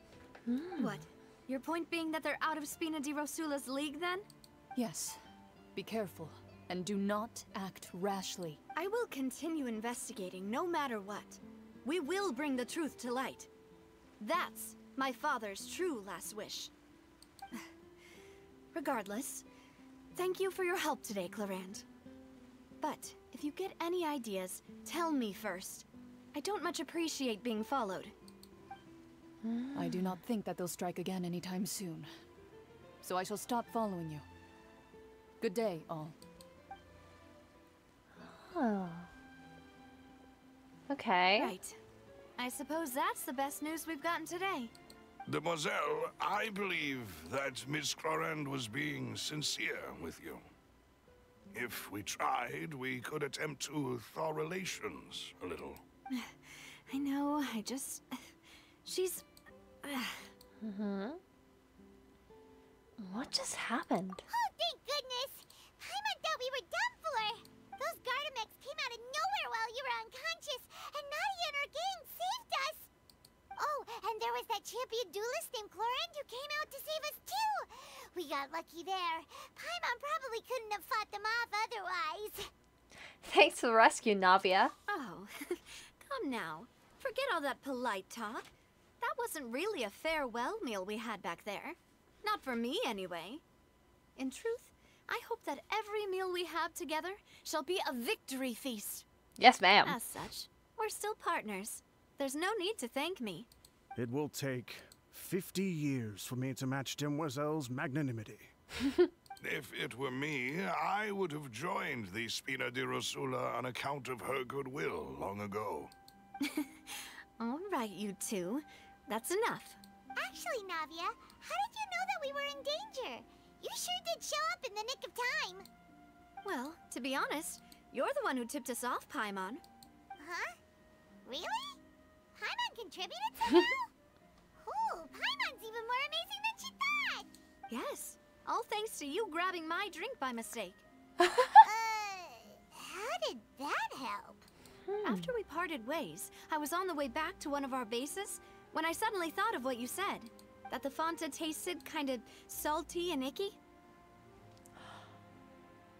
What? Your point being that they're out of Spina di Rosula's league, then? Yes. Be careful, and do not act rashly. I will continue investigating no matter what. We will bring the truth to light. That's my father's true last wish. Regardless, thank you for your help today, Clorand. But if you get any ideas, tell me first. I don't much appreciate being followed. I do not think that they'll strike again anytime soon. So I shall stop following you. Good day, all. Oh. Okay. Right. I suppose that's the best news we've gotten today. Demoiselle, I believe that Miss Clorand was being sincere with you. If we tried, we could attempt to thaw relations a little. I know, she's... What just happened? Oh, thank goodness! Paimon thought we were done for! Those Gardamex came out of nowhere while you were unconscious, and Nadia and her gang saved us! Oh, and there was that champion duelist named Clorand who came out to save us too! We got lucky there. Paimon probably couldn't have fought them off otherwise. Thanks for the rescue, Navia. Oh, come now. Forget all that polite talk. That wasn't really a farewell meal we had back there. Not for me, anyway. In truth, I hope that every meal we have together shall be a victory feast. Yes, ma'am. As such, we're still partners. There's no need to thank me. It will take 50 years for me to match Demoiselle's magnanimity. If it were me, I would have joined the Spina di Rosula on account of her goodwill long ago. All right, you two. That's enough. Actually, Navia, how did you know that we were in danger? You sure did show up in the nick of time. Well, to be honest, you're the one who tipped us off, Paimon. Huh? Really? Paimon contributed somehow? Ooh, Paimon's even more amazing than she thought! Yes, all thanks to you grabbing my drink by mistake. How did that help? After we parted ways, I was on the way back to one of our bases when I suddenly thought of what you said. That the Fanta tasted kind of salty and icky.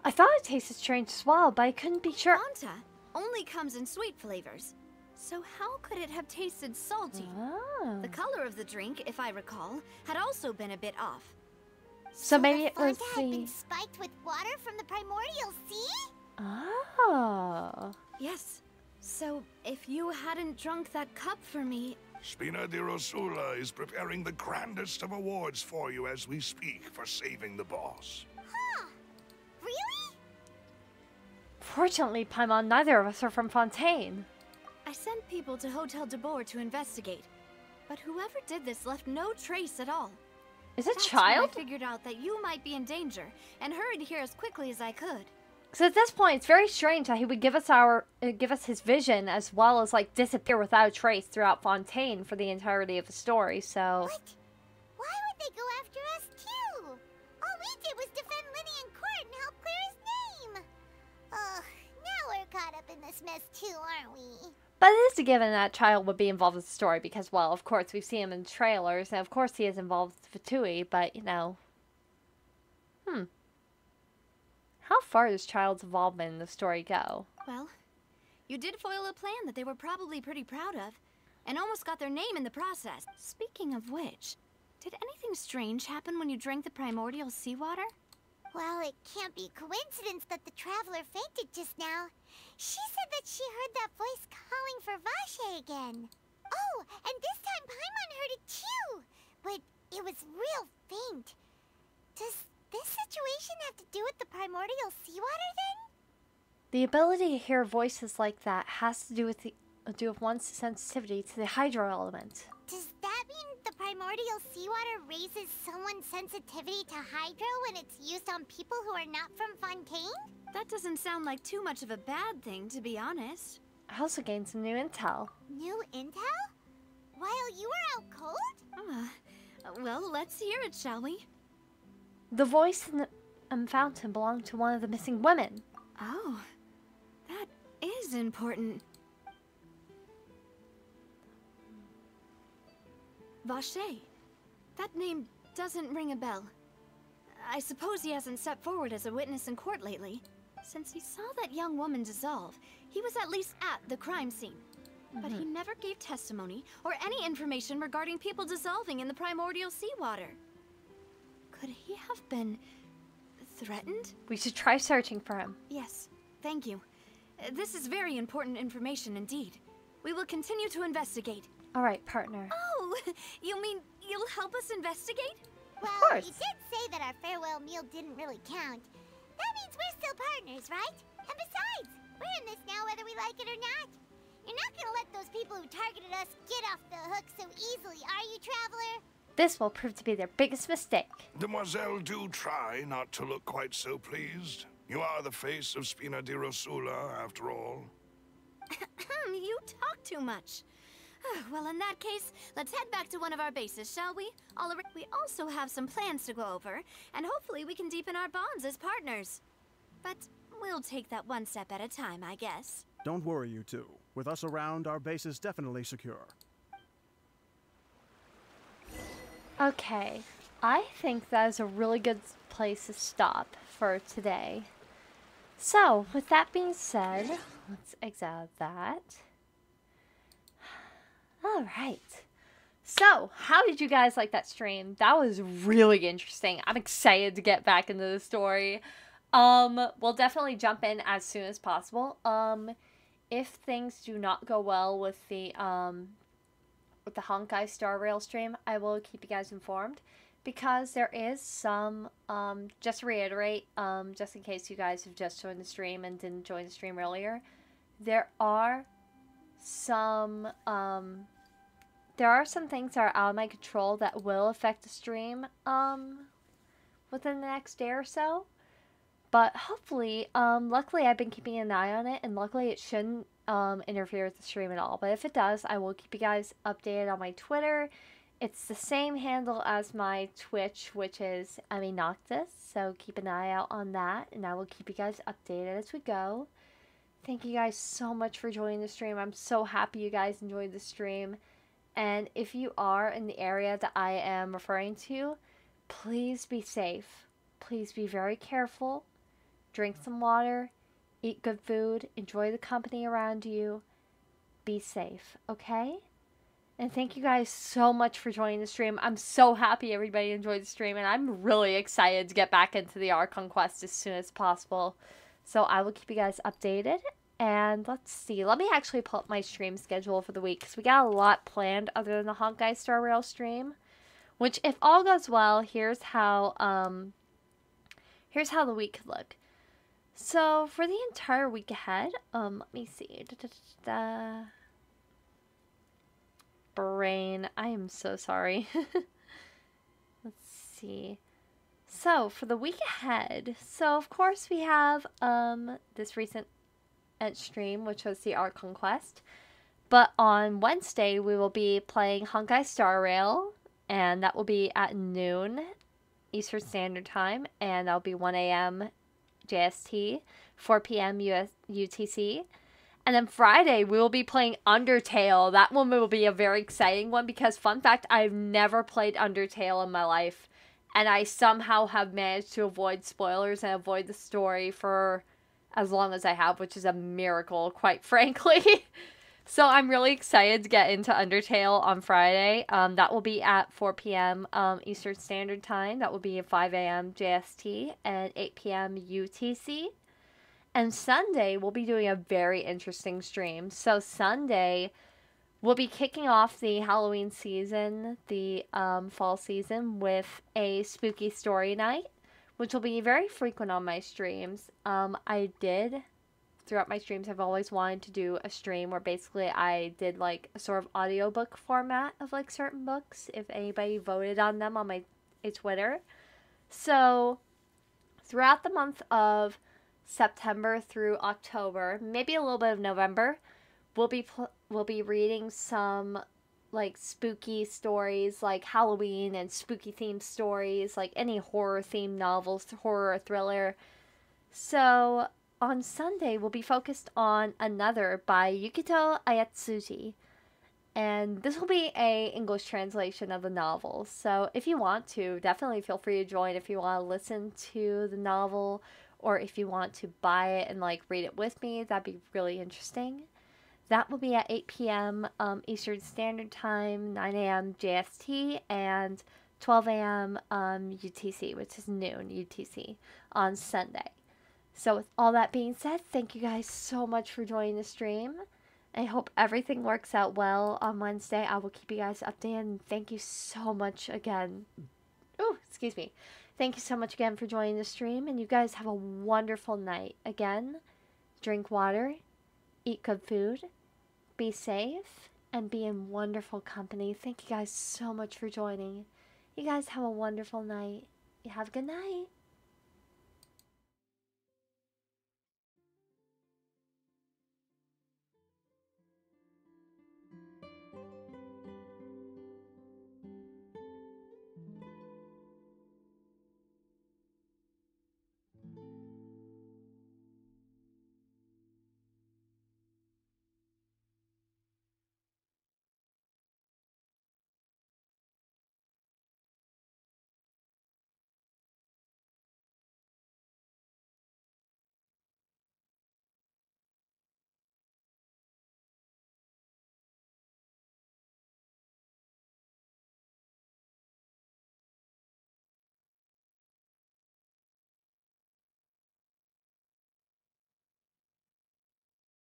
I thought it tasted strange as well, but I couldn't be sure. Fanta only comes in sweet flavors. So how could it have tasted salty? Oh. The color of the drink, if I recall, had also been a bit off. So maybe it was Fanta had been spiked with water from the primordial sea? Oh. Yes. So, if you hadn't drunk that cup for me... Spina di Rosula is preparing the grandest of awards for you as we speak for saving the boss. Huh. Really? Fortunately, Paimon, neither of us are from Fontaine. I sent people to Hotel de Boer to investigate, but whoever did this left no trace at all. Is it That's child? when I figured out that you might be in danger, and hurried here as quickly as I could. Because at this point, it's very strange that he would give us his vision as well as like disappear without a trace throughout Fontaine for the entirety of the story. So. What? Why would they go after us too? All we did was defend Lyney in court and help clear his name. Ugh, now we're caught up in this mess too, aren't we? But it is a given that child would be involved with the story because, well, of course we've seen him in the trailers, and of course he is involved with Fatui, but you know. How far does Child's involvement in the story go? Well, you did foil a plan that they were probably pretty proud of, and almost got their name in the process. Speaking of which, did anything strange happen when you drank the primordial seawater? Well, it can't be coincidence that the traveler fainted just now. She said that she heard that voice calling for Vache again. Oh, and this time Paimon heard it too, but it was real faint. Does this situation have to do with the primordial seawater then? The ability to hear voices like that has to do with one's sensitivity to the hydro element. Does that mean the primordial seawater raises someone's sensitivity to hydro when it's used on people who are not from Fontaine? That doesn't sound like too much of a bad thing, to be honest. I also gained some new intel. New intel? While you were out cold? Well, let's hear it, shall we? The voice in the fountain belonged to one of the missing women. Oh, that is important. Vache. That name doesn't ring a bell. I suppose he hasn't stepped forward as a witness in court lately. Since he saw that young woman dissolve, he was at least at the crime scene. But he never gave testimony or any information regarding people dissolving in the primordial seawater. Could he have been threatened? We should try searching for him. Yes, thank you. This is very important information indeed. We will continue to investigate. All right, partner. Oh, you mean you'll help us investigate? Well, of course. You did say that our farewell meal didn't really count. That means we're still partners, right? And besides, we're in this now whether we like it or not. You're not gonna let those people who targeted us get off the hook so easily, are you, Traveler? This will prove to be their biggest mistake. Demoiselle, do try not to look quite so pleased. You are the face of Spina di Rosula, after all. You talk too much. Well, in that case, let's head back to one of our bases, shall we? We also have some plans to go over, and hopefully we can deepen our bonds as partners. But we'll take that one step at a time, I guess. Don't worry, you two. With us around, our base is definitely secure. Okay, I think that is a really good place to stop for today. So, with that being said, let's exit out of that. Alright. So, how did you guys like that stream? That was really interesting. I'm excited to get back into the story. We'll definitely jump in as soon as possible. If things do not go well with the Honkai Star Rail stream, I will keep you guys informed. Because there is some, just to reiterate, just in case you guys have just joined the stream and didn't join the stream earlier, there are some things that are out of my control that will affect the stream, within the next day or so. But hopefully, luckily I've been keeping an eye on it, and luckily it shouldn't, interfere with the stream at all. But if it does, I will keep you guys updated on my Twitter. It's the same handle as my Twitch, which is Noctis, so keep an eye out on that, and I will keep you guys updated as we go. Thank you guys so much for joining the stream. I'm so happy you guys enjoyed the stream. And if you are in the area that I am referring to, please be safe. Please be very careful. Drink some water. Eat good food. Enjoy the company around you. Be safe, okay? And thank you guys so much for joining the stream. I'm so happy everybody enjoyed the stream, and I'm really excited to get back into the Archon quest as soon as possible. So I will keep you guys updated, And let's see. Let me actually pull up my stream schedule for the week because we got a lot planned other than the Honkai Star Rail stream. Which, if all goes well, here's how the week could look. So for the entire week ahead, let me see. Brain, I am so sorry. Let's see. So for the week ahead, so of course we have this recent stream, which was the Archon quest. But on Wednesday we will be playing Honkai Star Rail, and that will be at noon Eastern Standard Time, and that'll be 1 a.m. JST, 4 p.m. UTC. And then Friday, we will be playing Undertale. That one will be a very exciting one because, fun fact, I've never played Undertale in my life. And I somehow have managed to avoid spoilers and avoid the story for as long as I have, which is a miracle, quite frankly. So I'm really excited to get into Undertale on Friday. That will be at 4 p.m. Eastern Standard Time. That will be at 5 a.m. JST and 8 p.m. UTC. And Sunday, we'll be doing a very interesting stream. So Sunday, we'll be kicking off the Halloween season, the fall season, with a spooky story night, which will be very frequent on my streams. Throughout my streams, I've always wanted to do a stream where basically I did like a sort of audiobook format of like certain books, if anybody voted on them on my Twitter. So throughout the month of September through October, maybe a little bit of November, we'll be reading some like spooky stories, like Halloween and spooky themed stories, like any horror themed novels, horror or thriller. So on Sunday, we'll be focused on Another by Yukito Ayatsuji. And this will be a English translation of the novel. So if you want to, definitely feel free to join if you want to listen to the novel, or if you want to buy it and like read it with me. That'd be really interesting. That will be at 8 p.m. Eastern Standard Time, 9 a.m. JST, and 12 a.m. UTC, which is noon UTC on Sunday. So with all that being said, thank you guys so much for joining the stream. I hope everything works out well on Wednesday. I will keep you guys updated. And thank you so much again. Oh, excuse me. Thank you so much again for joining the stream. And you guys have a wonderful night. Again, drink water, eat good food, be safe, and be in wonderful company. Thank you guys so much for joining. You guys have a wonderful night. You have a good night.